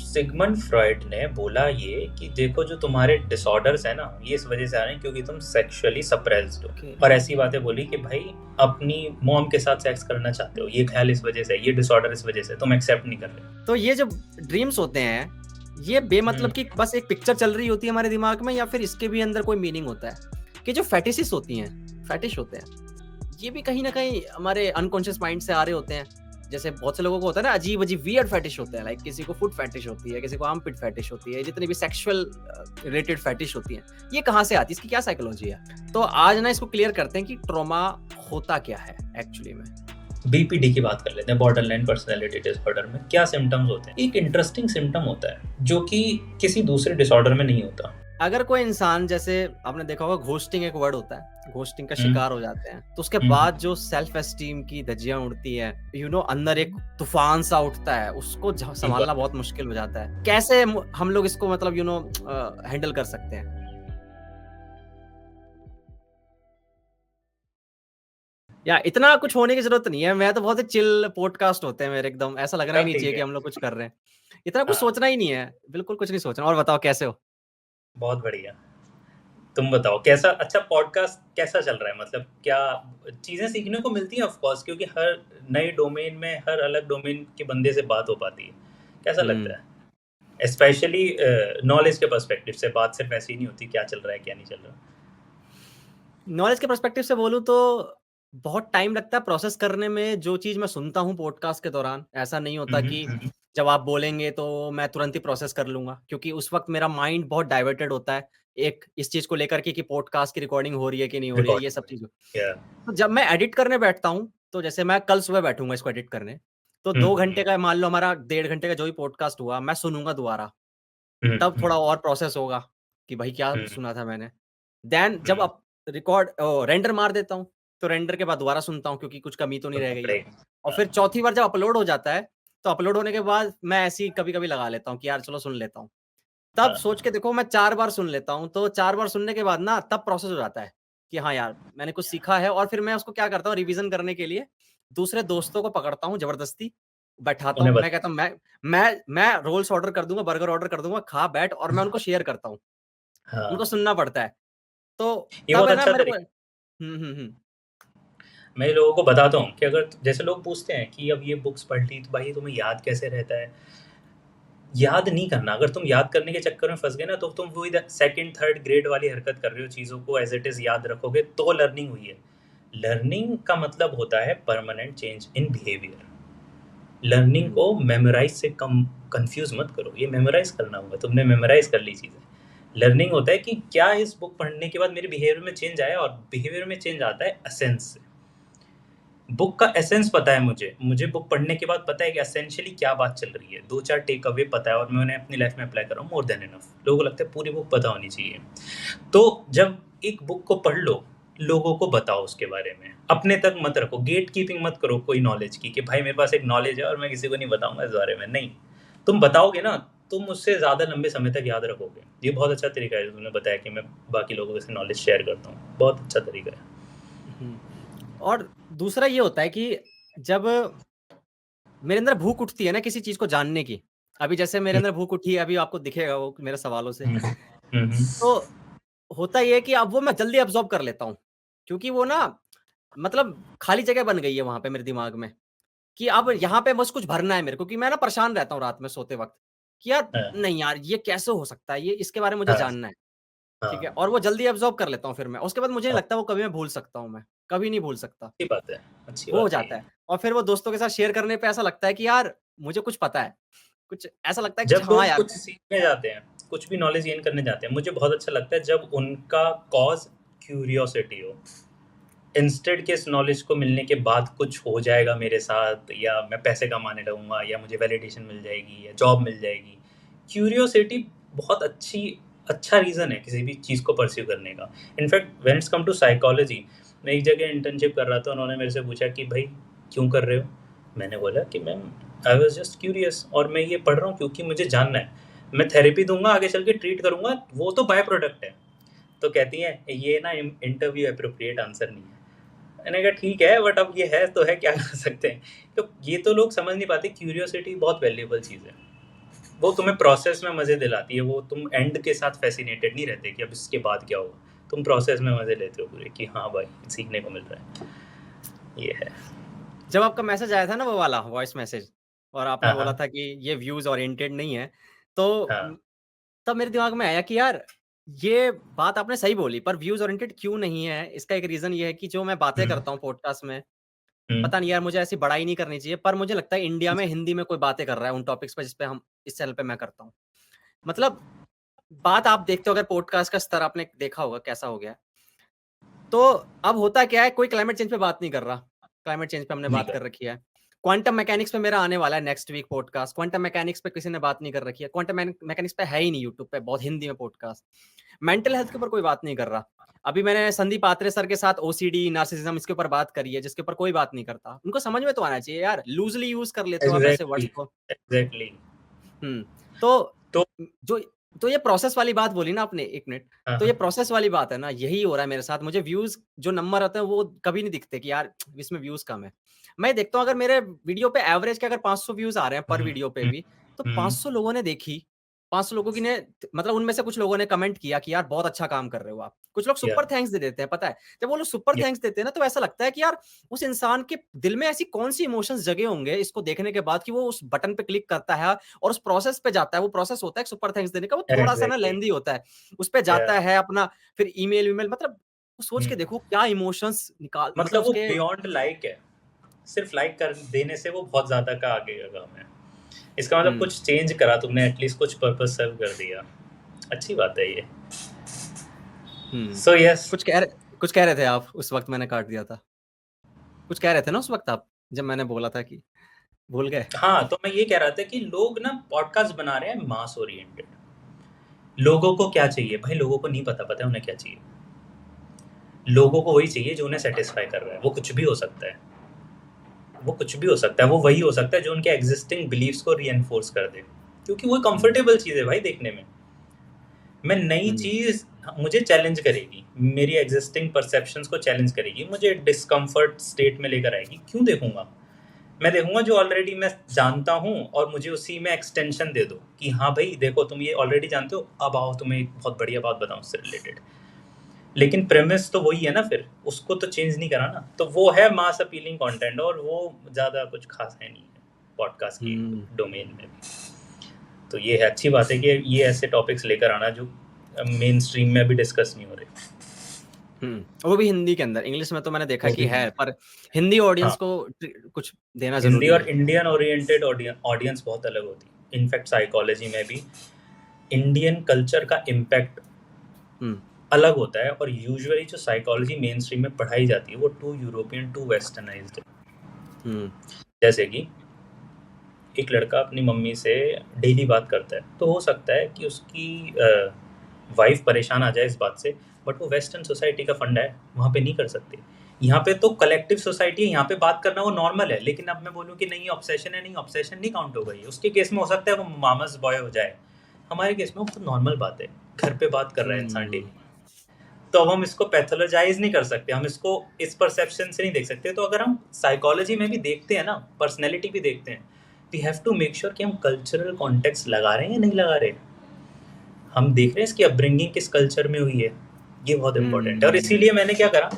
Sigmund Freud ने बोला ये कि देखो जो तुम्हारे डिसऑर्डर्स है ना, ये इस वजह से आ रहे हैं क्योंकि तुम सेक्सुअली सप्रेस्ड हो। Okay. और ऐसी बातें बोली कि भाई अपनी मॉम के साथ सेक्स करना चाहते हो, ये ख्याल इस वजह से, ये डिसऑर्डर इस वजह से, तुम एक्सेप्ट नहीं कर रहे। तो ये जो ड्रीम्स होते हैं, ये बेमतलब की बस एक पिक्चर चल रही होती है हमारे दिमाग में, या फिर इसके भी अंदर कोई मीनिंग होता है? कि जो फैटिसेस होती हैं, फैटिश होते हैं, ये भी कहीं ना कहीं हमारे अनकॉन्शियस माइंड से आ रहे होते हैं। जैसे बहुत से लोगों को होता है ना, अजीब अजीब वियर्ड फैटिश होते हैं, लाइक किसी को फुट फैटिश होती है, किसी को आर्मपिट फैटिश होती है, जितनी भी सेक्सुअल रिलेटेड फैटिश होती हैं, ये कहाँ से आती है, इसकी क्या साइकोलॉजी है? तो आज ना इसको क्लियर करते हैं कि ट्रॉमा होता क्या है एक्चुअली में। बीपीडी की बात कर लेते हैं, बॉर्डरलाइन पर्सनैलिटी डिसऑर्डर में क्या सिम्टम्स होते हैं। एक इंटरेस्टिंग सिम्टम होता है जो कि किसी दूसरे डिसऑर्डर में नहीं होता। अगर कोई इंसान, जैसे आपने देखा होगा घोस्टिंग एक वर्ड होता है, घोस्टिंग का शिकार हो जाते हैं, तो उसके बाद जो सेल्फ एस्टीम की धज्जियां उड़ती है, अंदर एक तूफान सा उठता है, उसको संभालना बहुत मुश्किल हो जाता है। कैसे हम लोग इसको मतलब हैंडल कर सकते हैं? या इतना कुछ होने की जरूरत नहीं है, मैं तो बहुत ही चिल पॉडकास्ट होते हैं मेरे, एकदम ऐसा लगना ही नहीं चाहिए कि हम लोग कुछ कर रहे हैं, इतना कुछ सोचना ही नहीं है, बिल्कुल कुछ नहीं सोचना। और बताओ कैसे हो? बहुत बढ़िया। तुम बताओ कैसा, अच्छा पॉडकास्ट कैसा चल रहा है, मतलब क्या चीजें सीखने को मिलती हैं? ऑफ कोर्स, क्योंकि हर नए डोमेन में हर अलग डोमेन के बंदे से बात हो पाती है, कैसा लगता है? स्पेशली नॉलेज के पर्सपेक्टिव से बात सिर्फ ऐसी नहीं होती क्या चल रहा है क्या नहीं चल रहा। नॉलेज के पर्सपेक्टिव से बोलूँ तो बहुत टाइम लगता है प्रोसेस करने में, जो चीज़ मैं सुनता हूँ पॉडकास्ट के दौरान। ऐसा नहीं होता कि जब आप बोलेंगे तो मैं तुरंत ही प्रोसेस कर लूँगा, क्योंकि उस वक़्त मेरा माइंड बहुत डाइवर्टेड होता है, एक इस चीज़ को लेकर के कि पॉडकास्ट की रिकॉर्डिंग हो रही है कि नहीं हो रही है, ये सब चीज़। या तो जब मैं एडिट करने बैठता हूँ, तो जैसे मैं कल सुबह बैठूँगा इसको एडिट करने, तो 2 घंटे का मान लो हमारा 1.5 घंटे का जो भी पॉडकास्ट हुआ, मैं सुनूँगा दोबारा। तब थोड़ा और प्रोसेस होगा कि भाई क्या सुना था मैंने। देन जब अब रेंडर मार देता हूँ, तो रेंडर के बाद दोबारा सुनता हूँ, क्योंकि कुछ कमी तो नहीं रह गई है। और फिर चौथी बार जब अपलोड हो जाता है, तो अपलोड होने के बाद मैं ऐसे ही कभी-कभी लगा लेता हूँ कि यार चलो सुन लेता हूँ। तब सोच के देखो मैं 4 बार सुन लेता हूँ, तो 4 बार सुनने के बाद ना तब प्रोसेस हो जाता है कि हाँ यार, मैंने कुछ सीखा है। और फिर मैं उसको क्या करता हूँ, रिवीजन करने के लिए दूसरे दोस्तों को पकड़ता हूँ ज़बरदस्ती, बैठाता उन्हें हूँ। मैं बता। कहता हूँ मैं रोल्स ऑर्डर कर दूँगा, बर्गर ऑर्डर कर दूँगा, खा बैठ, और मैं उनको शेयर करता हूँ। उनको हाँ, सुनना पड़ता है। तो ये तब बहुत है ना अच्छा मेरे को। तरीका। हुँ। मैं लोगों को बताता हूँ कि अगर जैसे लोग पूछते हैं कि अब ये बुक्स पढ़ ली तो भाई तुम्हें याद कैसे रहता है, याद नहीं करना। अगर तुम याद करने के चक्कर में फंस गए ना, तो तुम वही सेकंड थर्ड ग्रेड वाली हरकत कर रहे हो, चीज़ों को एज इट इज़ याद रखोगे तो लर्निंग हुई है। लर्निंग का मतलब होता है permanent change in behaviour. Learning को मेमोराइज से कम कंफ्यूज मत करो, ये मेमोराइज करना होगा, तुमने मेमोराइज कर ली चीज़ें। लर्निंग होता है कि क्या इस बुक पढ़ने के बाद मेरे बिहेवियर में चेंज आया, और बिहेवियर में चेंज आता है एसेंस से। बुक का एसेंस पता है मुझे बुक पढ़ने के बाद पता है कि एसेंशियली क्या बात चल रही है, 2-4 टेक अवे पता है और मैं उन्हें अपनी लाइफ में अप्लाई कर रहा हूँ, मोर देन इनफ। लोगों को लगता है पूरी बुक पता होनी चाहिए। तो जब एक बुक को पढ़ लो, लोगों को बताओ उसके बारे में, अपने तक मत रखो, गेट कीपिंग मत करो कोई नॉलेज की कि भाई मेरे पास एक नॉलेज है और मैं किसी को नहीं बताऊंगा इस बारे में। नहीं, तुम बताओगे ना, तुम उससे ज़्यादा लंबे समय तक याद रखोगे। ये बहुत अच्छा तरीका है जो तुमने बताया कि मैं बाकी लोगों से नॉलेज शेयर करता हूँ, बहुत अच्छा तरीका है। और दूसरा ये होता है कि जब मेरे अंदर भूख उठती है ना किसी चीज़ को जानने की, अभी जैसे मेरे अंदर भूख उठी है, अभी आपको दिखेगा वो मेरे सवालों से। तो होता ये है कि अब वो मैं जल्दी अब्ज़ॉर्ब कर लेता हूँ, क्योंकि वो ना मतलब खाली जगह बन गई है वहाँ पे मेरे दिमाग में, कि अब यहाँ पे बस कुछ भरना है मेरे को, कि मैं ना परेशान रहता हूँ रात में सोते वक़्त, कि यार हाँ, नहीं यार ये कैसे हो सकता है? ये इसके बारे में मुझे हाँ, जानना है। ठीक है? हाँ, और वो जल्दी अब्ज़ॉर्ब कर लेता हूँ फिर मैं। उसके बाद मुझे नहीं हाँ, लगता वो कभी मैं भूल सकता हूँ मैं, कभी नहीं भूल सकता। अच्छी बात है, अच्छी वो हो बात है जाता ये। है और फिर वो दोस्तों के साथ शेयर करने पे ऐसा लगता है कि यार मुझे कुछ पता है। कुछ ऐसा लगता है कुछ, जब हाँ लोग यार। कुछ सीखने जाते हैं, कुछ भी नॉलेज गेन करने जाते हैं, मुझे बहुत अच्छा लगता है जब उनका कॉज़ क्यूरियोसिटी हो। इंस्टेड के इस नॉलेज को मिलने के बाद कुछ हो जाएगा मेरे साथ, या मैं पैसे कमाने लगूँगा, या मुझे वैलिडेशन मिल जाएगी, या जॉब मिल जाएगी। क्यूरियोसिटी बहुत अच्छा रीज़न है किसी भी चीज़ को परस्यू करने का। In fact when it's come to psychology, मैं एक जगह इंटर्नशिप कर रहा था, उन्होंने मेरे से पूछा कि भाई क्यों कर रहे हो? मैंने बोला कि ma'am I was just curious, और मैं ये पढ़ रहा हूँ क्योंकि मुझे जानना है। मैं थेरेपी दूँगा, आगे चल के ट्रीट करूँगा, वो तो बाय प्रोडक्ट है। तो कहती हैं ये ना इंटरव्यू एप्रोप्रिएट आंसर नहीं है। मैंने कहा ठीक है, बट अब ये है तो है, क्या कर सकते हैं। तो ये तो लोग समझ नहीं पाते, क्यूरियोसिटी बहुत वैल्यूएबल चीज़ है। वो तुम्हें प्रोसेस में मजे दिलाती है, वो तुम एंड के साथ फैसिनेटेड नहीं रहते कि अब इसके बाद क्या होगा, तुम प्रोसेस में मजे लेते हो पूरे कि हाँ भाई सीखने को मिल रहा है, ये है। जब आपका मैसेज आया था ना वो वाला वॉइस मैसेज, और आपने हाँ बोला हाँ था कि ये व्यूज ओरिएंटेड नहीं है, तो हाँ। तब मेरे दिमाग में आया कि यार ये बात आपने सही बोली, पर व्यूज ओरिएंटेड क्यों नहीं है? इसका एक रीजन ये है कि जो मैं बातें हम्म करता हूँ पॉडकास्ट में, हम्म। पता नहीं यार, मुझे ऐसी बड़ाई नहीं करनी चाहिए, पर मुझे लगता है इंडिया में हिंदी में कोई बातें कर रहा है उन टॉपिक्स पे जिस पे हम इस चैनल पे मैं करता हूँ। मतलब बात आप देखते हो, अगर पॉडकास्ट का स्तर आपने देखा होगा कैसा हो गया है। तो अब होता क्या है, कोई क्लाइमेट चेंज पे बात नहीं कर रहा। क्लाइमेट चेंज पे हमने नहीं बात कर। कर रखी है। क्वांटम मैकेनिक्स पे मेरा आने वाला है next week podcast. Quantum mechanics पे किसी ने बात नहीं कर रखी है। क्वांटम मैकेनिक्स पे है ही नहीं यूट्यूब पे, बहुत हिंदी में पॉडकास्ट। मेंटल हेल्थ के ऊपर कोई बात नहीं कर रहा। अभी मैंने संदीप आत्रे सर के साथ ओसीडी, नार्सिसिज्म, इसके ऊपर बात करी है, जिसके ऊपर कोई बात नहीं करता। उनको समझ में तो आना चाहिए यार, लूजली यूज कर लेते हो आप ऐसे वर्ड्स एग्जैक्टली को। एग्जैक्टली। तो तो जो तो ये प्रोसेस वाली बात बोली ना आपने, 1 मिनट। हाँ तो ये हाँ प्रोसेस वाली बात है ना, यही हो रहा है मेरे साथ। मुझे व्यूज़ जो नंबर आते हैं वो कभी नहीं दिखते कि यार इसमें व्यूज़ कम है। मैं देखता हूँ अगर मेरे वीडियो पे एवरेज के अगर 500 व्यूज़ आ रहे हैं पर हम्म वीडियो पे हम्म भी, तो हम्म, 500 लोगों ने देखी, 500 लोगों की ने, मतलब उनमें से कुछ लोगों ने कमेंट किया कि यार बहुत अच्छा काम कर रहे हो आप। कुछ लोग या सुपर थैंक्स दे देते हैं, पता है? जब वो लोग सुपर या थैंक्स देते हैं ना, तो ऐसा लगता है कि यार उस इंसान के दिल में ऐसी कौन-सी इमोशंस जगे होंगे इसको देखने के बाद कि वो उस बटन पे क्लिक करता है और उस प्रोसेस पे जाता है। वो प्रोसेस होता है एक सुपर थैंक्स देने का, वो थोड़ा-सा ना एग्जैक्टली। लेंथी होता है। उस पे या जाता है अपना, फिर ईमेल-वीमेल, मतलब सोच के हम्म। देखो क्या इमोशंस निकाल, मतलब मतलब वो उसके। बियॉन्ड लाइक है, सिर्फ लाइक कर देने से वो बहुत ज्यादा का आगे का काम है। इसका मतलब हुँ, कुछ चेंज करा तुमने, एटलीस्ट कुछ पर्पस सर्व कर दिया, अच्छी बात है ये। हुँ। So yes. कुछ कह रहे थे आप, उस वक़्त मैंने काट दिया था। कुछ कह रहे थे ना उस वक़्त आप, जब मैंने बोला था कि भूल गए? हाँ, तो मैं ये कह रहा था कि लोग ना पॉडकास्ट बना रहे हैं मास ओरिएंटेड। लोगों को क्या चाहिए भाई, लोगों को नहीं पता, पता है उन्हें क्या चाहिए। लोगों को वही चाहिए जो उन्हें सेटिस्फाई कर रहा है, वो कुछ भी हो सकता है। वो कुछ भी हो सकता है, वो वही हो सकता है जो उनके एग्जिस्टिंग बिलीव्स को रीएनफोर्स कर दे, क्योंकि वो हुँ, कंफर्टेबल चीज़ है भाई देखने में। मैं नई हुँ, चीज़ मुझे चैलेंज करेगी, मेरी एग्जिस्टिंग परसेप्शंस को चैलेंज करेगी, मुझे डिस्कम्फर्ट स्टेट में लेकर आएगी, क्यों देखूंगा? मैं देखूंगा जो ऑलरेडी मैं जानता हूँ और मुझे उसी में एक्सटेंशन दे दो कि हाँ भाई देखो तुम ये ऑलरेडी जानते हो, अब आओ तुम्हें एक बहुत बढ़िया बात बताऊँ उससे रिलेटेड। लेकिन प्रेमिस तो वही है ना, फिर उसको तो चेंज नहीं करा ना, तो वो है मास अपीलिंग कंटेंट, और वो ज़्यादा कुछ खास है नहीं है पॉडकास्ट की हुँ, डोमेन में भी। तो ये है अच्छी बात है कि ये ऐसे टॉपिक्स लेकर आना जो मेन स्ट्रीम में अभी डिस्कस नहीं हो रहे। हुँ। वो भी हिंदी के अंदर, इंग्लिश में तो मैंने देखा वो कि भी है, पर हिंदी हाँ, ऑडियंस को कुछ देना हिंदी ज़रूरी और है। इंडियन ओरिएंटेड ऑडियंस बहुत अलग होती है। इनफैक्ट साइकोलॉजी में भी इंडियन कल्चर का इम्पैक्ट हुँ, अलग होता है, और यूजुअली जो साइकोलॉजी मेन स्ट्रीम में पढ़ाई जाती है वो टू यूरोपियन टू वेस्टर्नाइज्ड है। हुँ, जैसे कि एक लड़का अपनी मम्मी से डेली बात करता है, तो हो सकता है कि उसकी वाइफ परेशान आ जाए इस बात से, बट वो वेस्टर्न सोसाइटी का फंडा है, वहाँ पे नहीं कर सकते। यहाँ पे तो कलेक्टिव सोसाइटी है, यहाँ पे बात करना वो नॉर्मल है। लेकिन अब मैं बोलूँ कि नहीं ऑब्सेशन है, नहीं ऑब्सेशन नहीं काउंट होगा, ये उसके केस में हो सकता है वो मामस बॉय हो जाए, हमारे केस में वो बहुत नॉर्मल बात है, घर पे बात कर रहा है इंसान हुँ, डेली। तो अब हम इसको पैथोलॉजाइज नहीं कर सकते, हम इसको इस परसेप्शन से नहीं देख सकते। तो अगर हम साइकोलॉजी में भी देखते हैं ना, पर्सनैलिटी भी देखते हैं, we have to make sure कि हम कल्चरल कॉन्टेक्स्ट लगा रहे हैं या नहीं लगा रहे। हम देख रहे हैं इसकी अपब्रिंगिंग किस कल्चर में हुई है, ये बहुत इंपॉर्टेंट है। और हुँ, इसीलिए मैंने क्या करा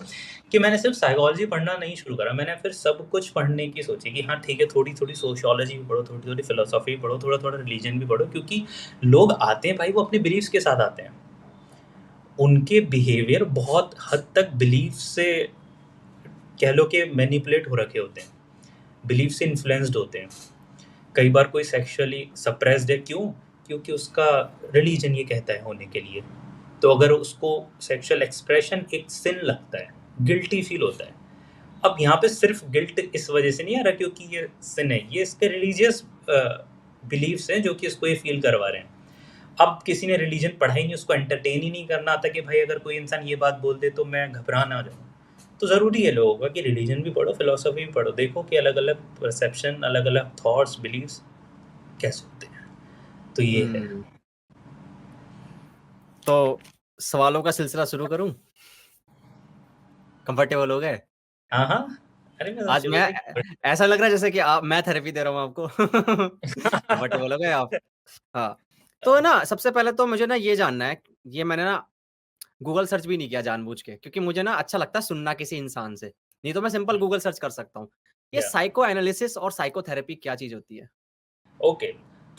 कि मैंने सिर्फ साइकोलॉजी पढ़ना नहीं शुरू करा, मैंने फिर सब कुछ पढ़ने की सोची कि हाँ ठीक है, थोड़ी थोड़ी सोशियोलॉजी भी पढ़ो, थोड़ी थोड़ी फिलोसॉफी भी पढ़ो, थोड़ा थोड़ा रिलीजन भी पढ़ो, क्योंकि लोग आते हैं भाई वो अपने बिलीव्स के साथ आते हैं। उनके बिहेवियर बहुत हद तक बिलीफ से कह लो कि मैनिपुलेट हो रखे होते हैं, बिलीफ से इन्फ्लुएंस्ड होते हैं। कई बार कोई सेक्सुअली सप्रेस्ड है, क्यों? क्योंकि उसका रिलीजन ये कहता है होने के लिए। तो अगर उसको सेक्सुअल एक्सप्रेशन एक सिन लगता है, गिल्टी फील होता है। अब यहाँ पे सिर्फ गिल्ट इस वजह से नहीं आ रहा क्योंकि ये सिन है, ये इसके रिलीजियस बिलीव्स हैं जो कि इसको ये फील करवा रहे हैं। अब किसी ने रिलीजन पढ़ा ही नहीं, उसको एंटरटेन ही नहीं करना आता कि भाई अगर कोई इंसान ये बात बोल दे तो मैं घबरा ना जाऊँ, तो ज़रूरी है लोगों का कि रिलीजन भी पढ़ो, फिलोसफी भी पढ़ो, देखो कि अलग अलग परसेप्शन, अलग अलग थॉट्स, बिलीव्स कैसे होते हैं। तो ये है। हुँ। तो सवालों का सिलसिला शुरू करूँ? कंफर्टेबल हो गए? हाँ हाँ, अरे मैं आज शुरू मैं से ऐसा लग रहा है जैसे कि मैं थेरेपी दे रहा हूँ आपको। कंफर्टेबल हो गए आप? हाँ, तो ना सबसे पहले तो मुझे ना ये जानना है, ये मैंने ना गूगल सर्च भी नहीं किया जानबूझ के, क्योंकि मुझे ना अच्छा लगता है सुनना किसी इंसान से, नहीं तो मैं सिंपल गूगल सर्च कर सकता हूँ। ये या साइको एनालिसिस और साइकोथेरेपी क्या चीज़ होती है? ओके,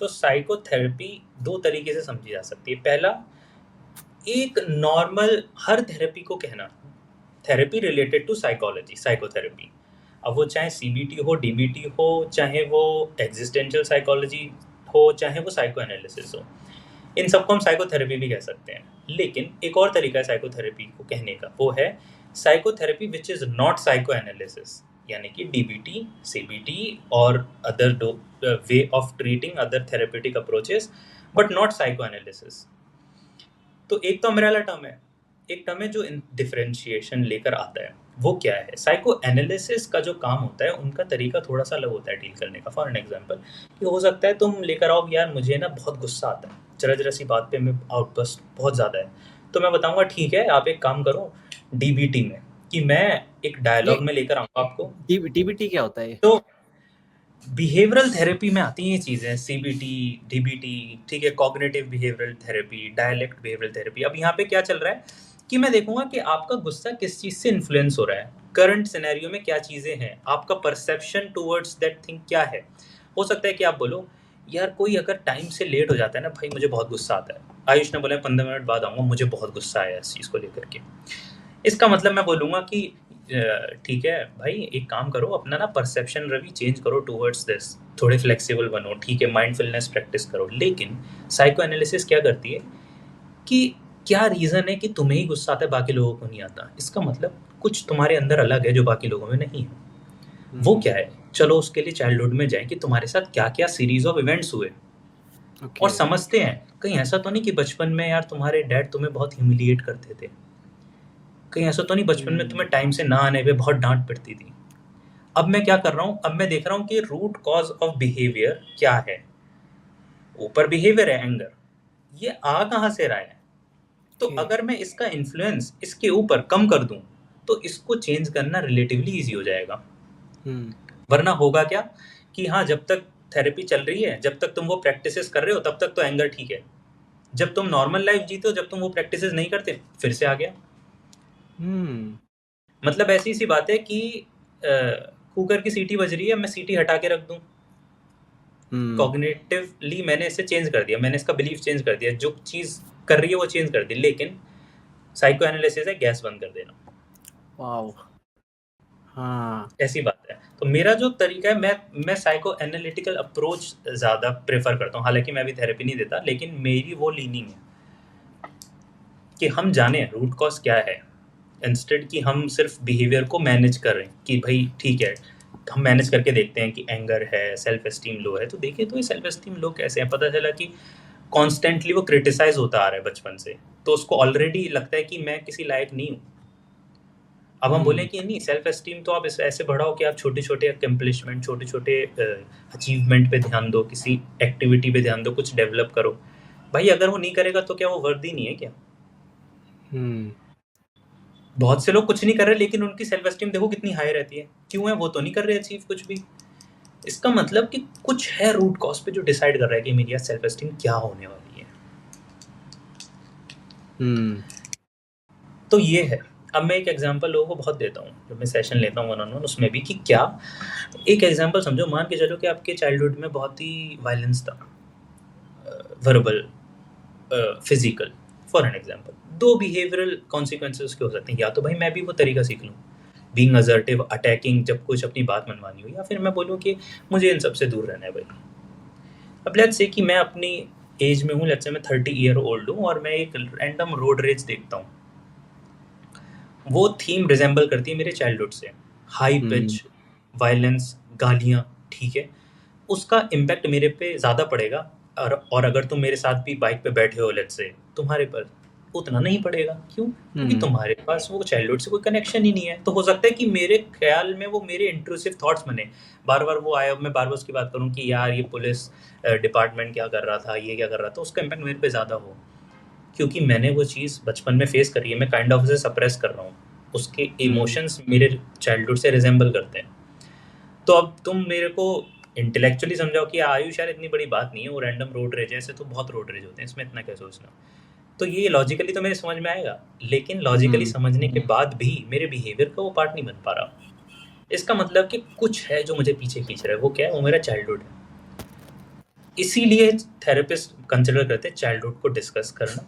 तो साइकोथेरेपी 2 तरीके से समझी जा सकती है। पहला, एक नॉर्मल हर थेरेपी को कहना, therapy related to psychology, psychotherapy. अब वो चाहे सीबीटी हो, डीबीटी हो, चाहे वो एक्जिस्टेंशियल साइकोलॉजी हो, चाहे वो साइको एनालिसिस हो, इन सबको हम साइकोथेरेपी भी कह सकते हैं। लेकिन एक और तरीका है साइकोथेरेपी को कहने का, वो है psychotherapy which is not psycho analysis, यानी कि डीबीटी, सीबीटी और other way of treating other therapeutic approaches, but not psycho analysis. तो एक तो अम्ब्रेला टर्म है, एक टर्म है जो डिफरेंशिएशन लेकर आता है। वो क्या है? साइको एनालिसिस का जो काम होता है, उनका तरीका थोड़ा सा अलग होता है डील करने का। फॉर एन एग्जांपल, कि हो सकता है तुम लेकर आओ, यार मुझे ना बहुत गुस्सा आता है, जरा जरा सी बात पे मैं आउटबर्स्ट बहुत ज़्यादा है, तो मैं बताऊंगा ठीक है आप एक काम करो डीबीटी में, कि मैं एक ये डायलॉग में लेकर आऊँगा आपको। डीबीटी क्या होता है ये? तो बिहेवियरल थेरेपी में आती हैं ये चीज़ें, सीबीटी, डीबीटी, ठीक है, cognitive behavioural therapy, dialect behavioural therapy. अब यहाँ पे क्या चल रहा है कि मैं देखूंगा कि आपका गुस्सा किस चीज़ से इन्फ्लुएंस हो रहा है, करंट सिनेरियो में क्या चीज़ें हैं, आपका परसेप्शन टूवर्ड्स दैट थिंग क्या है। हो सकता है कि आप बोलो, यार कोई अगर टाइम से लेट हो जाता है ना भाई, मुझे बहुत गुस्सा आता है। आयुष ने बोला 15 मिनट बाद आऊँगा, मुझे बहुत गुस्सा आया इस चीज़ को लेकर के। इसका मतलब मैं बोलूँगा कि ठीक है भाई, एक काम करो, अपना ना परसेप्शन रवि चेंज करो टूवर्ड्स दिस, थोड़े फ्लेक्सिबल बनो, ठीक है, माइंडफुलनेस प्रैक्टिस करो। लेकिन साइको एनालिसिस क्या करती है कि क्या रीज़न है कि तुम्हें ही गुस्सा आता है, बाकी लोगों को नहीं आता। इसका मतलब कुछ तुम्हारे अंदर अलग है जो बाकी लोगों में नहीं है। वो क्या है? चलो उसके लिए चाइल्डहुड में जाएं कि तुम्हारे साथ क्या क्या सीरीज ऑफ इवेंट्स हुए, और ओके। समझते हैं कहीं ऐसा तो नहीं कि बचपन में यार तुम्हारे डैड तुम्हें बहुत ह्यूमिलिएट करते थे, कहीं ऐसा तो नहीं बचपन में तुम्हें टाइम से ना आने पे बहुत डांट पड़ती थी। अब मैं क्या कर रहा हूँ, अब मैं देख रहा हूँ कि रूट कॉज ऑफ बिहेवियर क्या है। ऊपर बिहेवियर है एंगर, ये आ कहाँ से रहा है? तो ओके। अगर मैं इसका इन्फ्लुएंस इसके ऊपर कम कर दूं, तो इसको चेंज करना रिलेटिवली ईजी हो जाएगा। वरना होगा क्या कि हाँ, जब तक थेरेपी चल रही है, जब तक तुम वो प्रैक्टिसेस कर रहे हो, तब तक तो एंगर ठीक है। जब तुम नॉर्मल लाइफ जीते हो, जब तुम वो प्रैक्टिसेस नहीं करते, फिर से आ गया। मतलब ऐसी सी बात है कि कुकर की सीटी बज रही है, मैं सीटी हटा के रख दूं, कॉग्निटिवली मैंने इसे चेंज कर दिया, मैंने इसका बिलीफ चेंज कर दिया, जो चीज़ कर रही है वो चेंज कर दी। लेकिन साइको एनालिसिस है गैस बंद कर देना। वाओ। हाँ। ऐसी बात है। तो मेरा जो तरीका है, मैं साइको एनालिटिकल अप्रोच ज़्यादा प्रेफर करता हूँ। हालांकि मैं भी थेरेपी नहीं देता, लेकिन मेरी वो लीनिंग है कि हम जाने रूट कॉज क्या है, इंस्टेड कि हम सिर्फ बिहेवियर को मैनेज कर रहे हैं कि भाई ठीक है, हम मैनेज करके देखते हैं कि एंगर है, सेल्फ एस्टीम लो है, तो देखिए तो ये सेल्फ एस्टीम लो कैसे है। पता चला कि कॉन्स्टेंटली वो क्रिटिसाइज होता आ रहा है बचपन से, तो उसको ऑलरेडी लगता है कि मैं किसी लायक नहीं हूँ। अब हम बोलें कि नहीं, सेल्फ एस्टीम तो आप ऐसे बढ़ाओ कि आप छोटे छोटे अकम्पलिशमेंट, छोटे छोटे अचीवमेंट पे ध्यान दो, किसी एक्टिविटी पे ध्यान दो, कुछ डेवलप करो। भाई अगर वो नहीं करेगा तो क्या वो वर्दी नहीं है क्या? बहुत से लोग कुछ नहीं कर रहे, लेकिन उनकी सेल्फ एस्टीम देखो कितनी हाई रहती है। क्यों है? वो तो नहीं कर रहे अचीव कुछ भी। इसका मतलब कि कुछ है रूट कॉज पे जो डिसाइड कर रहा है कि मेरी सेल्फ एस्टीम क्या होने वाली है। तो ये है। अब मैं एक एग्जांपल लोगों को बहुत देता हूँ जब मैं सेशन लेता हूँ वन ऑन वन, उसमें भी, कि क्या एक एग्जांपल समझो, मान के चलो कि आपके चाइल्डहुड में बहुत ही वायलेंस था, verbal, physical. For an example, दो बिहेवियरल कॉन्सिक्वेंसेस के हो सकते हैं। या तो भाई मैं भी वो तरीका सीख लूँ, बीइंग असर्टिव, अटैकिंग, जब कुछ अपनी बात मनवानी हो, या फिर मैं बोलूँ कि मुझे इन सब से दूर रहना है भाई। अब लेट्स से कि मैं अपनी एज में हूँ, लेट्स से मैं 30 ईयर ओल्ड हूँ, और मैं एक रैंडम रोड रेज देखता हूँ। वो थीम रिजेंबल करती है मेरे चाइल्डहुड से, हाई पिच, वायलेंस, गालियाँ, ठीक है। उसका इम्पैक्ट मेरे पे ज़्यादा पड़ेगा, और अगर तुम मेरे साथ भी बाइक पे बैठे हो लेट्स से, तुम्हारे पर उतना नहीं पड़ेगा। क्यों? क्योंकि तुम्हारे पास वो चाइल्डहुड से कोई कनेक्शन ही नहीं है। तो हो सकता है कि मेरे ख्याल में वो मेरे इंट्रूसिव थॉट्स बने, बार बार वो आया, मैं बार बार उसकी बात करूँ कि यार ये पुलिस डिपार्टमेंट क्या कर रहा था, ये क्या कर रहा था, उसका इम्पैक्ट मेरे पे ज़्यादा हो, क्योंकि मैंने वो चीज़ बचपन में फेस करी है। मैं काइंड ऑफ उसे सप्रेस कर रहा हूँ, उसके इमोशंस मेरे चाइल्डहुड से रिजेंबल करते हैं। तो अब तुम मेरे को इंटेलेक्चुअली समझाओ कि आयुष यार इतनी बड़ी बात नहीं है, वो रैंडम रोड रेज है, ऐसे तो बहुत रोड रेज होते हैं, इसमें इतना क्या सोचना। तो ये लॉजिकली तो मेरे समझ में आएगा, लेकिन लॉजिकली समझने के बाद भी मेरे बिहेवियर का वो पार्ट नहीं बन पा रहा। इसका मतलब कि कुछ है जो मुझे पीछे खींच रहा है। वो क्या है? वो मेरा चाइल्डहुड है। इसीलिए थेरेपिस्ट कंसिडर करते हैं चाइल्डहुड को डिस्कस करना,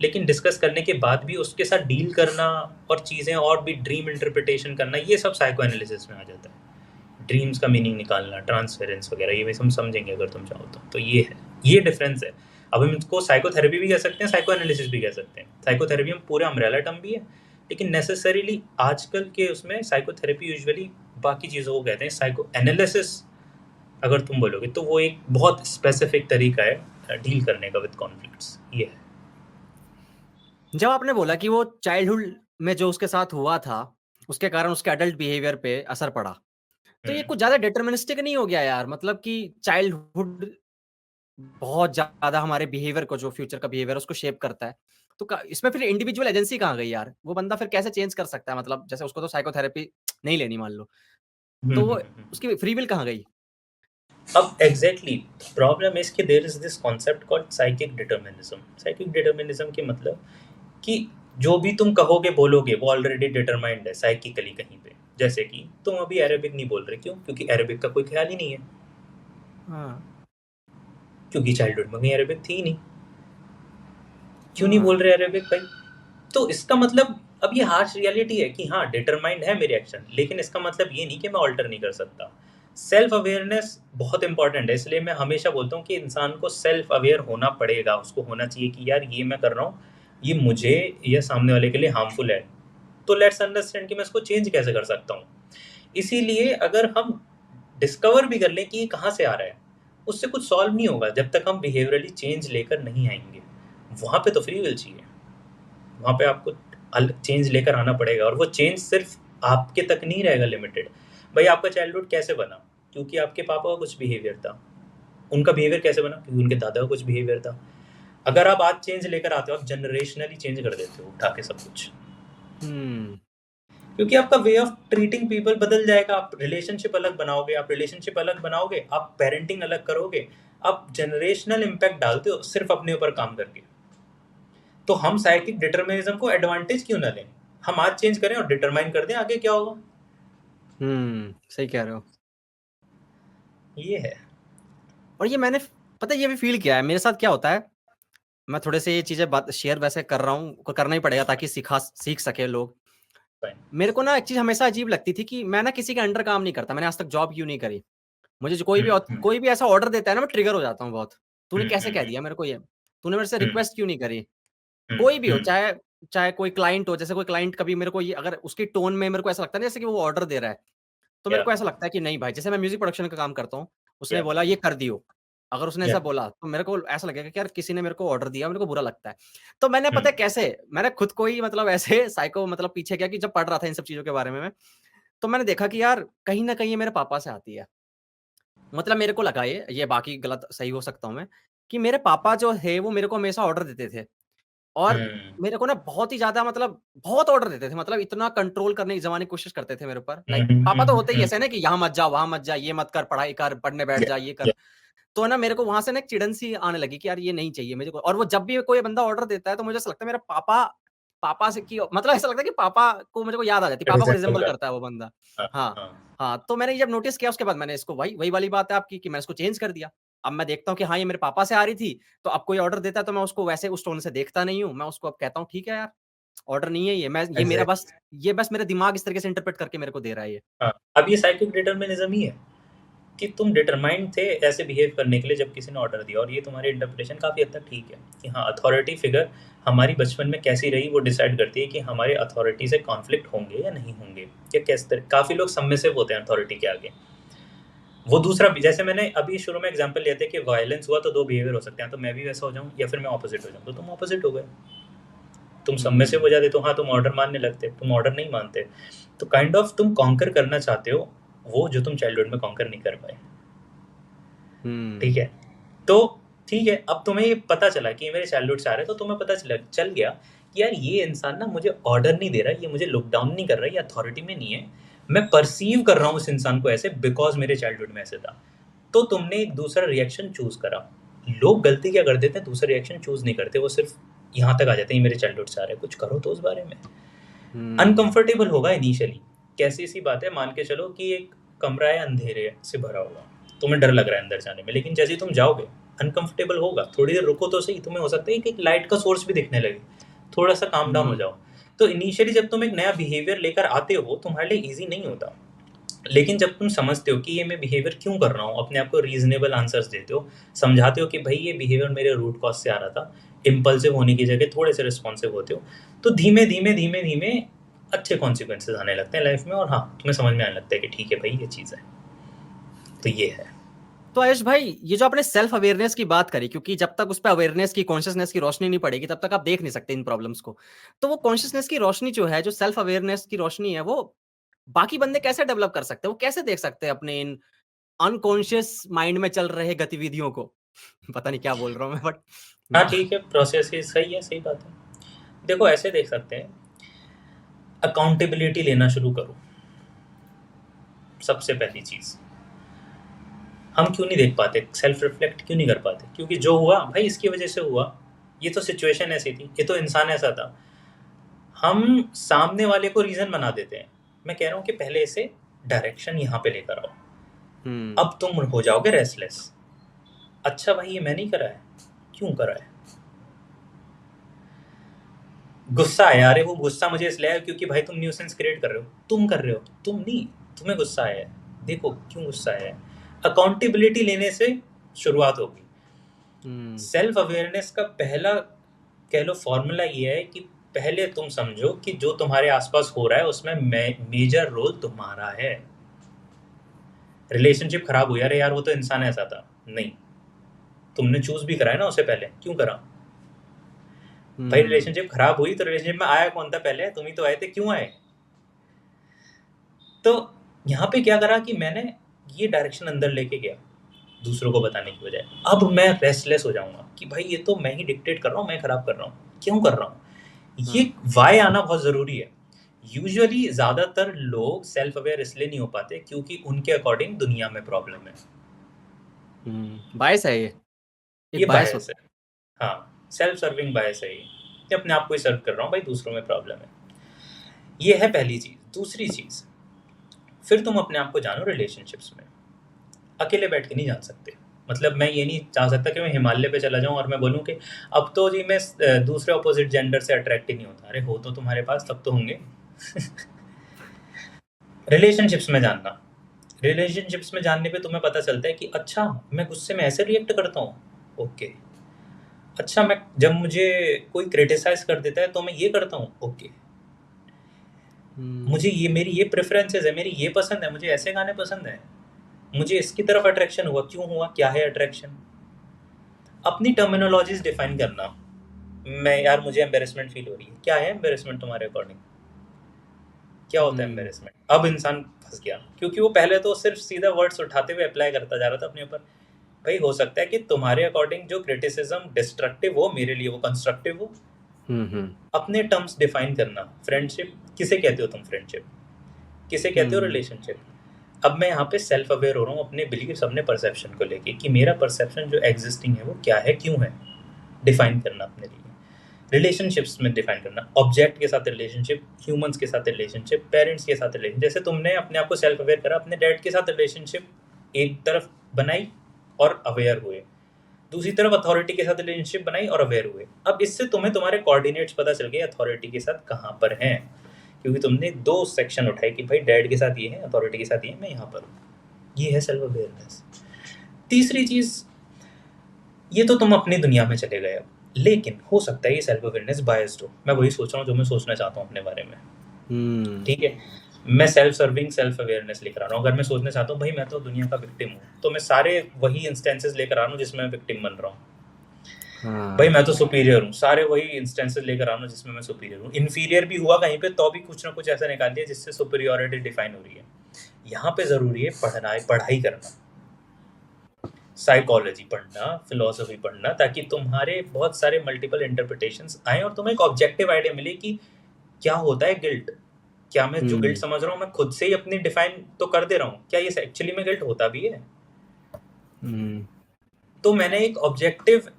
लेकिन डिस्कस करने के बाद भी उसके साथ डील करना और चीज़ें और भी ड्रीम इंटरप्रिटेशन करना, ये सब साइको एनालिसिस में आ जाता है। ड्रीम्स का मीनिंग निकालना, ट्रांसफेरेंस वगैरह, ये हम समझेंगे अगर तुम चाहो तो ये है, ये डिफरेंस है। अब हम इसको साइकोथेरेपी भी कह सकते हैं, साइको एनालिसिस भी कह सकते हैं। साइकोथेरेपी हम पूरे अम्ब्रेला टर्म भी है, लेकिन नेसेसरीली आजकल के उसमें साइकोथेरेपी यूजुअली बाकी चीज़ों को कहते हैं। साइको एनालिसिस अगर तुम बोलोगे तो वो एक बहुत स्पेसिफिक तरीका है डील करने का विद कॉन्फ्लिक्ट्स, ये है। जब आपने बोला कि वो चाइल्डहुड में जो उसके साथ हुआ था, उसके कारण उसके एडल्ट बिहेवियर पे असर पड़ा, तो ये कुछ ज़्यादा डिटरमिनिस्टिक नहीं हो गया यार? मतलब कि चाइल्डहुड बहुत ज़्यादा हमारे बिहेवियर को, जो फ्यूचर का बिहेवियर है, उसको शेप करता है। तो क इसमें फिर इंडिविजुअल एजेंसी कहाँ गई यार? वो बंदा फिर कैसे चेंज कर सकता है? मतलब जैसे उसको तो साइकोथेरेपी नहीं लेनी मान लो, तो वो उसकी फ्री विल कहाँ गई? अब एग्जैक्टली प्रॉब्लम इज कि there is this concept called psychic determinism. Psychic determinism के मतलब कि जो भी तुम कहोगे बोलोगे वो ऑलरेडी डिटरमाइंड है साइकिकली कहीं पे। जैसे कि तुम अभी अरेबिक नहीं बोल रहे, क्यों? क्योंकि अरेबिक का कोई ख्याल ही नहीं है। हाँ। क्योंकि चाइल्डहुड में कहीं अरेबिक थी ही नहीं। क्यों नहीं हाँ। बोल रहे अरेबिक भाई? तो इसका मतलब अब ये हार्श रियलिटी है कि हाँ डिटरमाइंड है मेरे एक्शन, लेकिन इसका मतलब ये नहीं कि मैं ऑल्टर नहीं कर सकता। सेल्फ अवेयरनेस बहुत इंपॉर्टेंट है, इसलिए मैं हमेशा बोलता हूँ कि इंसान को सेल्फ अवेयर होना पड़ेगा। उसको होना चाहिए कि यार ये मैं कर रहा हूँ, ये मुझे या सामने वाले के लिए हार्मफुल है, तो लेट्स अंडरस्टैंड कि मैं इसको चेंज कैसे कर सकता हूँ। इसीलिए अगर हम डिस्कवर भी कर लें कि ये कहाँ से आ रहा है, उससे कुछ सॉल्व नहीं होगा जब तक हम बिहेवियरली चेंज लेकर नहीं आएंगे। वहाँ पे तो फ्री विल चाहिए, वहाँ पे आपको अलग चेंज लेकर आना पड़ेगा, और वो चेंज सिर्फ आपके तक नहीं रहेगा लिमिटेड। भाई आपका चाइल्डहुड कैसे बना? क्योंकि आपके पापा का कुछ बिहेवियर था। उनका बिहेवियर कैसे बना? क्योंकि उनके दादा का कुछ बिहेवियर था। अगर आप आज चेंज लेकर आते हो, आप जनरेशनली चेंज कर देते हो उठा के सब कुछ, क्योंकि आपका वे ऑफ ट्रीटिंग पीपल बदल जाएगा। आप रिलेशनशिप अलग बनाओगे, आप पेरेंटिंग अलग करोगे, आप जनरेशनल इम्पैक्ट डालते हो सिर्फ अपने ऊपर काम करके। तो हम साइकिक डिटरमिनिज्म को एडवांटेज क्यों ना लें? हम आज चेंज करें और डिटरमाइन कर दें आगे क्या होगा। सही कह रहे हो। ये है। और ये मैंने पता है ये भी फील किया है। मेरे साथ क्या होता है, मैं थोड़े से ये चीज़ें बात शेयर वैसे कर रहा हूँ, करना ही पड़ेगा ताकि सीख सके लोग। मेरे को ना एक चीज़ हमेशा अजीब लगती थी कि मैं ना किसी के अंडर काम नहीं करता। मैंने आज तक जॉब क्यों नहीं करी। मुझे जो कोई भी ऐसा ऑर्डर देता है ना, मैं ट्रिगर हो जाता हूँ बहुत। तूने कैसे कह दिया मेरे को ये? तूने मेरे से रिक्वेस्ट क्यों नहीं करी? कोई भी हो, चाहे चाहे कोई क्लाइंट हो, जैसे कोई क्लाइंट कभी मेरे को ये अगर उसकी टोन में मेरे को ऐसा लगता है ना जैसे कि वो ऑर्डर दे रहा है, तो मेरे को ऐसा लगता है कि नहीं भाई, जैसे मैं म्यूजिक प्रोडक्शन का काम करता हूँ, उसने बोला ये कर दियो। अगर उसने ऐसा बोला तो मेरे को ऐसा लगेगा कि यार किसी ने मेरे को ऑर्डर दिया, मेरे को बुरा लगता है। तो मैंने पता है कैसे, मैंने खुद को ही मतलब ऐसे साइको मतलब पीछे किया कि जब पढ़ रहा था इन सब चीज़ों के बारे में मैं, तो मैंने देखा कि यार कहीं न कहीं ये मेरे पापा से आती है। मतलब मेरे को लगा ये बाकी गलत सही हो सकता हूँ मैं, कि मेरे पापा जो है वो मेरे को हमेशा ऑर्डर देते थे। और मेरे को ना बहुत ही ज़्यादा मतलब बहुत ऑर्डर देते थे, मतलब इतना कंट्रोल करने की ज़माने की कोशिश करते थे मेरे ऊपर। लाइक पापा तो होते ही ऐसे ना कि यहाँ मत जा, वहाँ मत जा, ये मत कर, पढ़ाई कर, पढ़ने बैठ जा, ये कर। तो ना मेरे को वहाँ से ना एक चिड़न सी आने लगी कि यार ये नहीं चाहिए मुझे। और वो जब भी कोई बंदा ऑर्डर देता है तो मुझे ऐसा लगता है मेरा पापा पापा से की मतलब ऐसा लगता है कि पापा को मेरे को याद आ जाती है, पापा को रिज़ेम्बल करता है वो बंदा। हाँ, हाँ, तो मैंने ये जब नोटिस किया उसके बाद मैंने इसको वही वही वाली बात है आपकी कि मैंने इसको चेंज कर दिया। अब मैं देखता हूँ कि हाँ, ये मेरे पापा से आ रही थी, तो अब कोई ऑर्डर देता है तो मैं उसको वैसे उस टोन से देखता नहीं हूँ। मैं उसको अब कहता हूँ ठीक है यार, ऑर्डर नहीं है ये, मैं ये बस मेरा दिमाग इस तरीके से इंटरप्रेट करके मेरे को दे रहा है ये। अब ये साइकिक डिटरमिनिज्म ही है कि तुम डिटरमाइंड थे ऐसे बिहेव करने के लिए जब किसी ने ऑर्डर दिया, और ये तुम्हारी इंटरप्रिटेशन काफ़ी हद तक ठीक है कि हाँ अथॉरिटी फिगर हमारी बचपन में कैसी रही वो डिसाइड करती है कि हमारे अथॉरिटी से कॉन्फ्लिक्ट होंगे या नहीं होंगे, या किस तरह। काफ़ी लोग सबमिसिव होते हैं अथॉरिटी के आगे। वो दूसरा भी, जैसे मैंने अभी शुरू में एग्जांपल लिया था कि वायलेंस हुआ तो दो बिहेवियर हो सकते हैं, तो मैं भी वैसा हो जाऊँ या फिर मैं ऑपोजिट हो जाऊँ। तो तुम ऑपोजिट हो गए, तुम सबमिसिव हो जाते, तो हाँ तुम ऑर्डर मानने लगते, तुम ऑर्डर नहीं मानते। तो काइंड ऑफ तुम कॉन्कर करना चाहते हो वो जो तुम चाइल्डहुड में कॉन्कर नहीं कर पाए। ठीक है, तो ठीक है, अब तुम्हें ये पता चला कि मेरे चाइल्डहुड से आ रहे हैं, तो तुम्हें पता चल गया कि यार ये इंसान ना मुझे ऑर्डर नहीं दे रहा, ये मुझे लुक डाउन नहीं कर रहा, ये अथॉरिटी में नहीं है, मैं परसीव कर रहा हूँ उस इंसान को ऐसे बिकॉज मेरे चाइल्डहुड में ऐसे था। तो तुमने एक दूसरा रिएक्शन चूज करा। लोग गलती क्या कर देते हैं, दूसरा रिएक्शन चूज नहीं करते, वो सिर्फ यहाँ तक आ जाते हैं, मेरे चाइल्डहुड से आ रहा है, कुछ करो तो उस बारे में। अनकंफर्टेबल होगा इनिशियली। कैसी सी बात है, मान के चलो कि एक कमरा है अंधेरे से भरा हुआ, तुम्हें डर लग रहा है अंदर जाने में, लेकिन जैसे ही तुम जाओगे अनकंफर्टेबल होगा, थोड़ी देर रुको तो सही, तुम्हें हो सकता है कि एक लाइट का सोर्स भी दिखने लगे, थोड़ा सा काम डाउन हो जाओ। तो इनिशियली जब तुम एक नया बिहेवियर लेकर आते हो, तुम्हारे लिए ईजी नहीं होता, लेकिन जब तुम समझते हो कि ये मैं बिहेवियर क्यों कर रहा हूँ, अपने आप को रीजनेबल आंसर्स देते हो, समझाते हो कि भाई ये बिहेवियर मेरे रूट कॉज से आ रहा था, इम्पल्सिव होने की जगह थोड़े से रिस्पॉन्सिव होते हो, तो धीमे धीमे धीमे धीमे अच्छे कॉन्सिक्वेंसेज आने लगते हैं लाइफ में, और हाँ तुम्हें समझ में आने लगता है कि ठीक है भाई ये चीज़ है। तो ये है। तो आयुष भाई, ये जो आपने सेल्फ अवेयरनेस की बात करी, क्योंकि जब तक उस पर अवेयरनेस की, कॉन्शियसनेस की रोशनी नहीं पड़ेगी, तब तक आप देख नहीं सकते इन प्रॉब्लम्स को। तो वो कॉन्शियसनेस की रोशनी जो है, जो सेल्फ अवेयरनेस की रोशनी है, वो बाकी बंदे कैसे डेवलप कर सकते हैं? वो कैसे देख सकते हैं अपने इन अनकॉन्शियस माइंड में चल रहे गतिविधियों को? पता नहीं क्या बोल रहा हूँ मैं, बट हाँ ठीक है, प्रोसेस ही सही है, सही बात है। देखो ऐसे देख सकते हैं, अकाउंटेबिलिटी लेना शुरू करो। सबसे पहली चीज़, हम क्यों नहीं देख पाते, सेल्फ रिफ्लेक्ट क्यों नहीं कर पाते? क्योंकि जो हुआ भाई इसकी वजह से हुआ, ये तो सिचुएशन ऐसी थी, ये तो इंसान ऐसा था। हम सामने वाले को रीज़न बना देते हैं। मैं कह रहा हूँ कि पहले इसे डायरेक्शन यहाँ पे लेकर आओ, अब तुम हो जाओगे रेस्टलेस। अच्छा भाई ये मैं नहीं करा है, क्यों करा है? गुस्सा आया, अरे वो गुस्सा मुझे इसलिए आया क्योंकि भाई तुम न्यूसेंस क्रिएट कर रहे हो, तुम कर रहे हो, तुम नहीं, तुम्हें गुस्सा आया है, देखो क्यों गुस्सा आया है। अकाउंटेबिलिटी लेने से शुरुआत होगी। सेल्फ अवेयरनेस का पहला कह लो फॉर्मूला ये है कि पहले तुम समझो कि जो तुम्हारे आसपास हो रहा है उसमें मेजर रोल तुम्हारा है। रिलेशनशिप खराब हुई, अरे यार वो तो इंसान ऐसा था, नहीं, तुमने चूज भी करा है ना उसे, पहले क्यों करा? भाई रिलेशनशिप खराब हुई तो रिलेशनशिप में आया कौन था पहले? तुम ही तो आए थे, क्यों आए? तो यहाँ पे क्या करा कि मैंने ये डायरेक्शन अंदर लेके गया दूसरों को बताने की बजाय। अब मैं रेस्टलेस हो जाऊंगा कि भाई ये तो मैं ही डिक्टेट कर रहा हूँ, मैं खराब कर रहा हूँ, क्यों कर रहा हूँ? ये वाई आना बहुत जरूरी है। यूजुअली ज्यादातर लोग सेल्फ अवेयर इसलिए नहीं हो पाते क्योंकि उनके अकॉर्डिंग दुनिया में प्रॉब्लम है। बायस है ये बायस है, हाँ, सेल्फ सर्विंग बायस है ये अपने आप को ही सर्व कर रहा हूँ भाई, दूसरों में प्रॉब्लम है। ये है पहली चीज। दूसरी चीज, फिर तुम अपने आप को जानो रिलेशनशिप्स में। अकेले बैठ के नहीं जान सकते। मतलब मैं ये नहीं चाह सकता कि मैं हिमालय पे चला जाऊं और मैं बोलूं कि अब तो जी मैं दूसरे ऑपोजिट जेंडर से अट्रैक्ट ही नहीं होता। अरे हो तो तुम्हारे पास तब तो होंगे। रिलेशनशिप्स में जानना, रिलेशनशिप्स में जानने पे तुम्हें पता चलता है कि अच्छा मैं गुस्से में ऐसे रिएक्ट करता हूँ, ओके। अच्छा मैं जब मुझे कोई क्रिटिसाइज कर देता है तो मैं ये करता हूँ, ओके। मुझे ये, मेरी ये प्रेफरेंसेस है, मेरी ये पसंद है, मुझे ऐसे गाने पसंद है, मुझे इसकी तरफ अट्रैक्शन हुआ, क्यों हुआ, क्या है अट्रैक्शन? अपनी टर्मिनोलॉजीज डिफाइन करना। मैं यार मुझे एम्बेरसमेंट फील हो रही है, क्या है एम्बेरसमेंट तुम्हारे अकॉर्डिंग? क्या होता है एम्बेरसमेंट? अब इंसान फंस गया क्योंकि वो पहले तो सिर्फ सीधा वर्ड्स उठाते हुए अप्लाई करता जा रहा था अपने ऊपर। भाई हो सकता है कि तुम्हारे अकॉर्डिंग जो क्रिटिसिज्म डिस्ट्रक्टिव हो, मेरे लिए वो कंस्ट्रक्टिव हो। अपने टर्म्स डिफाइन करना। फ्रेंडशिप किसे कहते हो तुम? फ्रेंडशिप किसे कहते हो? रिलेशनशिप। अब मैं यहाँ पे सेल्फ अवेयर हो रहा हूँ अपने बिलीव्स, अपने परसेप्शन को लेके कि मेरा परसेप्शन जो एग्जिस्टिंग है वो क्या है, क्यों है, डिफाइन करना अपने लिए। रिलेशनशिप्स में डिफाइन करना, ऑब्जेक्ट के साथ रिलेशनशिप, ह्यूमंस के साथ रिलेशनशिप, पेरेंट्स के साथ रिलेशनशिप। जैसे तुमने अपने आप को सेल्फ अवेयर करा, अपने डैड के साथ रिलेशनशिप एक तरफ बनाई और अवेयर हुए, दूसरी तरफ अथॉरिटी के साथ रिलेशनशिप बनाई और अवेयर हुए। अब इससे तुम्हें तुम्हारे कोऑर्डिनेट्स पता चल गए अथॉरिटी के साथ कहाँ पर हैं, क्योंकि तुमने दो सेक्शन उठाए कि भाई डैड के साथ ये है, अथॉरिटी के साथ ये है, मैं यहाँ पर हूँ। ये है सेल्फ अवेयरनेस। तीसरी चीज, ये तो तुम अपनी दुनिया में चले गए, लेकिन हो सकता है ये सेल्फ अवेयरनेस बायस्ड हो। मैं वही सोच रहा हूँ जो मैं सोचना चाहता हूँ अपने बारे में। ठीक है, मैं सेल्फ सर्विंग सेल्फ अवेयरनेस लेकर आ रहा हूँ। अगर मैं सोचना चाहता हूँ भाई मैं तो दुनिया का विक्टिम हूँ, तो मैं सारे वही इंस्टेंसेस लेकर आ रहा हूँ जिसमें मैं विक्टिम बन रहा हूँ। भाई मैं तो सुपीरियर हूँ, सारे वही इंस्टेंसेस लेकर आ रहा हूँ जिसमें मैं सुपीरियर हूँ। इन्फीरियर भी हुआ कहीं पे तो भी कुछ ना कुछ ऐसा निकाल दिया जिससे सुपीरियरिटी डिफाइन हो रही है। यहाँ पे जरूरी है पढ़ाई करना, साइकोलॉजी पढ़ना, फिलोसफी पढ़ना, ताकि तुम्हारे बहुत सारे मल्टीपल इंटरप्रिटेशंस आए और तुम्हें एक ऑब्जेक्टिव आइडिया मिले कि क्या होता है गिल्ट। क्या मैं जो गिल्ट समझ रहा हूँ मैं खुद से ही अपनी डिफाइन तो कर दे रहा हूँ, क्या ये एक्चुअली में गिल्ट होता भी है? तो मैंने एक ऑब्जेक्टिव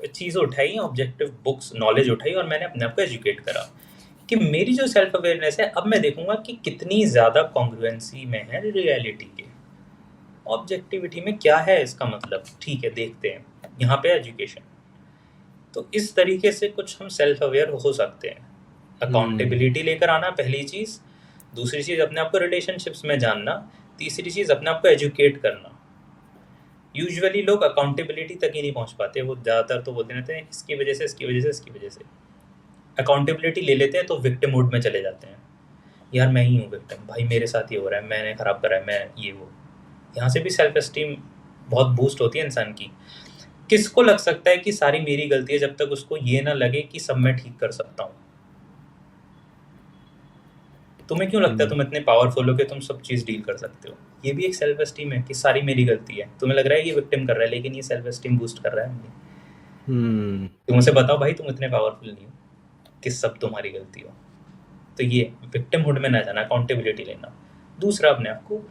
चीज़ उठाई, ऑब्जेक्टिव बुक्स नॉलेज उठाई और मैंने अपने आप को एजुकेट करा कि मेरी जो सेल्फ अवेयरनेस है, अब मैं देखूंगा कि कितनी ज़्यादा कॉन्ग्रुएंसी में है रियलिटी के, ऑब्जेक्टिविटी में क्या है इसका मतलब, ठीक है देखते हैं, यहाँ पे एजुकेशन। तो इस तरीके से कुछ हम सेल्फ अवेयर हो सकते हैं। अकाउंटेबिलिटी लेकर आना पहली चीज़, दूसरी चीज़ अपने आप को रिलेशनशिप्स में जानना, तीसरी चीज़ अपने आप को एजुकेट करना। यूजुअली लोग अकाउंटेबिलिटी तक ही नहीं पहुंच पाते, वो ज़्यादातर तो बोलते रहते हैं इसकी वजह से, इसकी वजह से, इसकी वजह से। अकाउंटेबिलिटी ले लेते हैं तो विक्टिम मोड में चले जाते हैं, यार मैं ही हूँ विक्टिम, भाई मेरे साथ ये हो रहा है, मैंने ख़राब करा है, मैं ये वो। यहाँ से भी सेल्फ एस्टीम बहुत बूस्ट होती है इंसान की। किसको लग सकता है कि सारी मेरी गलती है, जब तक उसको ये ना लगे कि सब मैं ठीक कर सकता हूँ। तुम्हें क्यों लगता है तुम इतने पावरफुल हो कि तुम सब चीज़ डील कर सकते हो? ये भी एक सेल्फ एस्टीम है कि सारी मेरी गलती है। तुम्हें लग रहा है ये विक्टिम कर रहा है, लेकिन ये सेल्फ एस्टीम बूस्ट कर रहा है मुझे। तुम उसे बताओ भाई तुम इतने पावरफुल नहीं हो कि सब तुम्हारी गलती हो। तो ये विक्टिमहुड में ना जाना, अकाउंटेबिलिटी लेना। दूसरा अपने आप को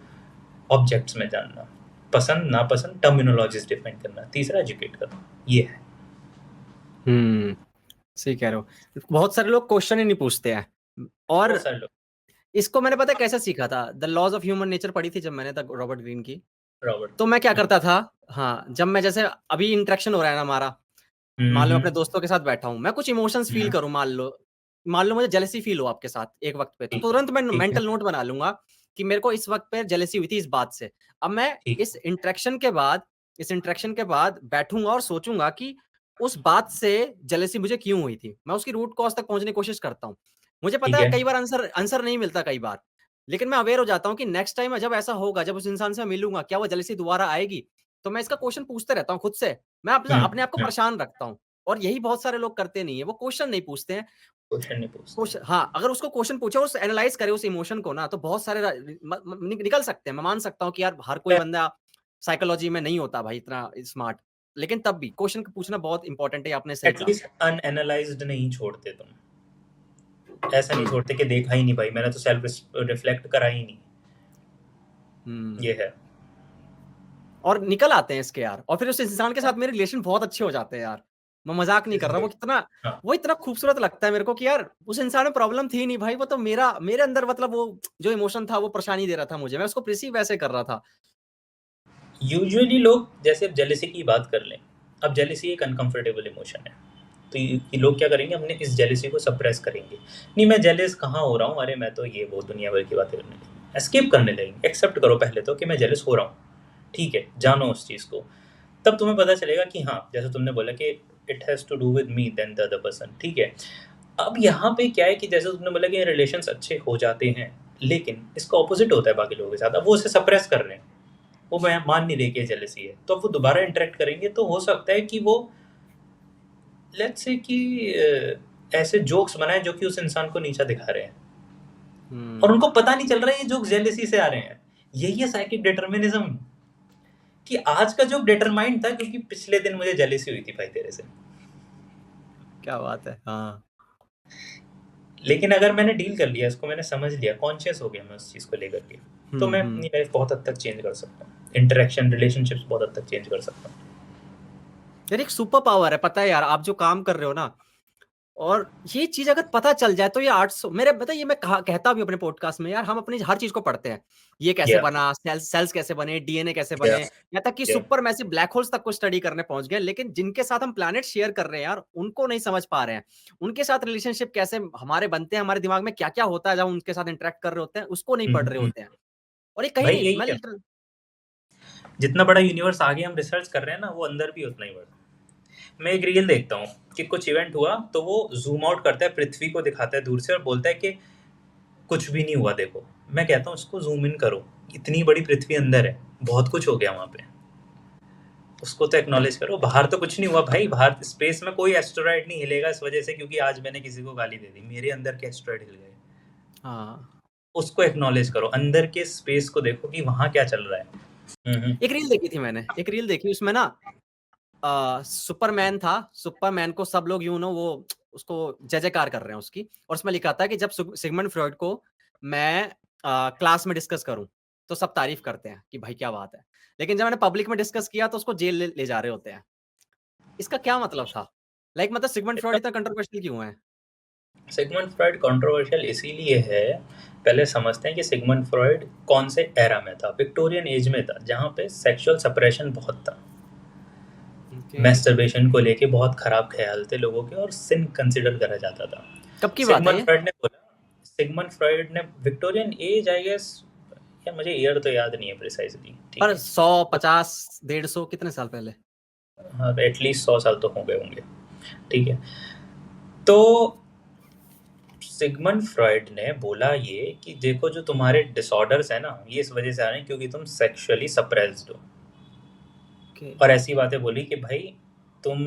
ऑब्जेक्ट्स में जानना, पसंद नापसंद टर्मिनोलॉजीज डिफाइन करना। तीसरा एजुकेट करना। ये है। सही कह रहे हो। बहुत सारे लोग क्वेश्चन ही नहीं पूछते हैं। और बहुत सारे लोग, इसको मैंने पता है कैसे सीखा था, the laws of human nature पढ़ी थी जब मैंने तक रॉबर्ट ग्रीन की। रॉबर्ट, तो मैं क्या करता था, हाँ, जब मैं जैसे अभी इंटरेक्शन हो रहा है ना हमारा, मान लो अपने दोस्तों के साथ बैठा हूँ, मैं कुछ इमोशंस फील करूँ, मान लो मुझे जेलसी फील हो आपके साथ एक वक्त पे, तो तुरंत मैं मेंटल नोट बना लूंगा कि मेरे को इस वक्त पे जेलसी हुई थी इस बात से। अब मैं इस इंटरेक्शन के बाद बैठूंगा और सोचूंगा कि उस बात से जेलसी मुझे क्यों हुई थी, मैं उसकी रूट कॉज तक पहुंचने की कोशिश करता हूँ। मुझे पता है कई बार आंसर नहीं मिलता कई बार, लेकिन मैं अवेयर हो जाता हूँ कि नेक्स्ट टाइम जब ऐसा होगा, जब उस इंसान से मैं मिलूंगा, क्या वो जेलसी दोबारा आएगी, तो मैं इसका क्वेश्चन पूछते रहता हूँ खुद से। मैं अपने आप को परेशान रखता हूँ। और यही बहुत सारे लोग करते नहीं है, वो क्वेश्चन नहीं पूछते हैं। क्वेश्चन नहीं पूछते। क्वेश्चन, हाँ, अगर उसको क्वेश्चन पूछे और एनालाइज करे उस इमोशन को ना, तो बहुत सारे निकल सकते हैं। मैं मान सकता हूँ कि यार हर कोई बंदा साइकोलॉजी में नहीं होता भाई इतना स्मार्ट, लेकिन तब भी क्वेश्चन पूछना बहुत इंपॉर्टेंट है, आपने सही कहा। एटलीस्ट अनएनालाइज्ड नहीं छोड़ते तुम, ऐसा नहीं छोड़ते कि देखा ही नहीं भाई, मैंने तो सेल्फ रिफ्लेक्ट करा ही नहीं। ये है। और निकल आते हैं इसके यार, और फिर उस इंसान के साथ मेरे रिलेशन बहुत अच्छे हो जाते हैं यार। मैं मजाक नहीं कर रहा, वो इतना खूबसूरत लगता है मेरे को कि यार उस इंसान में प्रॉब्लम थी नहीं भाई, वो तो मेरे अंदर मतलब वो जो इमोशन था वो परेशानी दे रहा था मुझे, मैं उसको परसीव वैसे कर रहा था। यूजुअली लोग, जैसे अब जेलेसी की बात कर लें, अब जेलेसी एक अनकंफर्टेबल इमोशन है, तो ये लोग क्या करेंगे, अपने इस जेलेसी को सप्रेस करेंगे। नहीं मैं जेलस कहाँ हो रहा हूँ, अरे मैं तो ये वो दुनिया भर की बातें करने लगेंगे, एस्केप करने लगेंगे। एक्सेप्ट करो पहले तो कि मैं जेलस हो रहा हूँ, ठीक है, जानो उस चीज़ को, तब तुम्हें पता चलेगा कि हाँ, जैसे तुमने बोला कि it has to do with me then the other person, ठीक है। अब यहाँ पे क्या है कि जैसे तुमने बोला कि रिलेशंस अच्छे हो जाते हैं, लेकिन इसका ऑपोजिट होता है बाकी लोगों के साथ। अब वो उसे सप्रेस कर रहे हैं, वो मैं मान नहीं रही कि जेलसी है, तो अब वो दोबारा इंटरेक्ट करेंगे तो हो सकता है कि वो लेट्स से कि ऐसे जोक्स बनाए जो कि उस इंसान को नीचा दिखा रहे हैं, और उनको पता नहीं चल रहा है ये जोक्स जेलसी से आ रहे हैं। यही है साइकिक डिटर्मिनिज्म, कि आज का जोक डिटरमाइंड था क्योंकि पिछले दिन मुझे जेलसी हुई थी भाई तेरे से। क्या बात है। हाँ, लेकिन अगर मैंने डील कर लिया इसको, मैंने समझ लिया, कॉन्शियस हो गया मैं उस चीज को लेकर के, तो मैं अपनी लाइफ बहुत हद तक चेंज कर सकता हूँ, इंटरेक्शन रिलेशनशिप्स बहुत हद तक चेंज कर सकता हूँ। यार एक सुपर पावर है, पता है यार, आप जो काम कर रहे हो ना, और ये चीज अगर पता चल जाए तो ये 800 मेरे बता, ये मैं कहता भी अपने पॉडकास्ट में, यार हम अपनी हर चीज को पढ़ते हैं, ये कैसे बना, सेल्स कैसे बने, डीएनए कैसे बने, यहाँ तक कि सुपर मैसिव ब्लैक होल्स तक को स्टडी करने पहुंच गए, लेकिन जिनके साथ हम प्लैनेट शेयर कर रहे हैं यार, उनको नहीं समझ पा रहे हैं, उनके साथ रिलेशनशिप कैसे हमारे बनते हैं, हमारे दिमाग में क्या क्या होता है जब उनके साथ इंटरेक्ट कर रहे होते हैं, उसको नहीं पढ़ रहे होते हैं। और ये कहीं भाई नहीं, यही मैं है, जितना बड़ा यूनिवर्स आगे हम रिसर्च कर रहे हैं ना, वो अंदर भी उतना ही बड़ा। मैं एक रील देखता हूँ कि कुछ इवेंट हुआ तो वो जूम आउट करता है, पृथ्वी को दिखाता है दूर से और बोलता है कि कुछ भी नहीं हुआ देखो। मैं कहता हूँ इसको जूम इन करो, इतनी बड़ी पृथ्वी अंदर है, बहुत कुछ हो गया वहाँ पे, उसको तो एक्नॉलेज करो। बाहर तो कुछ नहीं हुआ भाई, बाहर स्पेस में कोई एस्टेरॉइड नहीं हिलेगा इस वजह से क्योंकि आज मैंने किसी को गाली दे दी, मेरे अंदर के एस्टेरॉइड हिल गए। हाँ, उसको एक्नॉलेज करो, अंदर के स्पेस को देखो कि वहाँ क्या चल रहा है। एक रील देखी थी मैंने, एक रील देखी, उसमें ना सुपरमैन था, सुपरमैन को सब लोग वो उसको जय जयकार कर रहे हैं उसकी, और उसमें लिखा था कि जब सिगमंड फ्रॉइड को मैं क्लास में डिस्कस करूं, तो सब तारीफ करते हैं कि भाई क्या बात है, लेकिन जब मैंने पब्लिक में डिस्कस किया तो उसको जेल ले जा रहे होते हैं। इसका क्या मतलब था? लाइक मतलब सिगमंड फ्रॉइड इतना कंट्रोवर्शियल क्यों है? सिगमंड फ्रॉइड कंट्रोवर्शियल इसीलिए है, पहले समझते हैं कि सिगमंड फ्रॉइड कौन से एरा में था। विक्टोरियन एज में था, जहाँ पे सेक्सुअल सप्रेशन बहुत था, मैस्टरबेशन को लेके बहुत खराब ख्याल थे लोगों के और सिन कंसिडर करा जाता था। कब की बात है सिगमंड ये? फ्रॉइड ने बोला, सिगमंड फ्रॉइड ने विक्टोरियन एज आई गेस, या मुझे ईयर तो याद नहीं है प्रिसाइजली, ठीक पर है, 100, 50, 150 कितने साल पहले? हाँ एटलीस्ट 100 साल तो हो गए होंगे, ठीक है। तो सिगमंड फ्रॉइड ने बोला ये कि देखो जो तुम्हारे डिसऑर्डर्स है ना, ये इस वजह से आ रहे हैं क्योंकि तुम सेक्सुअली सप्रेस्ड हो। और ऐसी बातें बोली कि भाई तुम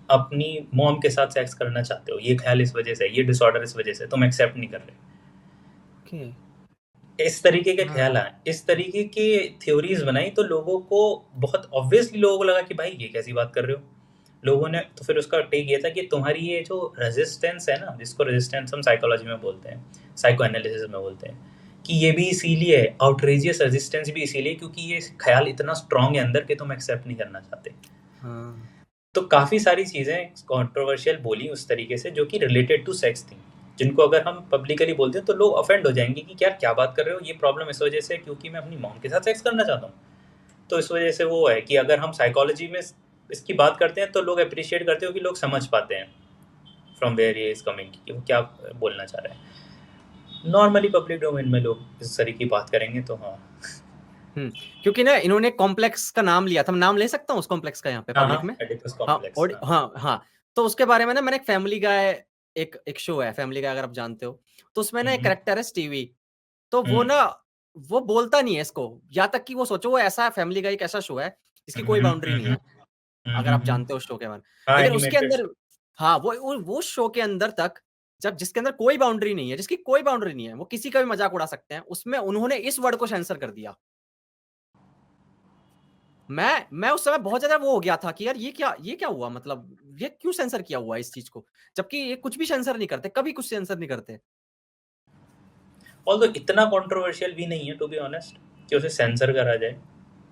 अपनी मॉम के साथ सेक्स करना चाहते हो, ये ख्याल इस वजह से, ये डिसऑर्डर इस वजह से, तुम एक्सेप्ट नहीं कर रहे। इस तरीके के ख्याल आए, इस तरीके की थ्योरीज बनाई, तो लोगों को बहुत ऑब्वियसली लोगों को लगा कि भाई ये कैसी बात कर रहे हो। लोगों ने तो फिर उसका टेक ये था कि तुम्हारी ये जो रेजिस्टेंस है ना, जिसको रेजिस्टेंस हम साइकोलॉजी में बोलते हैं, साइको एनालिसिस में बोलते हैं, कि ये भी इसीलिए है, आउटरेजियस रेजिस्टेंस भी इसीलिए क्योंकि ये ख्याल इतना स्ट्रांग है अंदर कि तुम एक्सेप्ट नहीं करना चाहते। तो काफ़ी सारी चीज़ें कंट्रोवर्शियल बोली उस तरीके से जो कि रिलेटेड टू सेक्स थी, जिनको अगर हम पब्लिकली बोलते हैं तो लोग ऑफेंड हो जाएंगे कि यार क्या बात कर रहे हो, ये प्रॉब्लम इस वजह से क्योंकि मैं अपनी मॉम के साथ सेक्स करना चाहता हूँ। तो इस वजह से वो है कि अगर हम साइकोलॉजी में इसकी बात करते हैं तो लोग अप्रिशिएट करते हो कि लोग समझ पाते हैं फ्रॉम वेयर ये इज कमिंग कि वो क्या बोलना चाह रहे हैं। नॉर्मली पब्लिक डोमेन में लोग इस तरह की बात करेंगे तो हाँ। क्योंकि ना इन्होंने कॉम्प्लेक्स का नाम लिया था, मैं नाम ले सकता हूँ उस कॉम्प्लेक्स का यहाँ पे पब्लिक में? हाँ, तो उसके बारे में ना मैंने एक फैमिली गाय, एक शो है फैमिली गाय, अगर आप जानते हो, तो उसमें ना एक कैरेक्टर है स्टीवी, तो वो ना वो बोलता नहीं है इसको, यहाँ तक कि वो सोचो, वो ऐसा फैमिली गाय एक ऐसा शो है जिसकी कोई बाउंड्री नहीं है, अगर आप जानते हो शो के बारे में। लेकिन उसके अंदर हाँ, वो शो के अंदर तक, जब जिसके अंदर कोई बाउंड्री नहीं है, जिसकी कोई बाउंड्री नहीं है, वो किसी का भी मजाक उड़ा सकते हैं, उसमें उन्होंने इस वर्ड को सेंसर कर दिया। मैं उस समय बहुत ज्यादा वो हो गया था कि यार ये क्या हुआ, मतलब ये क्यों सेंसर किया हुआ है इस चीज को, जबकि ये कुछ भी सेंसर नहीं करते, कभी कुछ सेंसर नहीं करते। ऑल्दो इतना कंट्रोवर्शियल भी नहीं है टू बी ऑनेस्ट कि उसे सेंसर करा जाए।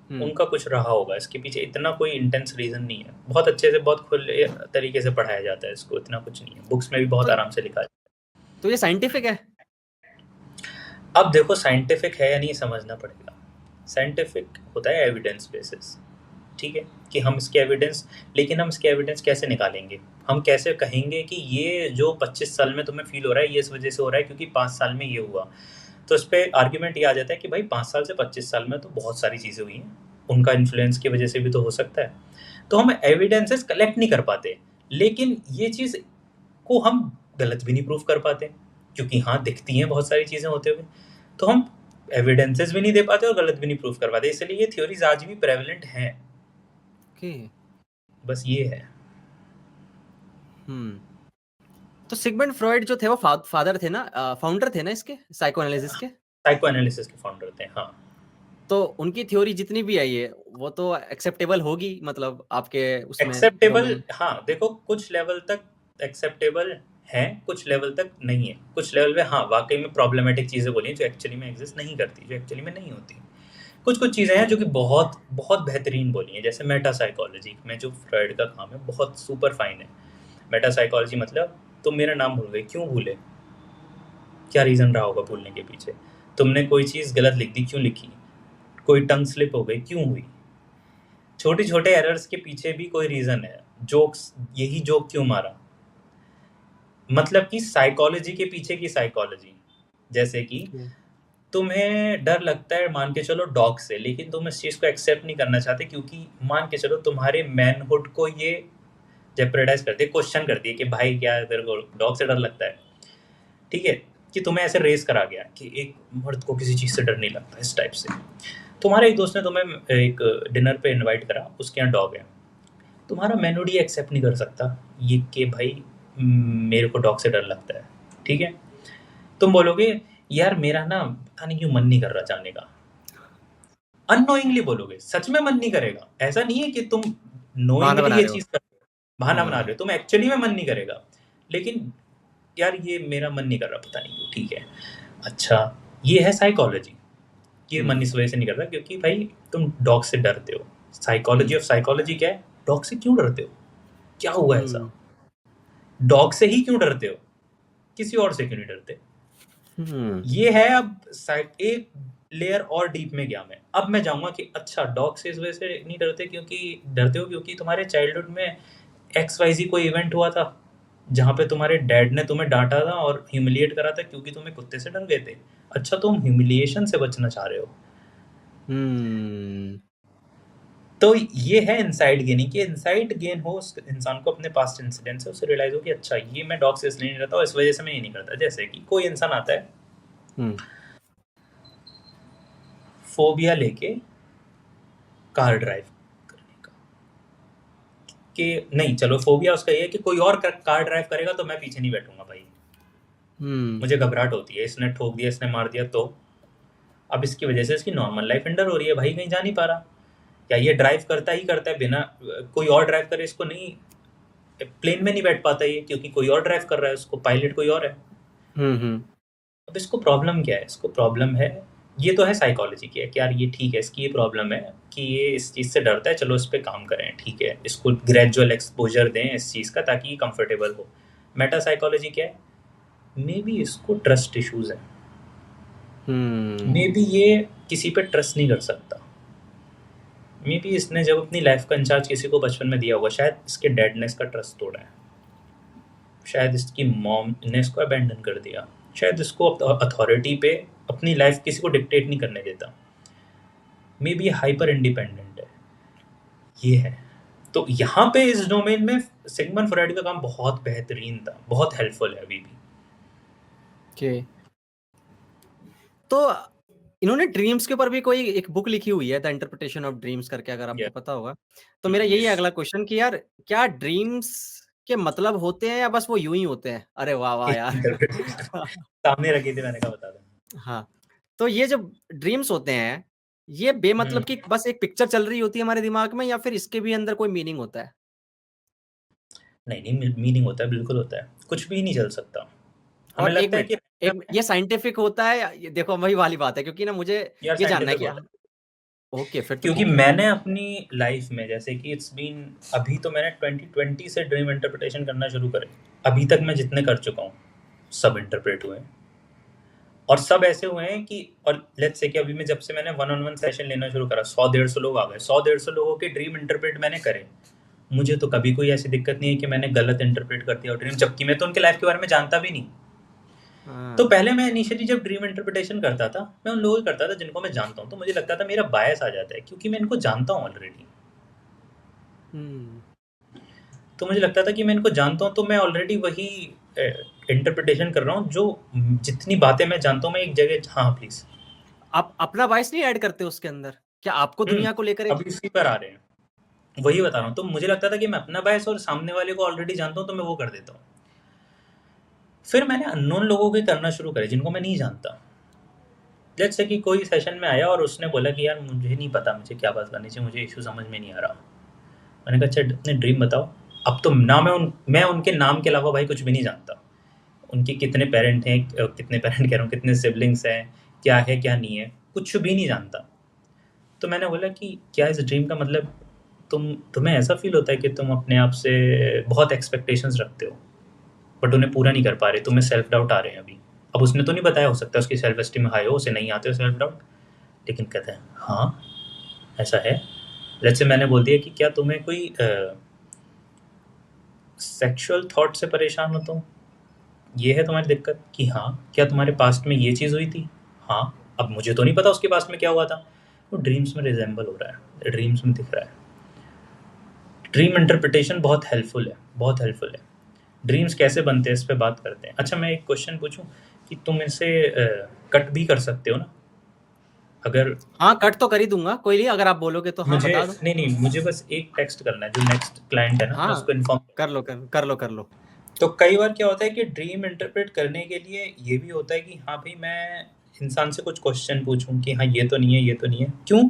उनका कुछ रहा होगा इसके पीछे, इतना कोई इंटेंस रीजन नहीं है, बहुत अच्छे से बहुत खुले तरीके से पढ़ाया जाता है इसको, इतना कुछ नहीं है, बुक्स में भी बहुत आराम से लिखा जाता है। तो ये साइंटिफिक है? अब देखो साइंटिफिक है या नहीं समझना पड़ेगा। साइंटिफिक होता है एविडेंस बेसिस, ठीक है, कि हम इसके एविडेंस, लेकिन हम इसके एविडेंस कैसे निकालेंगे, हम कैसे कहेंगे कि ये जो 25 साल में तुम्हें फील हो रहा है ये इस वजह से हो रहा है क्योंकि 5 साल में ये हुआ। तो इस पर आर्ग्यूमेंट ये आ जाता है कि भाई 5 साल से 25 साल में तो बहुत सारी चीज़ें हुई हैं, उनका इन्फ्लुएंस की वजह से भी तो हो सकता है। तो हम एविडेंसेस कलेक्ट नहीं कर पाते, लेकिन ये चीज़ को हम गलत भी नहीं प्रूव कर पाते क्योंकि हाँ दिखती हैं बहुत सारी चीज़ें होते हुए, तो हम एविडेंसेस भी नहीं दे पाते और गलत भी नहीं प्रूव कर पाते, इसलिए ये थ्योरीज आज भी प्रेवलेंट हैं। बस ये है। तो सिगमंड फ्रॉइड जो थे वो फादर थे ना, फाउंडर थे ना इसके साइको एनालिसिस के? साइको एनालिसिस के फाउंडर थे, हाँ। तो उनकी थ्योरी जितनी भी आई है वो तो एक्सेप्टेबल होगी, मतलब आपके उसमें एक्सेप्टेबल, हाँ देखो कुछ लेवल तक एक्सेप्टेबल है, कुछ लेवल तक नहीं है, कुछ लेवल पे हाँ वाकई में प्रॉब्लमेटिक चीज़ें बोली जो एक्चुअली में एग्जिस्ट नहीं करती, जो एक्चुअली में नहीं होती। कुछ चीज़ें हैं जो कि बहुत बहुत बेहतरीन बोली हैं, जैसे मेटा साइकोलॉजी में जो फ्रॉइड का काम है बहुत सुपर फाइन है। मेटा साइकोलॉजी मतलब तुम मेरा नाम भूल गए, क्यों भूले, क्या रीज़न रहा होगा भूलने के पीछे, तुमने कोई चीज़ गलत लिख दी, क्यों लिखी, कोई टंग स्लिप हो गई, क्यों हुई, छोटे छोटे एरर्स के पीछे भी कोई रीज़न है, जोक्स, यही जोक क्यों मारा, मतलब कि साइकोलॉजी के पीछे की साइकोलॉजी। जैसे कि तुम्हें डर लगता है मान के चलो डॉग से, लेकिन तुम इस चीज़ को एक्सेप्ट नहीं करना चाहते क्योंकि मान के चलो तुम्हारे मैनहुड को ये जेपरेडाइज करती है, क्वेश्चन करती है कि भाई क्या तेरे को डॉग से डर लगता है, ठीक है, कि तुम्हें ऐसे रेस करा गया कि एक मर्द को किसी चीज़ से डर नहीं लगता, इस टाइप से। तुम्हारे एक दोस्त ने तुम्हें एक डिनर पे इनवाइट करा, उसके यहाँ डॉग है, तुम्हारा मैनहुड ये एक्सेप्ट नहीं कर सकता ये कि भाई मेरे को डॉग से डर लगता है, ठीक है। तुम बोलोगे यार मेरा ना पता नहीं क्यों मन नहीं कर रहा जाने का, अननोइंगली बोलोगे, सच में मन नहीं करेगा, ऐसा नहीं है कि तुम नोइंगली ये चीज़ कर, बहाना बना रहे हो, तुम एक्चुअली में मन नहीं करेगा, लेकिन यार ये मेरा मन नहीं कर रहा पता नहीं क्यों, ठीक है। अच्छा, ये है साइकोलॉजी। ये मन इस वजह से नहीं करता क्योंकि भाई तुम डॉग से डरते हो। साइकोलॉजी ऑफ साइकोलॉजी क्या है, डॉग से क्यों डरते हो, क्या हुआ ऐसा, डॉग से ही क्यों डरते हो, किसी और से क्यों नहीं डरते। ये है अब एक लेयर और डीप में गया मैं। अब मैं जाऊंगा कि अच्छा डॉग से इस वजह से नहीं डरते क्योंकि तुम्हारे चाइल्डहुड में XYZ कोई इवेंट हुआ था जहाँ पे तुम्हारे डैड ने तुम्हें डांटा था और ह्यूमिलिएट करा था क्योंकि तुम्हें कुत्ते से डर गए थे। अच्छा तुम ह्यूमिलिएशन से बचना चाह रहे हो। तो ये है इनसाइट गेनिंग, कि इनसाइट गेन हो उस इंसान को अपने पास्ट इंसिडेंट से, उसे रियलाइज हो कि अच्छा ये मैं डॉग से इसलिए नहीं रहता और इस वजह से मैं ये नहीं करता। जैसे कि कोई इंसान आता है फोबिया लेके कार ड्राइव करने का, कि नहीं चलो फोबिया उसका ये है कि कोई और कार ड्राइव करेगा तो मैं पीछे नहीं बैठूंगा भाई, मुझे घबराहट होती है, इसने ठोक दिया, इसने मार दिया तो अब इसकी वजह से इसकी नॉर्मल लाइफ एंडर हो रही है भाई, कहीं जा नहीं पा रहा। या ये ड्राइव करता ही करता है बिना कोई और ड्राइव करे इसको नहीं, प्लेन में नहीं बैठ पाता ये क्योंकि कोई और ड्राइव कर रहा है, उसको पायलट कोई और है। अब इसको प्रॉब्लम क्या है, इसको प्रॉब्लम है, ये तो है साइकोलॉजी की है कि यार ये ठीक है, इसकी ये प्रॉब्लम है कि ये इस चीज़ से डरता है, चलो इस पर काम करें, ठीक है, इसको ग्रेजुअल एक्सपोजर दें इस चीज़ का ताकि ये कंफर्टेबल हो। मेटा साइकोलॉजी क्या है, मे बी इसको ट्रस्ट इश्यूज है, मे बी ये किसी पे ट्रस्ट नहीं कर सकता, मे बी इसने जब अपनी लाइफ का इंचार्ज किसी को बचपन में दिया होगा, शायद इसके डैड ने इसका ट्रस्ट तोड़ा है, शायद इसकी मॉम ने इसको अबैंडन कर दिया, शायद इसको अथॉरिटी पे अपनी लाइफ किसी को डिक्टेट नहीं करने देता, मे बी हाइपर इंडिपेंडेंट है, ये है। तो यहाँ पे इस डोमेन में सिगमंड फ्रॉइड का काम बहुत बेहतरीन था, बहुत हेल्पफुल है अभी भी। तो इन्होंने ड्रीम्स के ऊपर भी कोई एक बुक लिखी हुई है, द इंटरप्रिटेशन ऑफ ड्रीम्स करके, अगर आपको पता होगा। तो मेरा यही अगला क्वेश्चन कि यार क्या ड्रीम्स के मतलब होते हैं या बस वो यूं ही होते हैं? अरे वाह वाह यार सामने रखी थी, मैंने कहा बता दूं। हाँ, तो ये जो ड्रीम्स होते हैं ये बेमतलब की बस एक पिक्चर चल रही होती है हमारे दिमाग में, या फिर इसके भी अंदर कोई मीनिंग होता है? नहीं मीनिंग होता है, बिल्कुल होता है, कुछ भी नहीं चल सकता। हमें और एक लगता है मिनट, कि ये साइंटिफिक होता है ये देखो वही वाली बात है, क्योंकि ना मुझे यार ये जानना है साइंटिफिक कि ओके फिर तो क्योंकि ठीक है। मैंने अपनी लाइफ में जैसे कि इट्स बीन, अभी तो मैंने 2020 से ड्रीम इंटरप्रिटेशन करना शुरू करे, अभी तक मैं जितने कर चुका हूँ सब इंटरप्रेट हुए हैं, और सब ऐसे हुए हैं कि, और लेट्स से कि अभी मैं जब से मैंने 1-on-1 सेशन लेना शुरू करा 100-150 लोग आ गए, 100-150 लोगों के ड्रीम इंटरप्रेट मैंने करे, मुझे तो कभी कोई ऐसी दिक्कत नहीं है कि मैंने गलत इंटरप्रेट कर दिया ड्रीम, जबकि मैं तो उनके लाइफ के बारे में जानता भी नहीं। तो पहले मैं इनिशियली जब ड्रीम इंटरप्रिटेशन करता था, मैं उन लोगों को करता था जिनको मैं जानता हूँ, तो मुझे लगता था मेरा बायस आ जाता है क्योंकि मैं इनको जानता हूँ ऑलरेडी। तो मुझे लगता था कि मैं इनको जानता हूँ तो मैं ऑलरेडी वही इंटरप्रिटेशन कर रहा हूँ, जो जितनी बातें मैं जानता हूँ मैं एक जगह। हाँ प्लीज, आप अपना बायस नहीं ऐड करते उसके अंदर? क्या आपको दुनिया को लेकर अभी इसी पर आ रहे हैं, वही बता रहा हूँ। तो मुझे लगता था कि मैं अपना बायस और सामने वाले को ऑलरेडी जानता हूँ तो मैं वो कर देता हूँ। फिर मैंने अननोन लोगों के करना शुरू करे जिनको मैं नहीं जानता। जैसे कि कोई सेशन में आया और उसने बोला कि यार मुझे नहीं पता मुझे क्या बात करनी चाहिए, मुझे इशू समझ में नहीं आ रहा। मैंने कहा अच्छा अपने ड्रीम बताओ। अब तो ना मैं उनके नाम के अलावा भाई कुछ भी नहीं जानता, उनके कितने पेरेंट हैं, कितने पेरेंट कह रहा हूँ, कितने सिबलिंग्स हैं, क्या है क्या नहीं है, कुछ भी नहीं जानता। तो मैंने बोला कि क्या इस ड्रीम का मतलब, तुम्हें ऐसा फील होता है कि तुम अपने आप से बहुत एक्सपेक्टेशंस रखते हो बट उन्हें पूरा नहीं कर पा रहे, तुम्हें सेल्फ डाउट आ रहे हैं अभी। अब उसने तो नहीं बताया, हो सकता है उसकी सेल्फ एस्टीम हाई हो, उसे नहीं आते हो सेल्फ डाउट, लेकिन कहते हैं हाँ ऐसा है। जैसे मैंने बोल दिया कि क्या तुम्हें कोई सेक्सुअल थॉट से परेशान हो तुम, ये है तुम्हारी दिक्कत, कि हाँ क्या तुम्हारे पास्ट में ये चीज़ हुई थी, हाँ अब मुझे तो नहीं पता उसके पास्ट में क्या हुआ था, वो ड्रीम्स में रिजेंबल हो रहा है, ड्रीम्स में दिख रहा है। ड्रीम इंटरप्रिटेशन बहुत हेल्पफुल है, बहुत हेल्पफुल है। ड्रीम्स कैसे बनते हैं इस पे बात करते हैं। अच्छा मैं एक क्वेश्चन पूछूं कि तुम इसे कट भी कर सकते हो ना? अगर हाँ कट तो कर ही दूंगा, कोई नहीं, अगर आप बोलोगे तो हाँ मुझे बता दो। नहीं मुझे बस एक टेक्स्ट करना है, जो नेक्स्ट क्लाइंट है ना मैं हाँ उसको इन्फॉर्म कर लो। तो कई बार क्या होता है कि ड्रीम इंटरप्रेट करने के लिए ये भी होता है कि हाँ भाई मैं इंसान से कुछ क्वेश्चन पूछूं कि हाँ ये तो नहीं है, ये तो नहीं है, क्यों?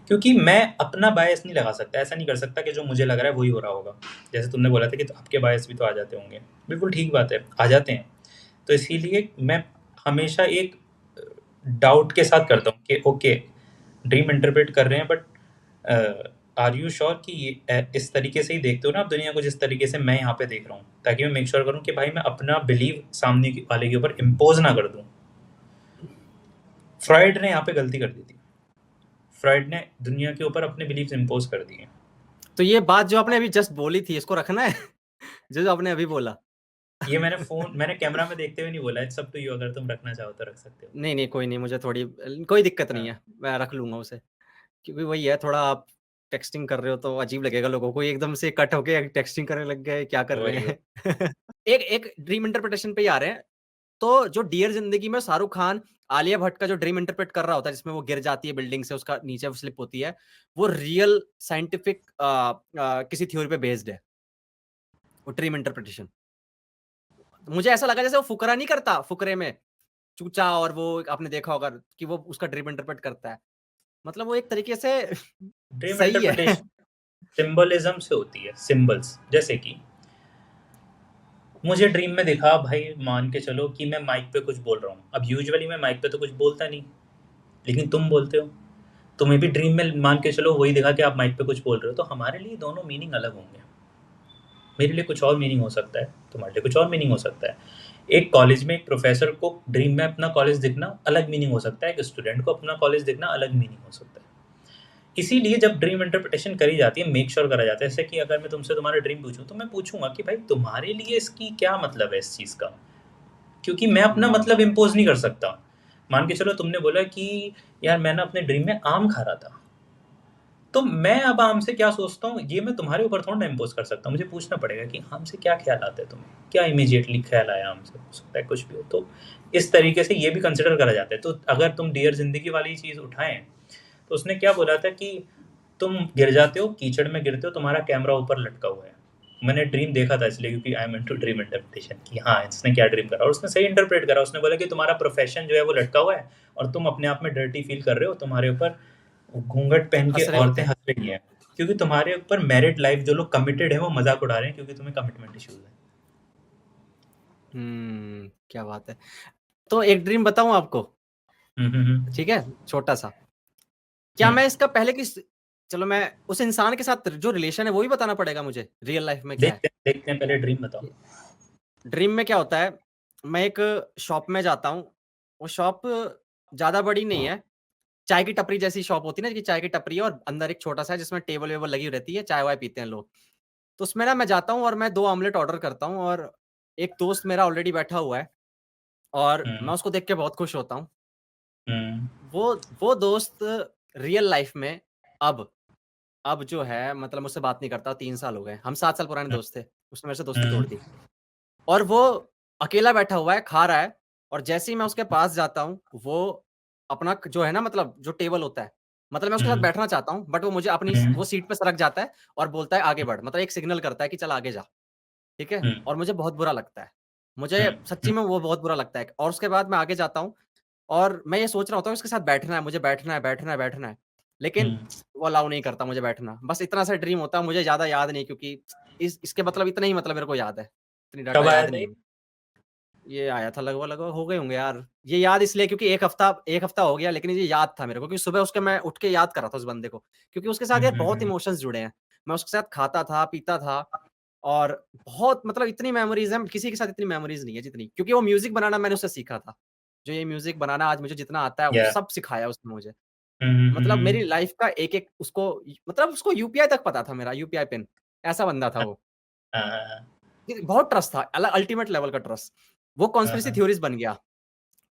क्योंकि मैं अपना बायस नहीं लगा सकता, ऐसा नहीं कर सकता कि जो मुझे लग रहा है वही हो रहा होगा। जैसे तुमने बोला था कि तो आपके बायस भी तो आ जाते होंगे, बिल्कुल ठीक बात है, आ जाते हैं। तो इसीलिए मैं हमेशा एक डाउट के साथ करता हूँ कि ओके ड्रीम इंटरप्रेट कर रहे हैं, बट आर यू श्योर कि ये इस तरीके से ही देखते हो ना आप दुनिया को जिस तरीके से मैं यहाँ पे देख रहा हूँ, ताकि मैं मेक श्योर करूँ कि भाई मैं अपना बिलीव सामने वाले के ऊपर इम्पोज ना कर दूँ। फ्रॉइड ने यहाँ पे गलती कर दी थी। फ्रॉइड ने दुनिया के ऊपर अपने बिलीव्स इम्पोज कर दिए। तो ये बात जो आपने अभी जस्ट बोली थी, इसको रखना है जो आपने अभी बोला। ये मैंने कैमरा में देखते हुए नहीं बोला, इट्स अप टू यू, अगर तुम रखना चाहो तो रख सकते हो। नहीं, कोई नहीं, मुझे थोड़ी कोई दिक्कत नहीं है, मैं रख लूँगा उसे। क्योंकि वही है, थोड़ा आप टेक्स्टिंग कर रहे हो तो अजीब लगेगा लोगों को, एकदम से कट होके टेक्स्टिंग करने लग गए, क्या कर रहे वही हैं? एक ड्रीम इंटरप्रिटेशन पे ही आ रहे हैं। तो जो डियर ज़िंदगी में शाहरुख खान, आलिया भट्ट का जो ड्रीम इंटरप्रेट कर रहा होता है, जिसमें वो गिर जाती है बिल्डिंग से, उसका नीचे वो स्लिप होती है, वो रियल साइंटिफिक किसी थ्योरी पे बेस्ड है, वो ड्रीम इंटरप्रिटेशन। मुझे ऐसा लगा जैसे वो फुकरा नहीं करता, फुकरे में, चूचा, और वो आपने देखा होगा कि वो उसका ड्रीम इंटरप्रेट करता है। मतलब वो एक तरीके से ड्रीम सही है। इंटरप्रिटेशन सिंबलिज्म से होती है, सिंबल्स। जैसे कि मुझे ड्रीम में दिखा भाई, मान के चलो कि मैं माइक पे कुछ बोल रहा हूँ। अब यूजुअली मैं माइक पे तो कुछ बोलता नहीं, लेकिन तुम बोलते हो। तुम्हें भी ड्रीम में मान के चलो वही दिखा कि आप माइक पे कुछ बोल रहे हो, तो हमारे लिए दोनों मीनिंग अलग होंगे। मेरे लिए कुछ और मीनिंग हो सकता है, तुम्हारे लिए कुछ और मीनिंग हो सकता है। एक कॉलेज में एक प्रोफेसर को ड्रीम में अपना कॉलेज दिखना अलग मीनिंग हो सकता है, एक स्टूडेंट को अपना कॉलेज दिखना अलग मीनिंग हो सकता है। इसीलिए जब ड्रीम इंटरप्रिटेशन करी जाती है, मेक श्योर करा जाता है। जैसे कि अगर मैं तुमसे तुम्हारा ड्रीम पूछूं तो मैं पूछूंगा कि भाई तुम्हारे लिए इसकी क्या मतलब है इस चीज़ का, क्योंकि मैं अपना मतलब इम्पोज नहीं कर सकता। मान के चलो तुमने बोला कि यार मैं ना अपने ड्रीम में आम खा रहा था, तो मैं अब आम से क्या सोचता हूँ ये मैं तुम्हारे ऊपर थोड़ा ना इम्पोज कर सकता हूँ। मुझे पूछना पड़ेगा कि आम से क्या ख्याल आता है तुम्हें, क्या इमीडिएटली ख्याल आया आम से, हो सकता है कुछ भी हो। तो इस तरीके से ये भी कंसिडर करा जाता है। तो अगर तुम डियर जिंदगी वाली चीज़ उठाएं, तो उसने क्या बोला था कि तुम गिर जाते हो, कीचड़ में गिरते हो, तुम्हारा कैमरा ऊपर लटका हुआ है। मैंने ड्रीम देखा था इसलिए, क्योंकि I am into dream interpretation कि हाँ इसने क्या ड्रीम करा, और उसने सही इंटरप्रेट करा। उसने बोला कि तुम्हारा प्रोफेशन जो है वो लटका हुआ है और तुम अपने आप में डर्टी फील कर रहे हो, तुम्हारे ऊपर घूंघट पहन के हँस रहे औरतें होते हैं। हंस रही हैं, क्योंकि तुम्हारे ऊपर मैरिड लाइफ जो लोग कमिटेड है वो मजाक उड़ा रहे हैं, क्योंकि तुम्हें कमिटमेंट इश्यूज है। क्या बात है। तो एक ड्रीम बताऊँ आपको? हम्म। ठीक है? छोटा-सा। क्या मैं इसका पहले चलो, मैं उस इंसान के साथ जो रिलेशन है वो भी बताना पड़ेगा मुझे, रियल लाइफ में क्या है? देखते हैं, पहले ड्रीम बताओ। ड्रीम में क्या होता है, मैं एक शॉप में जाता हूँ, वो शॉप ज़्यादा बड़ी नहीं है, चाय की टपरी जैसी शॉप होती है ना, कि चाय की टपरी है और अंदर एक छोटा-सा है जिसमें टेबल-वेबल लगी रहती है, चाय-वाय पीते हैं लोग। तो उसमें ना मैं जाता हूँ और मैं 2 ऑमलेट ऑर्डर करता हूँ, और एक दोस्त मेरा ऑलरेडी बैठा हुआ है और हम्म। मैं उसको देख के बहुत खुश होता हूँ। हम्म। वो वो दोस्त रियल लाइफ में अब अब जो है, मतलब मुझसे बात नहीं करता, 3 साल हो गए। हम 7 साल पुराने दोस्त थे, उसने मेरे से दोस्ती तोड़ हम्म। दी। और वो अकेला बैठा हुआ है, खा रहा है, और जैसे ही मैं उसके पास जाता हूँ, वो अपना जो है ना, मतलब जो टेबल होता है, मतलब मैं उसके साथ हम्म। बैठना चाहता हूँ, बट वो मुझे अपनी हम्म। वो सीट पे सरक जाता है और बोलता है आगे बढ़, मतलब एक सिग्नल करता है कि चल आगे जा, ठीक है? हम्म। और मुझे बहुत बुरा लगता है। मुझे सच्ची हम्म। में वो बहुत बुरा लगता है, और उसके बाद मैं आगे जाता हूँ और मैं ये सोच रहा होता हूँ इसके साथ बैठना है, मुझे बैठना है, बैठना है, बैठना है। लेकिन हम्म। वो अलाउ नहीं करता मुझे बैठना। बस इतना सा ड्रीम होता है, मुझे ज़्यादा याद नहीं, क्योंकि इसके मतलब इतना ही, मतलब मेरे को याद है। इतनी डाटा कब आया याद था नहीं ये? है। ये आया था लगभग-लगभग हो गए होंगे यार। ये याद इसलिए क्योंकि 1 हफ्ता हो गया, लेकिन ये याद था मेरे को, क्योंकि सुबह उसके मैं उठ के याद कर रहा था उस बंदे को। क्योंकि उसके साथ यार बहुत हम्म। इमोशंस जुड़े हैं। मैं उसके साथ खाता था, पीता था, और बहुत, मतलब इतनी मेमोरीज़ हैं, किसी के साथ इतनी मेमोरीज़ नहीं है जितनी, क्योंकि वो म्यूज़िक बनाना मैंने उससे सीखा था। जो ये म्यूज़िक बनाना आज मुझे जितना आता है, वो या सब सिखाया उसने मुझे। मतलब मेरी हम्म। लाइफ़ का एक-एक उसको, मतलब उसको यूपीआई तक पता था मेरा, यूपीआई पिन। ऐसा बंदा था वो। हाँ। बहुत ट्रस्ट था, अल्टीमेट लेवल का ट्रस्ट। वो हाँ। कॉन्स्पिरेसी हाँ। थ्योरीज़ बन गया।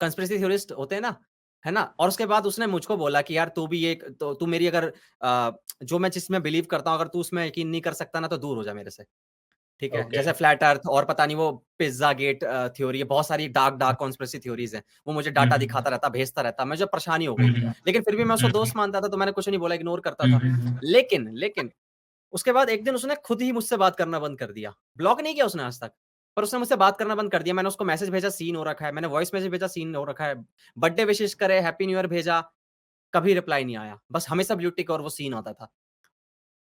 कंस्पिरेसी थ्योरिस्ट होते हैं ना, है ना? और उसके बाद उसने मुझको बोला कि यार तू भी एक तो तू मेरी अगर जो मैं जिसमें बिलीव करता हूँ, अगर तू उसमें यकीन नहीं कर सकता ना, तो दूर हो जा मेरे से, ठीक है? ओके। जैसे फ्लैट अर्थ और पता नहीं वो पिज़्ज़ा गेट थ्योरी है, बहुत सारी डार्क कॉन्स्पिरेसी थ्योरीज़ हैं। वो मुझे डाटा हम्म। दिखाता रहता, भेजता रहता, मुझे परेशानी हो गई। हम्म। लेकिन फिर भी मैं उसको हम्म। दोस्त मानता था, तो मैंने कुछ नहीं बोला, इग्नोर करता था। हम्म। लेकिन उसके बाद एक दिन उसने खुद ही मुझसे बात करना बंद कर दिया। ब्लॉक नहीं किया उसने आज तक, पर उसने मुझसे बात करना बंद कर दिया। मैंने उसको मैसेज भेजा, सीन हो रखा है। मैंने वॉइस मैसेज भेजा, सीन हो रखा है। बर्थडे विशेस करे, हैप्पी न्यू ईयर भेजा, कभी रिप्लाई नहीं आया। बस हमेशा ब्लू टिक और वो सीन आता था।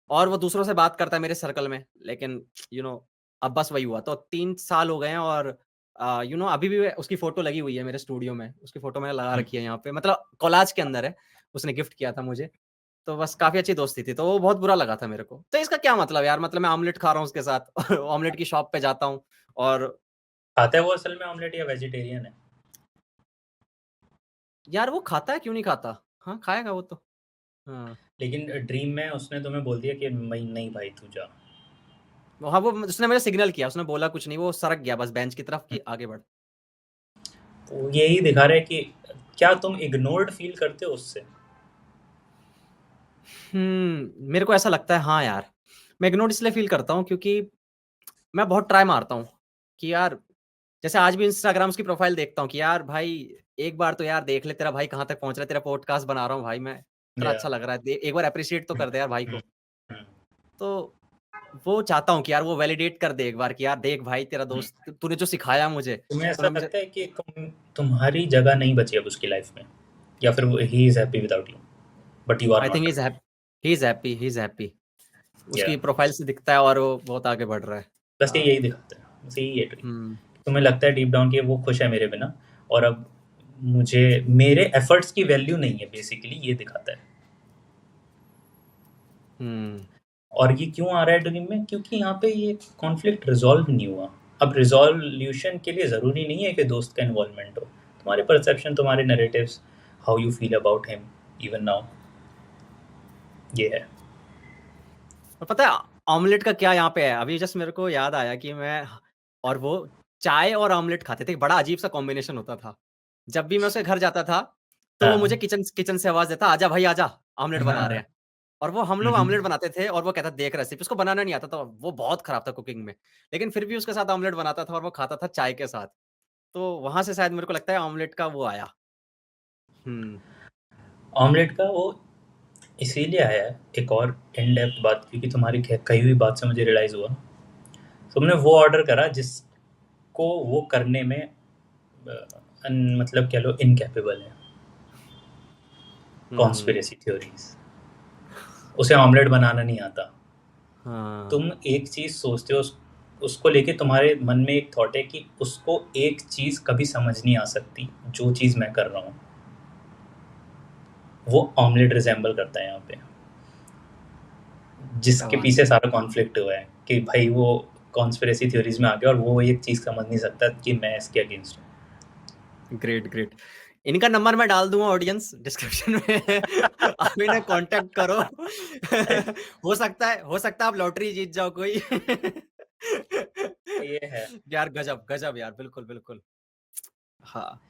और वो दूसरों से बात करता है मेरे सर्कल में, लेकिन अब बस वही हुआ। तो 3 साल हो गए हैं, और अभी भी उसकी फोटो लगी हुई है मेरे स्टूडियो में, उसकी फोटो मैंने लगा हम्म। रखी है यहाँ पे, मतलब कोलाज के अंदर है, उसने गिफ्ट किया था मुझे। तो बस काफी अच्छी दोस्ती थी, तो वो बहुत बुरा लगा था मेरे को। तो इसका क्या मतलब यार, मतलब मैं ऑमलेट खा रहा हूँ उसके साथ ऑमलेट की शॉप पे जाता हूँ और खाता है वो असल में ऑमलेट या वेजिटेरियन है? यार वो खाता है, क्यों नहीं खाता? हाँ खाएगा वो तो। हाँ लेकिन ड्रीम में उसने तुम्हें बोल दिया कि नहीं भाई तू जा? हाँ, वो उसने मुझे सिग्नल किया, उसने बोला कुछ नहीं, वो सरक गया बस बेंच की तरफ कि आगे बढ़। तो यही दिखा रहा है कि क्या तुम इग्नोर्ड फील करते हो उससे? मेरे को ऐसा लगता है हाँ यार, मैं इग्नोर इसलिए फील करता हूँ क्योंकि मैं बहुत ट्राई मारता हूँ कि यार, जैसे आज भी इंस्टाग्राम की प्रोफाइल देखता हूँ कि यार भाई एक बार तो यार देख ले तेरा भाई कहाँ तक पहुंच रहा है, तेरा पॉडकास्ट बना रहा हूँ भाई मैं, इतना या अच्छा लग रहा है, एक बार अप्रिशिएट तो कर दे यार भाई हम्म, को। हम्म, तो वो चाहता हूँ कि यार वो वैलिडेट कर दे एक बार कि यार देख भाई तेरा हम्म। दोस्त, तूने जो सिखाया मुझे, तुम्हें ऐसा तूने मुझे। लगता है कि तुम्हारी जगह नहीं बची अब उसकी लाइफ में, या फिर he is happy without you but you are I think not? He is happy, he is happy. या उसकी प्रोफाइल से दिखता है और वो बहुत आगे बढ़ रहा है। बस ये हाँ। यही दिखाता है, बस यही है ट्री। हम्म तुम्हें लगता है डीप डाउन कि वो खुश है मेरे बिना, और अब मुझे मेरे एफर्ट्स की वैल्यू नहीं है, बेसिकली ये दिखाता है। हम्म और ये क्यों आ रहा है ड्रीम में? क्योंकि यहाँ पे ये कॉन्फ्लिक्ट रिजॉल्व नहीं हुआ। अब रिजोल्यूशन के लिए ज़रूरी नहीं है कि दोस्त का इन्वॉल्वमेंट हो। तुम्हारे परसेप्शन, तुम्हारे narratives, how you feel about him even now, ये है। और पता है ऑमलेट का क्या यहाँ पे है, अभी जस्ट मेरे को याद आया कि मैं और वो चाय और ऑमलेट खाते थे, बड़ा अजीब सा कॉम्बिनेशन होता था। जब भी मैं उसके घर जाता था तो वो मुझे हाँ किचन किचन से आवाज देता, आजा भाई आजा, ऑमलेट बना रहे हाँ। हैं। और वो हम लोग ऑमलेट बनाते थे और वो कहता देख रेसिपी, उसको बनाना नहीं आता था, वो बहुत खराब था कुकिंग में, लेकिन फिर भी उसके साथ ऑमलेट बनाता था और वो खाता था चाय के साथ। तो वहां से शायद मेरे को लगता है ऑमलेट का वो आया। हम्म ऑमलेट का वो इसीलिए आया है, एक और इन डेप्थ बात, क्योंकि तुम्हारी कही हुई बात से मुझे रियलाइज़ हुआ, तुमने वो ऑर्डर करा जिसको वो करने में मतलब कह लो इनकैपेबल है। हम्म कॉन्स्पिरेसी थ्योरीज, उसे ऑमलेट बनाना नहीं आता। हाँ तुम एक चीज़ सोचते हो, उसको लेके तुम्हारे मन में एक थॉट है कि उसको एक चीज़ कभी समझ नहीं आ सकती, जो चीज़ मैं कर रहा हूँ। वो ऑमलेट रिजेंबल करता है यहाँ पे, क्या जिसके बात पीछे सारा कॉन्फ्लिक्ट हुआ है कि भाई वो कॉन्स्पिरेसी थ्योरीज में आ गया और वो एक चीज़ समझ नहीं सकता कि मैं इसके अगेंस्ट हूँ। है, ग्रेट ग्रेट। इनका नंबर मैं डाल दूंगा ऑडियंस डिस्क्रिप्शन में आप इन्हें कांटेक्ट करो हो सकता है आप लॉटरी जीत जाओ कोई ये है। यार गजब गजब यार, बिल्कुल बिल्कुल। हाँ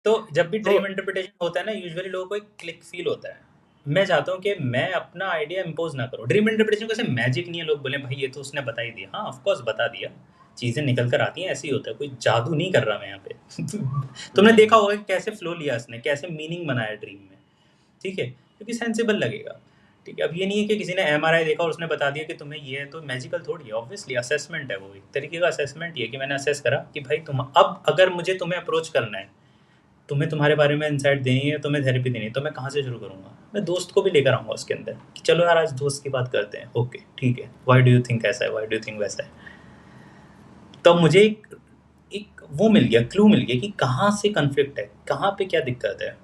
तो जब भी तो ड्रीम इंटरप्रिटेशन होता है ना, यूजुअली लोगों को एक क्लिक फील होता है। मैं चाहता हूँ कि मैं अपना आइडिया इम्पोज ना करूँ। ड्रीम इंटरप्रिटेशन कैसे मैजिक नहीं है, लोग बोले भाई ये तो उसने बता ही दिया। हाँ ऑफ कोर्स बता दिया, चीज़ें निकल कर आती हैं, ऐसे ही होता है, कोई जादू नहीं कर रहा मैं यहाँ पे तुमने देखा हम्म होगा कि कैसे फ्लो लिया उसने, कैसे मीनिंग बनाया ड्रीम में। ठीक है, क्योंकि सेंसिबल लगेगा। ठीक है, अब ये नहीं है कि किसी ने एमआरआई देखा और उसने बता दिया कि तुम्हें ये है, तो मैजिकल थोड़ी है। ऑब्वियसली असेसमेंट है, वो एक तरीके का असेसमेंट ही है कि मैंने असेस करा कि भाई तुम अब अगर मुझे तुम्हें अप्रोच करना है, तुम्हें तुम्हारे बारे में इंसाइट देनी है, तुम्हें थेरेपी देनी है, तो मैं कहाँ से शुरू करूँगा? मैं दोस्त को भी लेकर आऊँगा उसके अंदर कि चलो यार आज दोस्त की बात करते हैं। ओके ठीक है, वाई डू यू थिंक ऐसा है, वाई डू यू थिंक वैसा है। तो मुझे एक वो मिल गया, क्लू मिल गया कि कहाँ से कन्फ्लिक्ट है, कहाँ पे क्या दिक्कत है।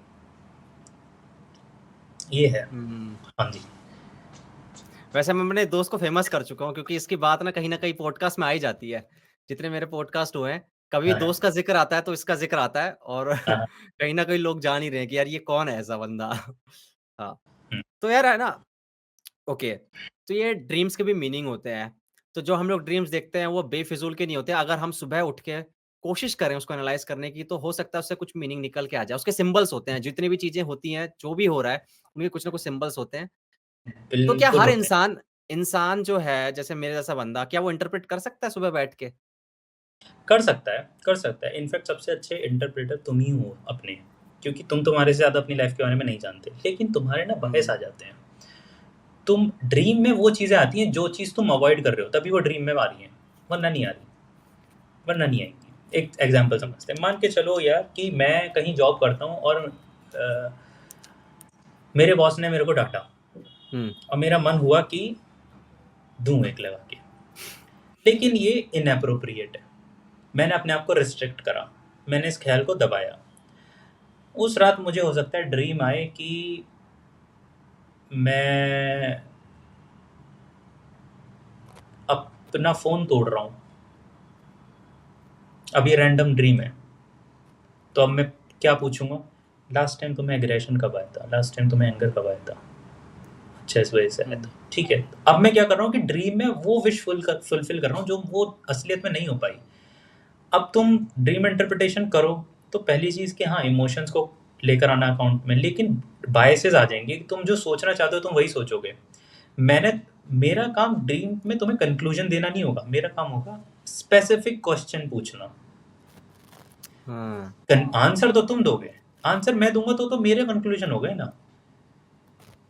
ये है। हम्म। हाँ जी। वैसे मैं अपने दोस्त को फेमस कर चुका हूँ क्योंकि इसकी बात ना कहीं पॉडकास्ट में आ ही जाती है। जितने मेरे पॉडकास्ट हुए हैं, कभी हाँ दोस्त का जिक्र आता है तो इसका जिक्र आता है और हाँ। कहीं ना कहीं लोग जान ही रहे हैं कि यार ये कौन है ऐसा बंदा हाँ। हम्म, तो यार है ना, ओके, तो ये ड्रीम्स के भी मीनिंग होते हैं। तो जो हम लोग ड्रीम्स देखते हैं वो बेफिजूल के नहीं होते। अगर हम सुबह उठ के कोशिश करें उसको एनालाइज करने की तो हो सकता है उससे कुछ मीनिंग निकल के आ जाए। उसके सिंबल्स होते हैं, जितनी भी चीजें होती हैं, जो भी हो रहा है, उनके कुछ ना कुछ सिंबल्स होते हैं। तो क्या बिल्कुल हर होते हैं। इंसान इंसान जो है, जैसे मेरे जैसा बंदा, क्या वो इंटरप्रेट कर सकता है सुबह बैठ के? कर सकता है, कर सकता है। इनफैक्ट सबसे अच्छे इंटरप्रेटर तुम ही हो अपने, क्योंकि तुम तुम्हारे से ज़्यादा अपनी लाइफ के बारे में नहीं जानते, लेकिन तुम्हारे ना बायस हुँ, आ जाते हैं। तुम ड्रीम में वो चीज़ें आती हैं जो चीज़ तुम अवॉइड कर रहे हो, तभी वो ड्रीम में आ रही हैं, वरना नहीं आ रही, वरना नहीं आएंगी। एक एग्जांपल हुँ, समझते हैं, मान के चलो यार कि मैं कहीं जॉब करता हूँ और मेरे बॉस ने मेरे को डांटा, हुँ, और मेरा मन हुआ कि दूं एक लगा के, लेकिन ये इनअप्रोप्रिएट है। मैंने अपने आप को रिस्ट्रिक्ट करा, मैंने इस ख्याल को दबाया। उस रात मुझे हो सकता है ड्रीम आए कि मैं अपना फ़ोन तोड़ रहा हूँ, अब ये रैंडम ड्रीम है। तो अब मैं क्या पूछूंगा, लास्ट टाइम तुम्हें एग्रेशन कब आया था, लास्ट टाइम तुम्हें एंगर कब आया था, अच्छा इस वजह से आया था, ठीक है। अब मैं क्या कर रहा हूँ कि ड्रीम में वो विश फुलफिल कर रहा हूँ जो वो असलियत में नहीं हो पाई। अब तुम ड्रीम इंटरप्रिटेशन करो तो पहली चीज़ कि हाँ इमोशंस को लेकर आना अकाउंट में, लेकिन बायसेस आ जाएंगे। तुम जो सोचना चाहते हो तुम वही सोचोगे। मेरा काम ड्रीम में तुम्हें कंक्लूजन देना नहीं होगा, मेरा काम होगा स्पेसिफिक क्वेश्चन पूछना। आंसर तो तुम दोगे, आंसर मैं दूंगा तो मेरे कंक्लूजन हो गए ना।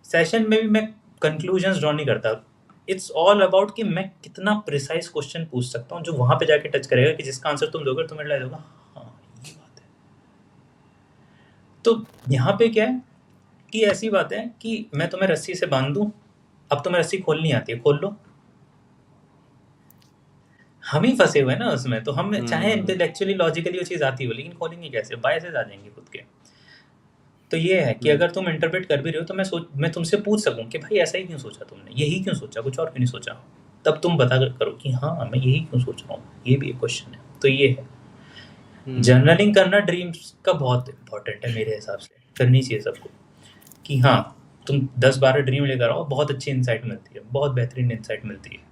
सेशन में भी मैं कंक्लूजन्स ड्रॉ नहीं करता, इट्स ऑल अबाउट कि मैं कितना प्रिसाइज क्वेश्चन पूछ सकता हूँ जो वहां पे जाके टच करेगा, कि जिसका आंसर तुम दोगे तुम्हें रियलाइज होगा हाँ ये बात है। तो यहाँ पे क्या है कि ऐसी बात है कि मैं तुम्हें रस्सी से बांध दूं, अब तुम्हें रस्सी खोलनी आती है, खोल लो। हम ही फंसे हुए हैं ना उसमें, तो हम चाहे इंटेलेक्चुअली लॉजिकली वो चीज़ आती हो, लेकिन खोलेंगे कैसे, बायसेस आ जाएंगे खुद के। तो ये है कि अगर तुम इंटरप्रेट कर भी रहे हो तो मैं तुमसे पूछ सकूं कि भाई ऐसा ही क्यों सोचा तुमने, यही क्यों सोचा, कुछ और क्यों नहीं सोचा। तब तुम बता करो कि हाँ मैं यही क्यों सोच रहा हूँ, ये भी एक क्वेश्चन है। तो ये है जर्नलिंग करना ड्रीम्स का बहुत इंपॉर्टेंट है मेरे हिसाब से, करनी चाहिए सबको। कि हाँ तुम 10-12 ड्रीम लेकर आओ, बहुत अच्छी इंसाइट मिलती है, बहुत बेहतरीन इंसाइट मिलती है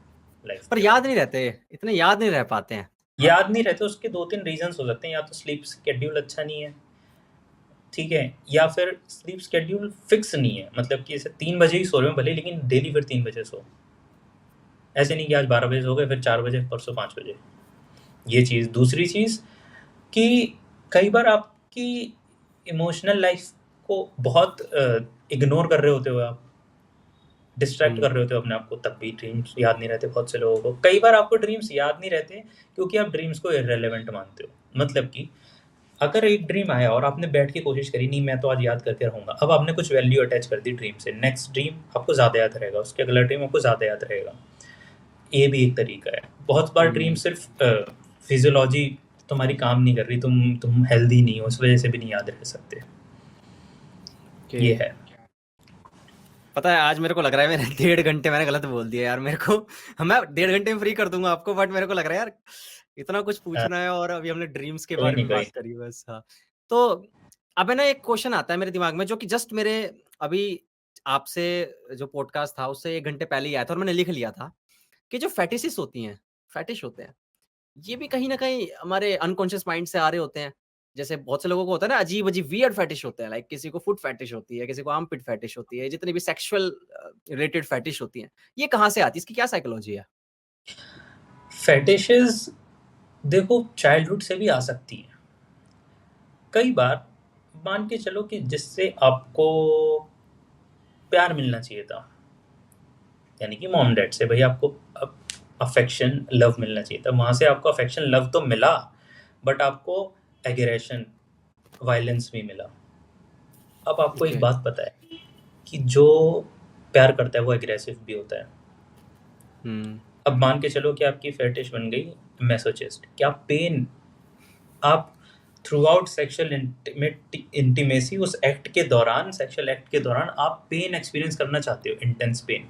लाइफ। पर याद नहीं रहते, इतने याद नहीं रह पाते हैं। याद नहीं रहते, उसके 2-3 रीजंस हो सकते हैं। या तो स्लीप शेड्यूल अच्छा नहीं है, ठीक है, या फिर स्लीप शेड्यूल फिक्स नहीं है, मतलब कि जैसे 3 बजे ही सो रहे हो भले, लेकिन डेली फिर 3 बजे सो। ऐसे नहीं कि आज 12 बजे सो गए फिर 4 बजे परसों 5 बजे। ये चीज़। दूसरी चीज़ कि कई बार आपकी इमोशनल लाइफ को बहुत इग्नोर कर रहे होते हो आप, डिस्ट्रैक्ट कर रहे होते हो अपने आप को, तब भी ड्रीम्स याद नहीं रहते बहुत से लोगों को। कई बार आपको ड्रीम्स याद नहीं रहते क्योंकि आप ड्रीम्स को इररिलेवेंट मानते हो। मतलब कि अगर एक ड्रीम आया और आपने बैठ के कोशिश करी, नहीं मैं तो आज याद करके रहूँगा, अब आपने कुछ वैल्यू अटैच कर दी ड्रीम से, नेक्स्ट ड्रीम आपको ज़्यादा याद रहेगा, उसके अगला ड्रीम आपको ज़्यादा याद रहेगा। ये भी एक तरीका है। बहुत बार ड्रीम सिर्फ फिजियोलॉजी तुम्हारी काम नहीं कर रही, तुम हेल्दी नहीं हो, उस वजह से भी नहीं याद रह सकते। ये है। पता है आज मेरे को लग रहा है मैंने 1.5 घंटे मैंने गलत बोल दिया यार। मेरे को मैं 1.5 घंटे में फ्री कर दूंगा आपको, बट मेरे को लग रहा है यार इतना कुछ पूछना है, और अभी हमने ड्रीम्स के बारे में बात करी बस। हाँ, तो अब है ना एक क्वेश्चन आता है मेरे दिमाग में, जो कि जस्ट मेरे अभी आपसे जो पॉडकास्ट था उससे 1 घंटे पहले ही आया था, और मैंने लिख लिया था कि जो फेटिसेस होती हैं, फेटिश होते हैं, ये भी कहीं न कहीं हमारे अनकॉन्शियस माइंड से आ रहे होते हैं। जैसे बहुत से लोगों को होता है ना अजीब-अजीब वियर्ड फेटिश होते हैं, लाइक किसी को फुट फेटिश होती है, किसी को आर्मपिट फेटिश होती है, जितनी भी सेक्सुअल रिलेटेड फेटिश होती हैं। ये कहाँ से आती है? इसकी क्या साइकोलॉजी है? फेटिशेस देखो चाइल्डहुड से भी आ सकती है। कई बार मान के चलो कि जिससे आपको प्यार मिलना चाहिए था, यानी कि मॉम डैड से, भाई आपको अफेक्शन लव मिलना चाहिए था, वहाँ से आपको अफेक्शन लव तो मिला, बट आपको एग्रेशन वायलेंस भी मिला। अब आपको एक बात पता है कि जो प्यार करता है वो एग्रेसिव भी होता है। अब मान के चलो कि आपकी फेटिश बन गई मैसोचिस्ट, क्या पेन आप थ्रू आउट सेक्शुअल इंटीमेसी, उस एक्ट के दौरान, सेक्शुअल एक्ट के दौरान आप पेन एक्सपीरियंस करना चाहते हो, इंटेंस पेन।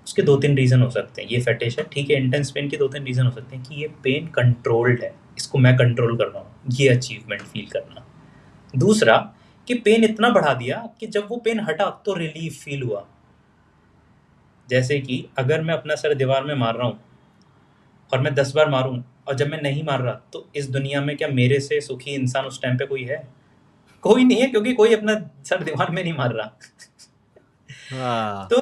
उसके 2-3 रीज़न हो सकते हैं। ये फेटिश है, ठीक है, इंटेंस पेन के 2-3 रीज़न हो सकते हैं कि ये पेन कंट्रोल्ड है, इसको मैं कंट्रोल कर रहा हूँ, ये अचीवमेंट फील करना। दूसरा कि पेन इतना बढ़ा दिया कि जब वो पेन हटा तो रिलीफ फील हुआ। जैसे कि अगर मैं अपना सर दीवार में मार रहा हूँ और मैं 10 बार मारूं, और जब मैं नहीं मार रहा, तो इस दुनिया में क्या मेरे से सुखी इंसान उस टाइम पे कोई है? कोई नहीं है, क्योंकि कोई अपना सर दीवार में नहीं मार रहा। तो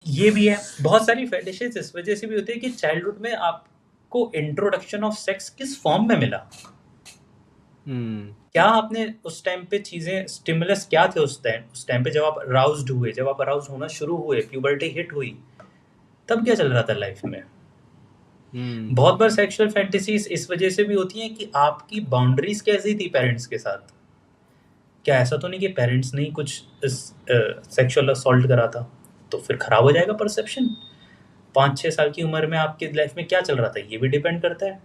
ये भी है। बहुत सारी फेटिशेस इस वजह से भी होती है कि चाइल्डहुड में आपको इंट्रोडक्शन ऑफ सेक्स किस फॉर्म में मिला, क्या आपने उस टाइम पे चीजें, स्टिमुलस क्या थे उस टाइम पे जब आप अराउज्ड हुए, जब आप अराउज्ड होना शुरू हुए, प्यूबर्टी हिट हुई, तब क्या चल रहा था लाइफ में। बहुत बार सेक्सुअल फैंटेसीज इस वजह से भी होती हैं कि आपकी बाउंड्रीज कैसी थी पेरेंट्स के साथ। क्या ऐसा तो नहीं कि पेरेंट्स ने कुछ सेक्सुअल असॉल्ट करा था तो फिर खराब हो जाएगा परसेप्शन। 5-6 साल की उम्र में आपकी लाइफ में क्या चल रहा था, ये भी डिपेंड करता है।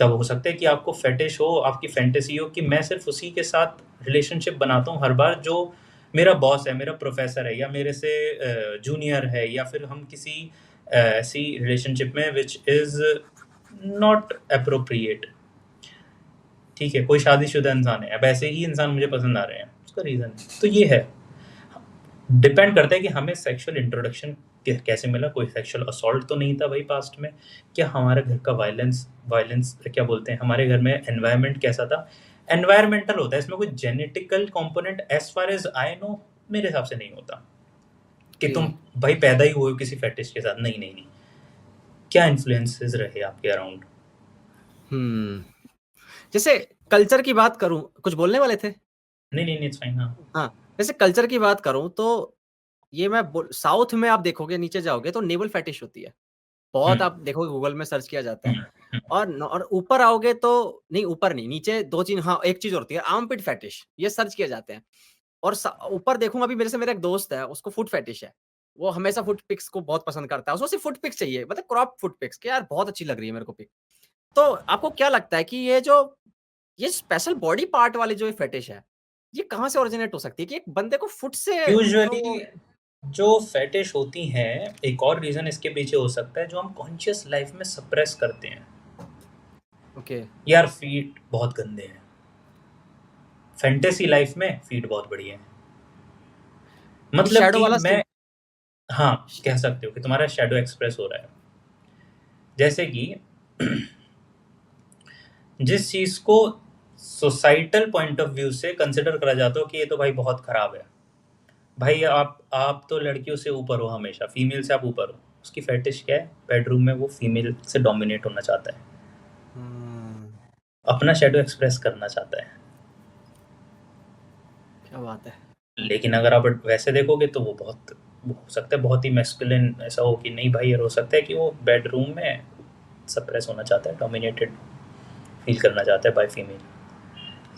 तब हो सकता है कि आपको फेटिश हो, आपकी फैंटेसी हो कि मैं सिर्फ उसी के साथ रिलेशनशिप बनाता हूँ हर बार जो मेरा बॉस है, मेरा प्रोफेसर है, या मेरे से जूनियर है, या फिर हम किसी ऐसी रिलेशनशिप में विच इज़ नॉट अप्रोप्रिएट। ठीक है, कोई शादीशुदा इंसान है, अब ऐसे ही इंसान मुझे पसंद आ रहे हैं, उसका रीज़न तो ये है। डिपेंड करता है कि हमें सेक्सुअल इंट्रोडक्शन कैसे मिला। कोई सेक्सुअल असॉल्ट तो नहीं था भाई पास्ट में, क्या हमारे घर का वायलेंस क्या बोलते हैं, हमारे घर में एनवायरनमेंट कैसा था। एनवायरमेंटल होता है, इसमें कोई genetical component as far as I know मेरे हिसाब से नहीं होता कि जी। तुम भाई पैदा ही हुए हो किसी फेटिश के साथ। नहीं नहीं नहीं, क्या इन्फ्लुएंसेस रहे आपके अराउंड। जैसे कल्चर की बात करूं, कुछ बोलने वाले थे? नहीं नहीं, इट्स फाइन। हाँ हाँ, जैसे कल्चर की बात करूं तो ये साउथ में आप देखोगे, नीचे जाओगे तो नेवल फेटिश होती है। बहुत आप देखोगे, गूगल में सर्च किया जाता है। और ऊपर आओगे तो नहीं, ऊपर नहीं, नीचे 2 चीज़, हाँ, एक चीज़ होती है आर्मपिट फेटिश, ये सर्च किए जाते हैं। और ऊपर देखूंगा, अभी मेरे से मेरा एक दोस्त है, उसको फुट फेटिश है। वो हमेशा फुट पिक्स को बहुत पसंद करता है, उसको सिर्फ फुट पिक्स चाहिए, मतलब क्रॉप फुट पिक्स कि यार बहुत अच्छी लग रही है मेरे को पिक। तो आपको क्या लगता है कि ये स्पेशल बॉडी पार्ट वाली जो ये फेटिश है, ये कहाँ से ओरिजिनेट हो सकती है कि एक बंदे को फुट से यूजुअली जो फेटिश होती हैं, एक और रीजन इसके पीछे हो सकता है जो हम कॉन्शियस लाइफ में सप्रेस करते हैं। ओके। यार फीट बहुत गंदे हैं, फैंटेसी लाइफ में फीट बहुत बढ़िया है। मतलब शैडो कि वाला मैं, हाँ, कह सकते हो कि तुम्हारा शैडो एक्सप्रेस हो रहा है। जैसे कि जिस चीज को सोसाइटल पॉइंट ऑफ व्यू से कंसिडर करा जाता हो कि ये तो भाई बहुत खराब है, भाई आप तो लड़कियों से ऊपर हो, हमेशा फीमेल से आप ऊपर हो, उसकी फेटिश क्या है, बेडरूम में वो फीमेल से डोमिनेट होना चाहता है, अपना शैडो एक्सप्रेस करना चाहता है। क्या बात है। लेकिन अगर आप वैसे देखोगे तो वो हो सकता है बहुत ही मैस्कुलिन ऐसा हो कि नहीं भाई, यार हो सकता है कि वो बेडरूम में सप्रेस होना चाहता है, डोमिनेटेड फील करना चाहता है बाय फीमेल।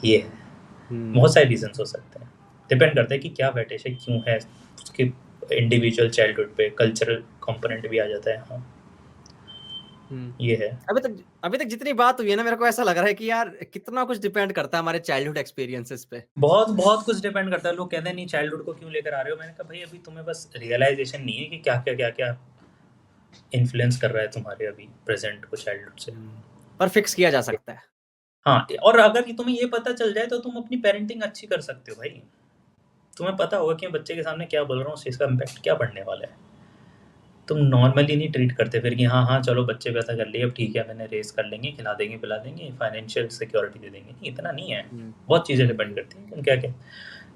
ये है, बहुत सारे रीजंस हो सकते हैं, डिपेंड करता है कि क्या फेटिश है, क्यों है, उसके इंडिविजुअल चाइल्डहुड पे कल्चरल कंपोनेंट भी आ जाता है। हाँ, ये है। अभी तक जितनी बात हुई है ना, मेरे को ऐसा लग रहा है कि यार कितना कुछ डिपेंड करता है हमारे चाइल्डहुड एक्सपीरियंसेस पे। बहुत बहुत कुछ डिपेंड करता है। लोग कहते हैं नहीं चाइल्डहुड को क्यों लेकर आ रहे हो, मैंने कहा भाई अभी तुम्हें बस रियलाइजेशन नहीं है कि क्या इन्फ्लुएंस कर रहा है तुम्हारे अभी प्रेजेंट को चाइल्डहुड से। पर फिक्स किया जा सकता है। हाँ, और अगर तुम्हें ये पता चल जाए तो तुम अपनी पेरेंटिंग अच्छी कर सकते हो भाई। तुम्हें पता होगा कि मैं बच्चे के सामने क्या बोल रहा हूँ, इसका इम्पैक्ट क्या पड़ने वाला है। तुम नॉर्मली नहीं ट्रीट करते फिर कि हाँ हाँ चलो बच्चे पैसा कर लिए, अब ठीक है मैंने रेस कर लेंगे, खिला देंगे पिला देंगे, फाइनेंशियल सिक्योरिटी दे देंगे। नहीं, इतना नहीं है। बहुत चीज़ें डिपेंड करती हैं। तुम क्या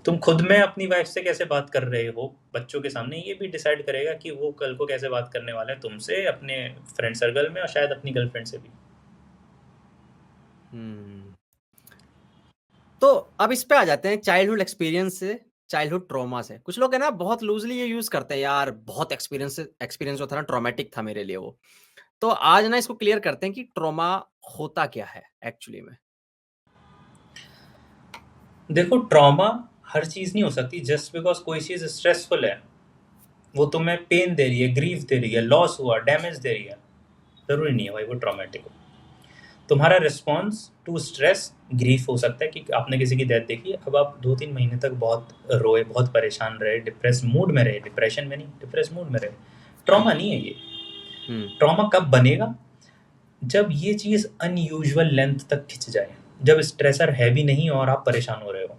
तुम खुद में अपनी वाइफ से कैसे बात कर रहे हो बच्चों के सामने, ये भी डिसाइड करेगा कि वो कल को कैसे बात करने वाला है तुमसे, अपने फ्रेंड सर्कल में, और शायद अपनी गर्लफ्रेंड से भी। तो अब इस पे आ जाते हैं चाइल्डहुड एक्सपीरियंस से, चाइल्डहुड ट्रॉमा से। कुछ लोग है ना बहुत लूजली ये यूज करते हैं, यार बहुत एक्सपीरियंस जो था ना ट्रॉमेटिक था मेरे लिए वो। तो आज ना इसको क्लियर करते हैं कि ट्रॉमा होता क्या है एक्चुअली में। देखो, ट्रॉमा हर चीज़ नहीं हो सकती। जस्ट बिकॉज कोई चीज़ स्ट्रेसफुल है, वो तुम्हें पेन दे रही है, ग्रीफ दे रही है, लॉस हुआ, डैमेज दे रही है, ज़रूरी नहीं है भाई वो ट्रॉमेटिक हो। तुम्हारा रिस्पॉन्स टू स्ट्रेस ग्रीफ हो सकता है कि आपने किसी की डेथ देखी, अब आप 2-3 महीने तक बहुत रोए, बहुत परेशान रहे, डिप्रेस मूड में रहे, डिप्रेशन में नहीं, डिप्रेस मूड में रहे। ट्रॉमा नहीं है ये। ट्रॉमा कब बनेगा, जब ये चीज़ अनयूजुअल लेंथ तक खिंच जाए, जब स्ट्रेसर है भी नहीं और आप परेशान हो रहे हो।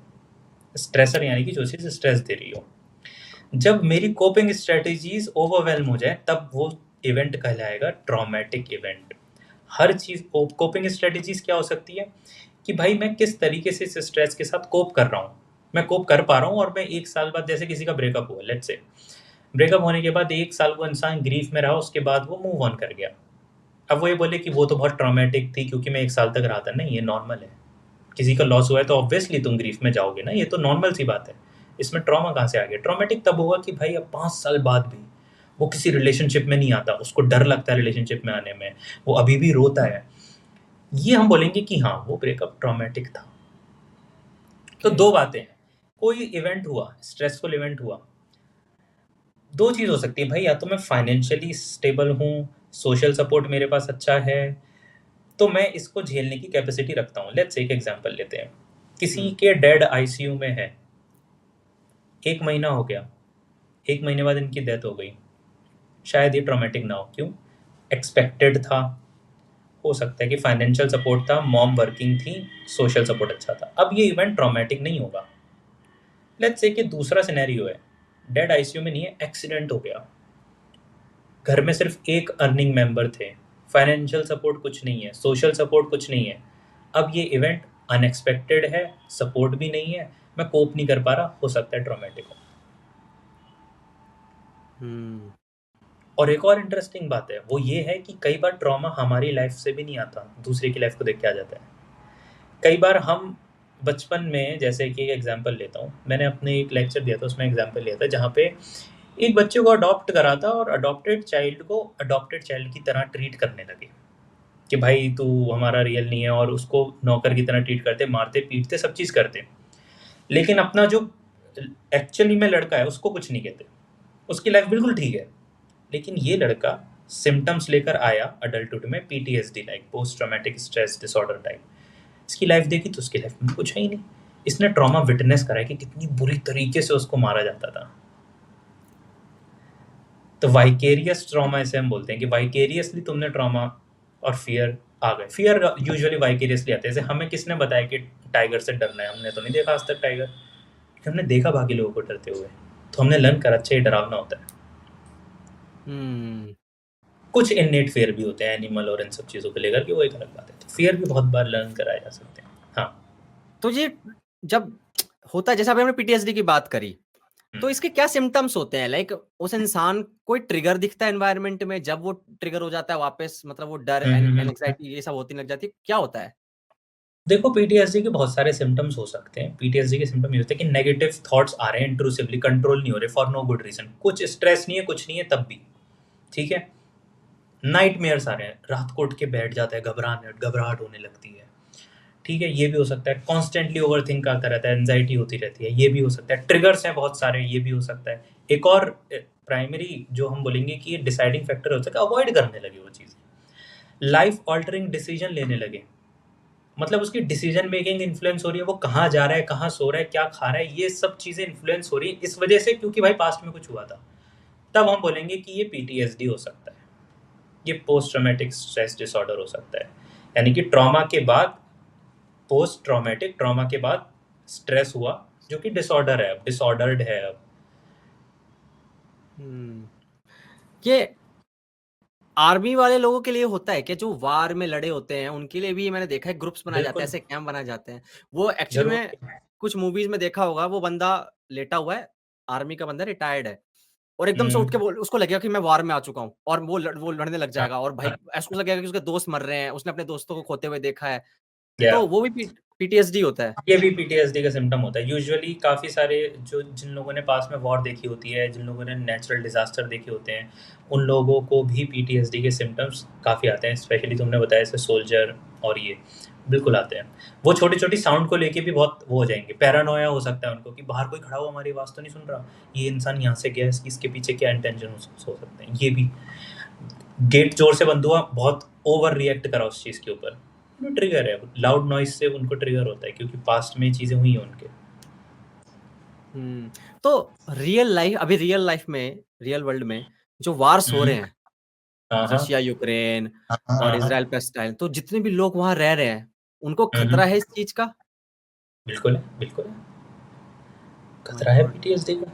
स्ट्रेसर यानी कि जो चीज़ स्ट्रेस दे रही हो। जब मेरी कोपिंग स्ट्रेटजीज ओवरवेलम हो जाए, तब वो इवेंट कहलाएगा ट्रॉमेटिक इवेंट। हर चीज़ कोपिंग स्ट्रेटजीज क्या हो सकती है कि भाई मैं किस तरीके से इस स्ट्रेस के साथ कोप कर रहा हूँ, मैं कोप कर पा रहा हूँ, और मैं 1 साल बाद, जैसे किसी का ब्रेकअप हुआ, लेट्स से ब्रेकअप होने के बाद 1 साल वो इंसान ग्रीफ में रहा, उसके बाद वो मूव ऑन कर गया। अब वो ये बोले कि वो तो बहुत ट्रॉमेटिक थी क्योंकि मैं 1 साल तक रहा था। नहीं, ये नॉर्मल है। किसी का लॉस हुआ है तो ऑब्वियसली तुम ग्रीफ में जाओगे ना, ये तो नॉर्मल सी बात है। इसमें ट्रॉमा कहाँ से आ गया। ट्रॉमेटिक तब होगा कि भाई अब 5 साल बाद भी वो किसी रिलेशनशिप में नहीं आता, उसको डर लगता है रिलेशनशिप में आने में, वो अभी भी रोता है। ये हम बोलेंगे कि हाँ वो ब्रेकअप ट्रॉमेटिक था। तो 2 बातें हैं। कोई इवेंट हुआ, स्ट्रेसफुल इवेंट हुआ, 2 चीज़ हो सकती है भाई, या तो मैं फाइनेंशियली स्टेबल हूँ, सोशल सपोर्ट मेरे पास अच्छा है, तो मैं इसको झेलने की कैपेसिटी रखता हूँ। लेट्स एक एग्जांपल लेते हैं, किसी के डेड आईसीयू में है, 1 महीना हो गया, 1 महीने बाद इनकी डेथ हो गई, शायद ये ट्रॉमेटिक ना हो। क्यों? एक्सपेक्टेड था, हो सकता है कि फाइनेंशियल सपोर्ट था, मॉम वर्किंग थी, सोशल सपोर्ट अच्छा था। अब ये इवेंट ट्रॉमेटिक नहीं होगा। लेट्स से कि दूसरा सिनेरियो है, डेड आईसीयू में नहीं है, एक्सीडेंट हो गया, घर में सिर्फ एक अर्निंग मेंबर थे, फाइनेंशियल सपोर्ट कुछ नहीं है, सोशल सपोर्ट कुछ नहीं है। अब ये इवेंट अनएक्सपेक्टेड है, सपोर्ट भी नहीं है, मैं कोप नहीं कर पा रहा, हो सकता है ट्रॉमेटिक हो। और एक और इंटरेस्टिंग बात है, वो ये है कि कई बार ट्रॉमा हमारी लाइफ से भी नहीं आता, दूसरे की लाइफ को देख के आ जाता है। कई बार हम बचपन में, जैसे कि एक एग्जांपल लेता हूँ, मैंने अपने एक लेक्चर दिया था, उसमें एग्जांपल लिया था जहाँ पे एक बच्चे को अडॉप्ट करा था और अडॉप्टेड चाइल्ड को अडॉप्टेड चाइल्ड की तरह ट्रीट करने लगे कि भाई तू हमारा रियल नहीं है, और उसको नौकर की तरह ट्रीट करते, मारते पीटते, सब चीज़ करते। लेकिन अपना जो एक्चुअली में लड़का है उसको कुछ नहीं कहते, उसकी लाइफ बिल्कुल ठीक है। लेकिन ये लड़का सिम्टम्स लेकर आया अडल्टहुड में, PTSD like post traumatic stress disorder type. इसकी लाइफ देखी तो उसकी लाइफ में कुछ है ही नहीं। इसने ट्रॉमा विटनेस करा है कि कितनी बुरी तरीके से उसको मारा जाता था। तो वाइकेरियस ट्रॉमा इसे हम बोलते हैं कि वाइकेरियसली तुमने ट्रॉमा और फियर आ गए। फियर यूजुअली वाइकेरियसली आते हैं। जैसे हमें किसने बताया कि टाइगर से डरना है? हमने तो नहीं देखा आज तक टाइगर, हमने देखा बाकी लोगों को डरते हुए, तो हमने लर्न करा अच्छा ये डरावना होता है। कुछ इननेट फियर भी होते हैं एनिमल और इन सब चीज़ों को लेकर के, वो एक अलग बात है। तो फियर भी बहुत बार लर्न कराए जा सकते हैं। हाँ, तो ये जब होता है, जैसे अभी हमने पीटीएसडी की बात करी, तो इसके क्या सिम्टम्स होते हैं? लाइक उस इंसान कोई ट्रिगर दिखता है एनवायरनमेंट में, जब वो ट्रिगर हो जाता है वापस, मतलब वो डर, एंग्जाइटी ये सब होती लग जाती है, क्या होता है? देखो पीटीएसडी के बहुत सारे सिम्टम्स हो सकते हैं। पीटीएसडी के सिम्टम ये होते हैं कि नेगेटिव थॉट्स आ रहे हैं इंट्रूसिवली, कंट्रोल नहीं हो रहे फॉर नो गुड रीजन, कुछ स्ट्रेस नहीं है, कुछ नहीं है, तब भी ठीक है। नाइटमेयर्स आ रहे हैं, रात को उठ के बैठ जाता है, घबराहट होने लगती है, ठीक है, ये भी हो सकता है। कॉन्स्टेंटली ओवर थिंक आता रहता है, एंजाइटी होती रहती है, ये भी हो सकता है। ट्रिगर्स हैं बहुत सारे, ये भी हो सकता है। एक और प्राइमरी जो हम बोलेंगे कि ये डिसाइडिंग फैक्टर हो सकता है, अवॉइड करने लगे वो चीज़ें, लाइफ ऑल्टरिंग डिसीजन लेने लगे, मतलब उसकी डिसीजन मेकिंग इन्फ्लुएंस हो रही है, वो कहाँ जा रहा है, कहाँ सो रहा है, क्या खा रहा है, ये सब चीज़ें इन्फ्लुएंस हो रही है इस वजह से, क्योंकि भाई पास्ट में कुछ हुआ था। तब हम बोलेंगे कि ये पीटीएसडी हो सकता है, ये पोस्ट ट्रॉमेटिक स्ट्रेस डिसऑर्डर हो सकता है। यानी कि ट्रॉमा के बाद, पोस्ट ट्रॉमेटिक ट्रॉमा के बाद स्ट्रेस हुआ, जो कि डिसऑर्डर है, अब डिसऑर्डर्ड है अब। ये आर्मी वाले लोगों के लिए होता है क्या, जो वार में लड़े होते हैं? उनके लिए भी मैंने देखा है ग्रुप्स बनाए जाते हैं, ऐसे कैंप बनाए जाते हैं। वो एक्चुअली में कुछ मूवीज में देखा होगा, वो बंदा लेटा हुआ है, आर्मी का बंदा, रिटायर्ड है, और एकदम से उठ के बोल, उसको लगेगा कि मैं वार में आ चुका हूँ, और वो लड़ने लग जाएगा, और भाई ऐसा लगेगा कि उसके दोस्त मर रहे हैं, उसने अपने दोस्तों को खोते हुए देखा है, तो वो भी पीटीएसडी होता है। ये भी पीटीएसडी का सिम्टम होता है। यूजुअली काफ़ी सारे जो जिन लोगों ने पास में वॉर देखी होती है, जिन लोगों ने नेचुरल डिजास्टर देखे होते हैं, उन लोगों को भी पीटीएसडी के सिम्टम्स काफ़ी आते हैं। स्पेशली तुमने बताया जैसे सोल्जर, और ये बिल्कुल आते हैं। वो छोटी छोटी साउंड को लेके भी बहुत वो हो जाएंगे, पैरानोया हो सकता है उनको कि बाहर कोई खड़ा हुआ हमारी आवाज़ तो नहीं सुन रहा, ये इंसान यहाँ से गया, इसके पीछे क्या इंटेंशन हो सकते हैं। ये भी गेट जोर से बंद हुआ, बहुत ओवर रिएक्ट करा उस चीज़ के ऊपर, ट्रिगर है, लाउड नॉइज से उनको ट्रिगर होता है, क्योंकि पास्ट में चीजें हुई हैं उनके। तो रियल लाइफ, अभी रियल लाइफ में, रियल वर्ल्ड में जो वार्स हो रहे हैं, रशिया यूक्रेन और इजराइल पैलेस्टाइन, तो जितने भी लोग वहां रह रहे हैं, उनको खतरा है इस चीज का? बिल्कुल है, बिल्कुल है, खतरा है पीटीएसडी का,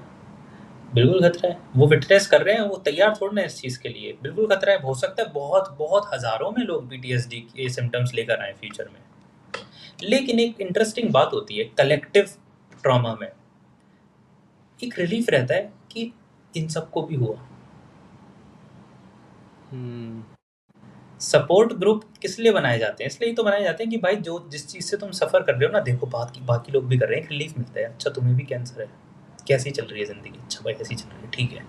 बिल्कुल खतरा है। वो विटनेस कर रहे हैं, वो तैयार थोड़ा ना इस चीज़ के लिए, बिल्कुल खतरा है। हो सकता है बहुत बहुत हज़ारों में लोग पीटीएसडी के सिम्टम्स लेकर आए फ्यूचर में। लेकिन एक इंटरेस्टिंग बात होती है, कलेक्टिव ट्रॉमा में एक रिलीफ रहता है कि इन सबको भी हुआ। सपोर्ट ग्रुप किस लिए बनाए जाते हैं? इसलिए तो बनाए जाते हैं कि भाई जो जिस चीज़ से तुम सफ़र कर रहे हो ना, देखो बाकी लोग भी कर रहे हैं, रिलीफ मिलता है। अच्छा तुम्हें भी कैंसर है, कैसी चल रही है ज़िंदगी? अच्छा भाई ऐसी चल रही है, ठीक है।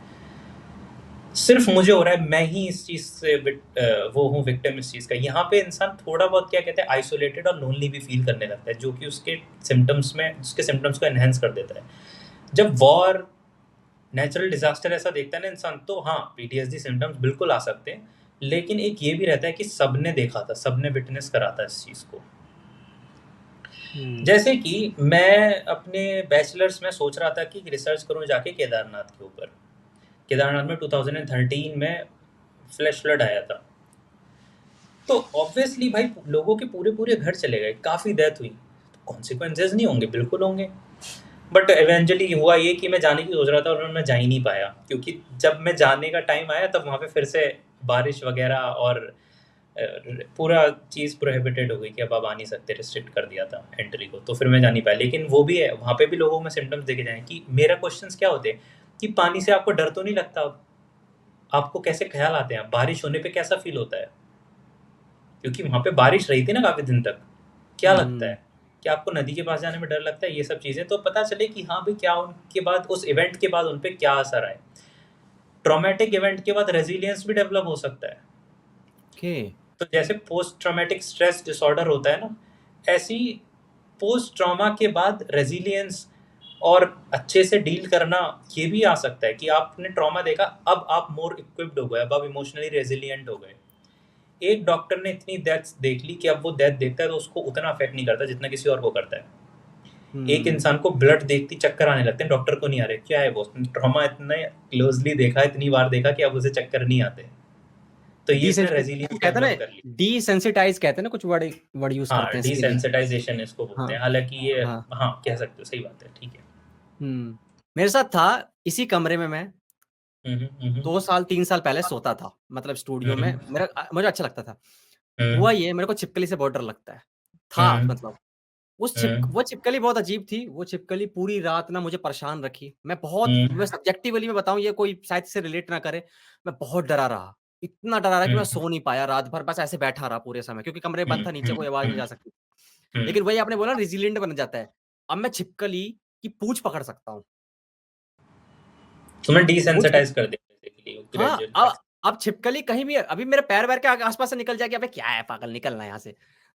सिर्फ मुझे हो रहा है, मैं ही इस चीज़ से वो हूँ विक्टिम इस चीज़ का। यहाँ पे इंसान थोड़ा बहुत क्या कहते हैं, आइसोलेटेड और लोनली भी फील करने लगता है, जो कि उसके सिम्टम्स को एनहेंस कर देता है। जब वॉर, नेचुरल डिजास्टर ऐसा देखता है ना इंसान, तो हाँ पीटीएसडी सिम्टम्स बिल्कुल आ सकते हैं। लेकिन एक ये भी रहता है कि सबने देखा था, सबने विटनेस करा था इस चीज़ को। जैसे कि मैं अपने बैचलर्स में सोच रहा था कि रिसर्च करूँ जाके केदारनाथ के ऊपर। केदारनाथ में 2013 में फ्लैश फ्लड आया था, तो ऑब्वियसली भाई लोगों के पूरे घर चले गए, काफ़ी डेथ हुई, कॉन्सिक्वेंसेज नहीं होंगे, बिल्कुल होंगे। बट इवेंचुअली हुआ ये कि मैं जाने की सोच रहा था और मैं जा ही नहीं पाया, क्योंकि जब मैं जाने का टाइम आया तब वहाँ पे फिर से बारिश वगैरह और पूरा चीज़ प्रोहिबिटेड हो गई कि अब आप आ नहीं सकते, रिस्ट्रिक्ट कर दिया था एंट्री को, तो फिर मैं जा नहीं पाया। लेकिन वो भी है, वहाँ पे भी लोगों में सिम्टम्स देखे जाएँ कि मेरा क्वेश्चन क्या होते हैं कि पानी से आपको डर तो नहीं लगता? आपको कैसे ख्याल आते हैं? बारिश होने पे कैसा फील होता है? क्योंकि वहाँ पे बारिश रही थी ना काफ़ी दिन तक, क्या लगता है? क्या आपको नदी के पास जाने में डर लगता है? ये सब चीज़ें तो पता चले कि हाँ भाई, क्या उनके बाद उस इवेंट के बाद उन पे क्या असर आए। ट्रॉमेटिक इवेंट के बाद रेजिलियंस भी डेवलप हो सकता है। तो जैसे पोस्ट ट्रॉमेटिक स्ट्रेस डिसऑर्डर होता है ना, ऐसी पोस्ट ट्रॉमा के बाद रेजिलियंस और अच्छे से डील करना ये भी आ सकता है कि आपने ट्रॉमा देखा, अब आप मोर इक्विप्ड हो गए, अब आप इमोशनली रेजिलियंट हो गए। एक डॉक्टर ने इतनी डेथ्स देख ली कि अब वो डेथ देखता है तो उसको उतना अफेक्ट नहीं करता जितना किसी और को करता है। एक इंसान को ब्लड देखती चक्कर आने लगते हैं, डॉक्टर को नहीं आ रहे, क्या है वो ट्रॉमा इतने क्लोजली देखा, इतनी बार देखा कि अब उसे चक्कर नहीं आते। तो ये इसने रेजिलियंस डेवलप कर ली। डिसेंसिटाइज कहते हैं ना, कुछ वर्ड यूज करते हैं इसके लिए। डिसेंसिटाइजेशन इसको बोलते हैं। हालांकि ये हाँ कह सकते हो, सही बात है, ठीक है। मेरे साथ था इसी कमरे में, मैं 2 साल 3 साल पहले सोता था, मतलब स्टूडियो में। मुझे अच्छा लगता था। हुआ ये, मेरे को छिपकली से बहुत डर लगता है था, मतलब वो छिपकली बहुत अजीब थी। वो छिपकली पूरी रात ना मुझे परेशान रखी। मैं सब्जेक्टिवली में बताऊं, ये कोई शायद से रिलेट ना करे, मैं बहुत डरा रहा, इतना डरा रहा कि मैं सो नहीं पाया रात भर, बस ऐसे बैठा रहा पूरे समय, क्योंकि कमरे बंद था, नीचे कोई आवाज नहीं जा सकती। लेकिन वही आपने बोला, रेजिलिएंट बन जाता है। अब मैं छिपकली की पूंछ पकड़ सकता हूँ। तुम्हें डिसेंसिटाइज कर दिया। हाँ, अब छिपकली कहीं भी, अभी मेरे पैर वैर के आसपास से निकल जाएगी, अबे क्या है पागल, निकलना यहाँ से।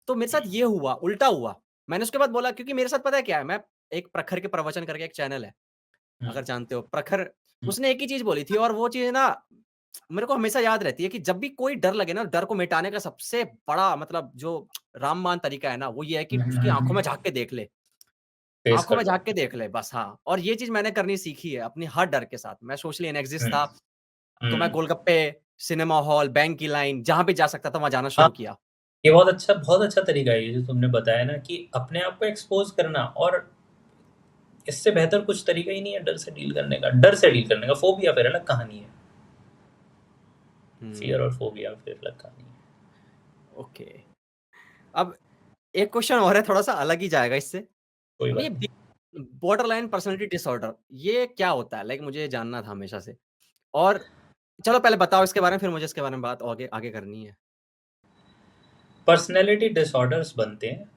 तो मेरे साथ ये हुआ, उल्टा हुआ। मैंने उसके बाद बोला, क्योंकि मेरे साथ पता है क्या है, मैं एक प्रखर के प्रवचन करके एक चैनल है, अगर जानते हो प्रखर, उसने एक ही चीज बोली थी, और वो चीज ना मेरे को हमेशा याद रहती है कि जब भी कोई डर लगे ना, डर को मिटाने का सबसे बड़ा, मतलब जो रामबाण तरीका है ना, वो ये है कि उसकी आंखों में झांक के देख ले, आंखों में झांक के देख ले, बस। हाँ, और ये चीज मैंने करनी सीखी है अपनी हर डर के साथ। मैं सोशली एनएग्जिस्ट था, तो मैं गोलगप्पे, सिनेमा हॉल, बैंक की लाइन, जहां भी जा सकता था वहां जाना शुरू किया। ये बहुत अच्छा तरीका है ये जो तुमने बताया ना, कि अपने आप को एक्सपोज करना, और इससे बेहतर कुछ तरीका ही नहीं है डर से डील करने का। डर से डील करने का, फोबिया फिर अलग कहानी है। फियर और फोबिया फिर अलग कहानी है। ओके, अब एक क्वेश्चन और है, थोड़ा सा अलग ही जाएगा इससे। कोई बात नहीं। बॉर्डरलाइन पर्सनालिटी डिसऑर्डर, ये क्या होता है? लाइक मुझे जानना था हमेशा से, और चलो पहले बताओ इसके बारे में, फिर मुझे इसके बारे में बात आगे करनी है। पर्सनैलिटी डिसऑर्डर्स बनते हैं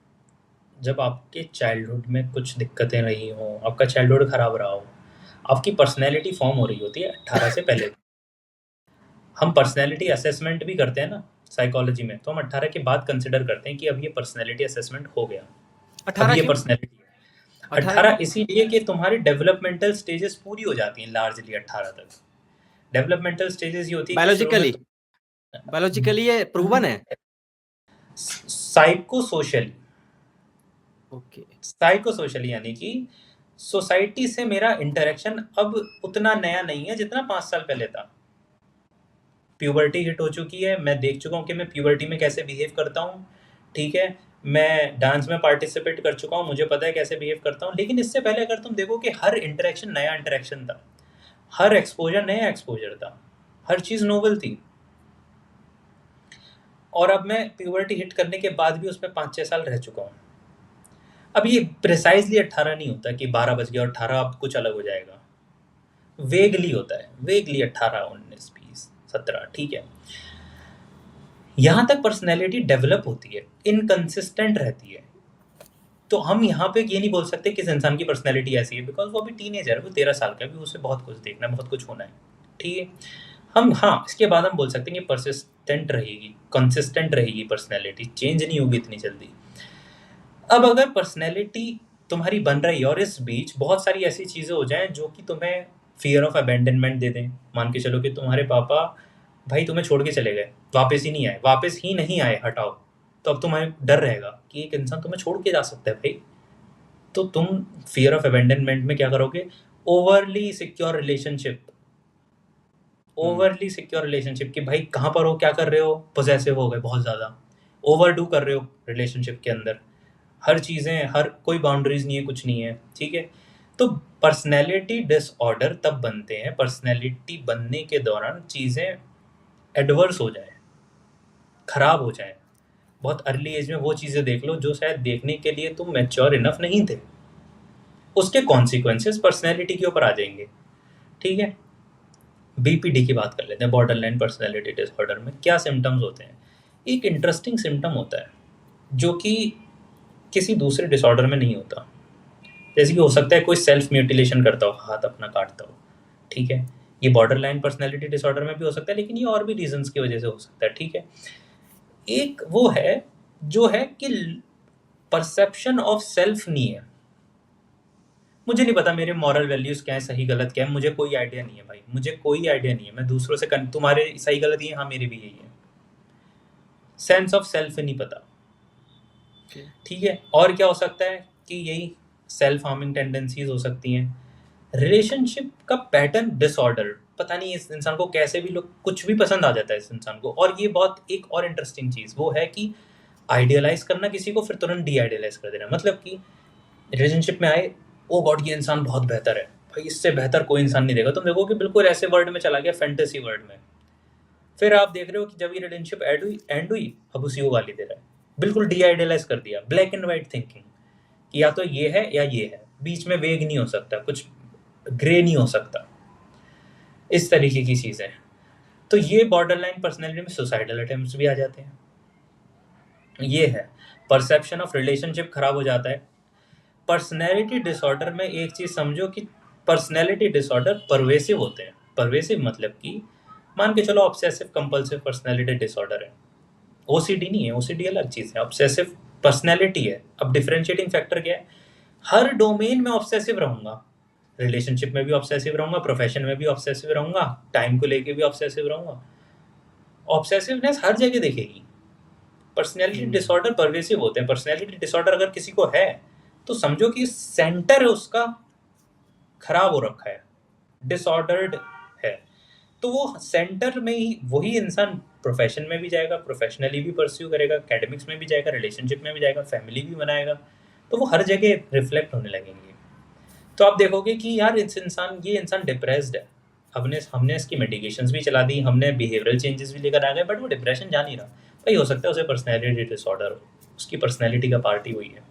जब आपके चाइल्डहुड में कुछ दिक्कतें रही हों, आपका चाइल्डहुड खराब रहा हो, आपकी पर्सनैलिटी फॉर्म हो रही होती है 18 से पहले। हम पर्सनैलिटी असेसमेंट भी करते हैं ना साइकोलॉजी में, तो हम 18 के बाद कंसिडर करते हैं कि अब ये पर्सनैलिटी असेसमेंट हो गया, अब ये पर्सनैलिटी है। 18 इसीलिए कि तुम्हारी डेवलपमेंटल स्टेजेस पूरी हो जाती हैं लार्जली 18 तक। डेवलपमेंटल स्टेजेस ये होती है बायोलॉजिकली ये प्रूवन है। साइकोसोशली, ओके, साइकोसोशली यानी कि सोसाइटी से मेरा इंटरेक्शन अब उतना नया नहीं है जितना 5 साल पहले था। प्यूबर्टी हिट हो चुकी है, मैं देख चुका हूँ कि मैं प्यूबर्टी में कैसे बिहेव करता हूँ, ठीक है। मैं डांस में पार्टिसिपेट कर चुका हूँ, मुझे पता है कैसे बिहेव करता हूँ। लेकिन इससे पहले अगर तुम देखो कि हर इंटरेक्शन नया इंटरेक्शन था, हर एक्सपोजर नया एक्सपोजर था, हर चीज़ नोवेल थी। और अब मैं प्यूबर्टी हिट करने के बाद भी उसमें 5-6 साल रह चुका हूँ। अब ये प्रिसाइजली 18 नहीं होता कि 12 बज गया और 18 अब कुछ अलग हो जाएगा, वेगली होता है, वेगली 18, 19, 20, 17, ठीक है। यहाँ तक पर्सनैलिटी डेवलप होती है, इनकंसिस्टेंट रहती है। तो हम यहाँ पे ये नहीं बोल सकते कि इस इंसान की पर्सनैलिटी ऐसी है, बिकॉज वो अभी टीनेजर है, वो 13 साल का है, अभी उसे बहुत कुछ देखना है, बहुत कुछ होना है, ठीक है। हम हाँ, इसके बाद हम बोल सकते हैं कि परसिस्टेंट रहेगी, कंसिस्टेंट रहेगी पर्सनैलिटी, चेंज नहीं होगी इतनी जल्दी। अब अगर पर्सनैलिटी तुम्हारी बन रही है और इस बीच बहुत सारी ऐसी चीज़ें हो जाएं जो कि तुम्हें फियर ऑफ अबेंडनमेंट दे दें। मान के चलो कि तुम्हारे पापा भाई तुम्हें छोड़ के चले गए, वापस ही नहीं आए, हटाओ, तो अब तुम्हें डर रहेगा कि एक इंसान तुम्हें छोड़ के जा सकता है भाई। तो तुम फियर ऑफ अबेंडनमेंट में क्या करोगे, ओवरली सिक्योर रिलेशनशिप कि भाई कहाँ पर हो, क्या कर रहे हो, पोजेसिव हो गए बहुत ज़्यादा, ओवरडू कर रहे हो रिलेशनशिप के अंदर, हर चीज़ें, हर कोई बाउंड्रीज नहीं है, कुछ नहीं है, ठीक है। तो पर्सनैलिटी डिसऑर्डर तब बनते हैं, पर्सनैलिटी बनने के दौरान चीज़ें एडवर्स हो जाए, खराब हो जाए। बहुत अर्ली एज में वो चीज़ें देख लो जो शायद देखने के लिए तुम मैच्योर इनफ नहीं थे, उसके कॉन्सिक्वेंसेस पर्सनैलिटी के ऊपर आ जाएंगे, ठीक है। बीपीडी की बात कर लेते हैं, बॉर्डर लाइन पर्सनैलिटी डिसऑर्डर में क्या सिम्टम्स होते हैं। एक इंटरेस्टिंग सिम्टम होता है जो कि किसी दूसरे डिसऑर्डर में नहीं होता। जैसे कि हो सकता है कोई सेल्फ म्यूटिलेशन करता हो, हाथ अपना काटता हो, ठीक है, ये बॉर्डर लाइन पर्सनैलिटी डिसऑर्डर में भी हो सकता है, लेकिन ये और भी रीजंस की वजह से हो सकता है, ठीक है। एक वो है जो है कि परसेप्शन ऑफ सेल्फ नहीं है, मुझे नहीं पता मेरे मॉरल वैल्यूज क्या है, सही गलत क्या है, मुझे कोई आइडिया नहीं है भाई, मुझे कोई आइडिया नहीं है, मैं दूसरों से तुम्हारे सही गलत ये, हाँ मेरे भी यही है, सेंस ऑफ सेल्फ नहीं पता, ठीक है। और क्या हो सकता है कि यही सेल्फ हार्मिंग टेंडेंसीज हो सकती हैं। रिलेशनशिप का पैटर्न डिसऑर्डर, पता नहीं इस इंसान को कैसे भी लोग कुछ भी पसंद आ जाता है इस इंसान को। और ये बहुत एक और इंटरेस्टिंग चीज़ वो है कि आइडियलाइज करना किसी को, फिर तुरंत डी आइडियलाइज कर देना, मतलब कि रिलेशनशिप में आए, ओ गॉड ये इंसान बहुत बेहतर है भाई, इससे बेहतर कोई इंसान नहीं देगा, तुम देखो कि बिल्कुल ऐसे वर्ल्ड में चला गया, फैंटेसी वर्ल्ड में। फिर आप देख रहे हो कि जब ये रिलेशनशिप एंड हुई, अब उसी को गाली दे रहा है, बिल्कुल डी आइडियलाइज कर दिया, ब्लैक एंड वाइट थिंकिंग कि या तो ये है या ये है, बीच में वेग नहीं हो सकता, कुछ ग्रे नहीं हो सकता, इस तरीके की चीज़ें। तो ये बॉर्डर लाइन पर्सनैलिटी में सुसाइडल अटेम्प्ट्स भी आ जाते हैं, ये है परसेप्शन ऑफ रिलेशनशिप खराब हो जाता है। पर्सनैलिटी डिसऑर्डर में एक चीज़ समझो कि पर्सनैलिटी डिसऑर्डर परवेसिव होते हैं। परवेसिव मतलब कि मान के चलो ऑब्सेसिव कंपल्सिव पर्सनैलिटी डिसऑर्डर है, ओसीडी नहीं है, ओसीडी अलग चीज़ है, ऑब्सेसिव पर्सनैलिटी है। अब डिफरेंशिएटिंग फैक्टर क्या है, हर डोमेन में ऑब्सेसिव रहूंगा, रिलेशनशिप में भी ऑब्सेसिव रहूंगा, प्रोफेशन में भी ऑब्सेसिव रहूंगा, टाइम को लेके भी ऑब्सेसिव रहूंगा, ऑब्सेसिवनेस हर जगह दिखेगी। पर्सनैलिटी डिसऑर्डर परवेसिव होते हैं। पर्सनैलिटी डिसऑर्डर अगर किसी को है तो समझो कि सेंटर उसका खराब हो रखा है, डिसऑर्डर्ड है, तो वो सेंटर में ही वही इंसान प्रोफेशन में भी जाएगा, प्रोफेशनली भी परस्यू करेगा, एकेडमिक्स में भी जाएगा, रिलेशनशिप में भी जाएगा, फैमिली भी बनाएगा, तो वो हर जगह रिफ्लेक्ट होने लगेंगे। तो आप देखोगे कि यार ये इंसान डिप्रेस्ड है, हमने इसकी मेडिकेशंस भी चला दी, हमने बिहेवियरल चेंजेस भी लेकर आ गए, बट वो डिप्रेशन जा नहीं रहा भाई। हो सकता है उसे पर्सनैलिटी डिसऑर्डर हो, उसकी पर्सनैलिटी का पार्ट ही वही है।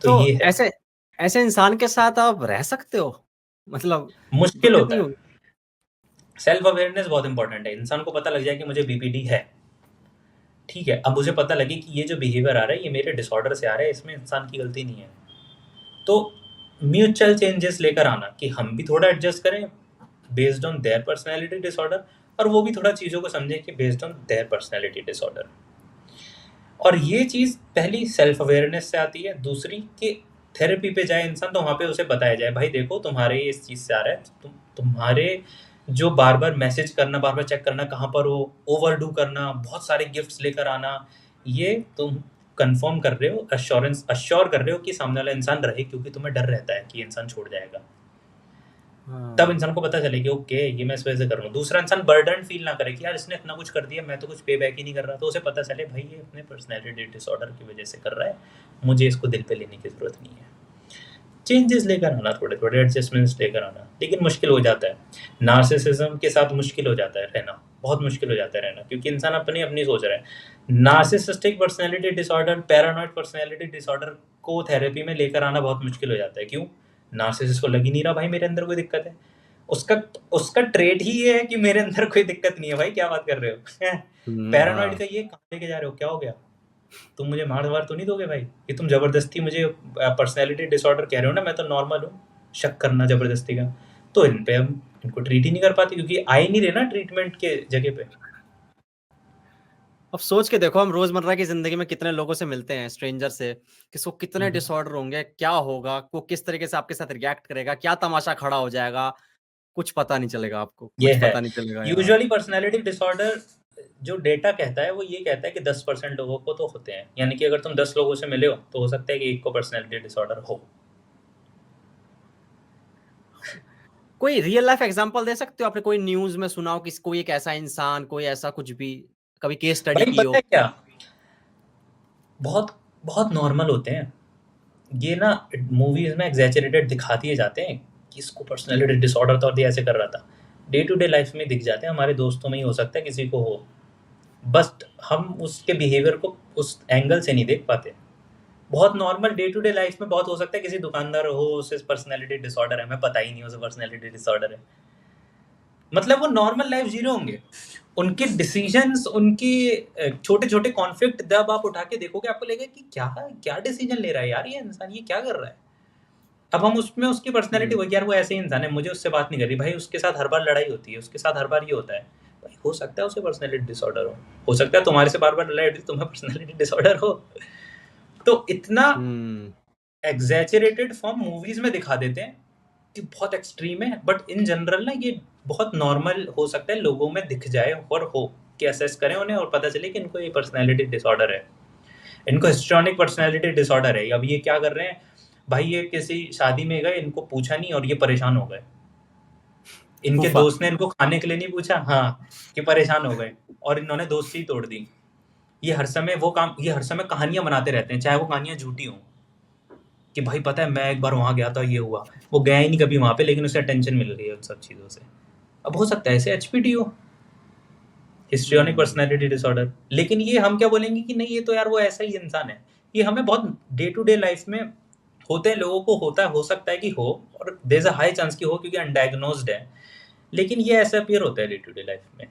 तो ये है, ऐसे ऐसे इंसान के साथ आप रह सकते हो, मतलब मुश्किल दिक्कत होता नहीं है। होगी? सेल्फ अवेयरनेस बहुत इंपॉर्टेंट है, इंसान को पता लग जाए कि मुझे बीपीडी है, ठीक है, अब मुझे पता लगे कि ये जो बिहेवियर आ रहा है ये मेरे डिसऑर्डर से आ रहा है, इसमें इंसान की गलती नहीं है। तो म्यूचुअल चेंजेस लेकर आना कि हम भी थोड़ा एडजस्ट करें based on their personality disorder, और वो भी थोड़ा चीज़ों को समझें कि based on their personality disorder. और ये चीज़ पहली सेल्फ अवेयरनेस से आती है, दूसरी कि थेरेपी पे जाए इंसान तो वहाँ पे उसे बताया जाए भाई देखो तुम्हारे इस चीज़ से आ रहा है, तुम्हारे जो बार बार मैसेज करना, बार बार चेक करना कहाँ पर हो, ओवरडू करना, बहुत सारे गिफ्ट्स लेकर आना, ये तुम कंफर्म कर रहे हो, अश्योर कर रहे हो कि सामने वाला इंसान रहे, क्योंकि तुम्हें डर रहता है कि ये इंसान छोड़ जाएगा। तब इंसान को पता चले कि ओके ये मैं इस वजह से कर रहा हूँ, दूसरा इंसान बर्डन फील ना करे कि यार इसने इतना कुछ कर दिया, मैं तो कुछ पे बैक ही नहीं कर रहा, तो उसे पता चले भाई ये अपने पर्सनैलिटी डिसऑर्डर की वजह से कर रहा है, मुझे इसको दिल पे लेने की ज़रूरत नहीं है। चेंजेस लेकर आना, थोड़े थोड़े एडजस्टमेंट्स लेकर आना, लेकिन मुश्किल हो जाता है। नार्सिसिज्म के साथ मुश्किल हो जाता है रहना, बहुत मुश्किल हो जाता है रहना, क्योंकि इंसान अपनी अपनी सोच रहा है। Narcissistic personality disorder, paranoid personality disorder को थेरेपी में लेकर आना बहुत मुश्किल हो जाता है। क्यों? नार्सिसिस्ट को लग ही नहीं रहा भाई मेरे अंदर कोई दिक्कत है, उसका उसका ट्रेट ही ये है कि मेरे अंदर कोई दिक्कत नहीं है भाई, क्या बात कर रहे हो पैरानॉइड का ये कहाँ लेके जा रहे हो, क्या हो गया, तुम मुझे मार वार तो नहीं दोगे भाई, ये तुम जबरदस्ती मुझे पर्सनैलिटी डिसऑर्डर कह रहे हो ना, मैं तो नॉर्मल हूँ, शक करना जबरदस्ती का। तो इन पे हम इनको ट्रीट ही नहीं कर पाते, क्योंकि आ ही नहीं रहे ना ट्रीटमेंट के जगह पे। अब सोच के देखो, हम रोजमर्रा की जिंदगी में कितने लोगों से मिलते हैं, स्ट्रेंजर से, किसको कितने डिसऑर्डर होंगे, क्या होगा, वो किस तरीके से आपके साथ रिएक्ट करेगा, क्या तमाशा खड़ा हो जाएगा, कुछ पता नहीं चलेगा आपको, ये कुछ है। पता नहीं चलेगा यार। यूजुअली पर्सनैलिटी डिसऑर्डर जो डेटा कहता है वो ये कहता है कि 10% लोगों को तो होते हैं, यानी कि अगर तुम 10 लोगों से मिले हो तो हो सकता है कि एक को पर्सनैलिटी डिसऑर्डर हो। कोई रियल लाइफ एग्जांपल दे सकते हो? आपने कोई न्यूज़ में सुना हो कि कोई एक ऐसा इंसान, कोई ऐसा कुछ भी, कभी केस स्टडी भाई की पता हो? है क्या, बहुत बहुत नॉर्मल होते हैं ये ना, मूवीज में एग्जैचरेटेड दिखा दिए जाते हैं कि इसको पर्सनैलिटी डिसऑर्डर था और ये ऐसे कर रहा था। डे टू डे लाइफ में दिख जाते हैं, हमारे दोस्तों में ही हो सकता है किसी को हो, बस हम उसके बिहेवियर को उस एंगल से नहीं देख पाते। बहुत normal day to day life में बहुत हो सकता है किसी दुकानदार हो, उसे पर्सनैलिटी डिसऑर्डर है, हमें पता ही नहीं उसे पर्सनैलिटी डिसऑर्डर है, मतलब वो नॉर्मल लाइफ जी रहे होंगे। उनके डिसीजंस, उनकी छोटे छोटे कॉन्फ्लिक्ट जब आप उठा के देखोगे आपको लगेगा कि क्या क्या डिसीजन ले रहा है यार ये इंसान, ये क्या कर रहा है। अब हम उसमें उसकी पर्सनैलिटी हम्म। वही, यार वो ऐसे ही इंसान है, मुझे उससे बात नहीं करनी भाई, उसके साथ हर बार लड़ाई होती है, उसके साथ हर बार ये होता है। भाई हो सकता है उसे पर्सनैलिटी डिसऑर्डर हो सकता है तुम्हारे से बार बार लड़ाई होती है तुम्हें पर्सनैलिटी डिसऑर्डर हो। तो इतना हम्म। एग्जैचरेटेड फॉर्म मूवीज में दिखा देते हैं कि बहुत एक्सट्रीम है, बट इन जनरल ना ये बहुत नॉर्मल हो सकता है लोगों में दिख जाए और हो कि असेस करें उन्हें और पता चले कि इनको ये पर्सनैलिटी डिसऑर्डर है, इनको हिस्ट्रॉनिक पर्सनैलिटी डिसऑर्डर है। अब ये क्या कर रहे हैं भाई, ये किसी शादी में गए, इनको पूछा नहीं और ये परेशान हो गए, इनके फूफा। दोस्त ने इनको खाने के लिए नहीं पूछा, हाँ, कि परेशान हो गए और इन्होंने दोस्ती ही तोड़ दी। ये हर समय वो काम, ये हर समय कहानियां बनाते रहते हैं, चाहे वो कहानियां झूठी हों, कि भाई पता है मैं एक बार वहां गया था, ये हुआ, वो गया ही नहीं कभी वहां पे, लेकिन उसे अटेंशन मिल रही है उन सब चीजों से। अब हो सकता है ऐसे एचपीडी हो, हिस्ट्रियोनिक हम्म। पर्सनैलिटी डिसऑर्डर, लेकिन ये हम क्या बोलेंगे कि नहीं ये तो यार वो ऐसा ही इंसान है। ये हमें बहुत डे टू डे लाइफ में होते हैं, लोगों को होता है, हो सकता है कि हो, और there is a high chance कि हो क्योंकि अनडायग्नोज्ड है, लेकिन ये ऐसे अपीयर होता है डे टू डे लाइफ में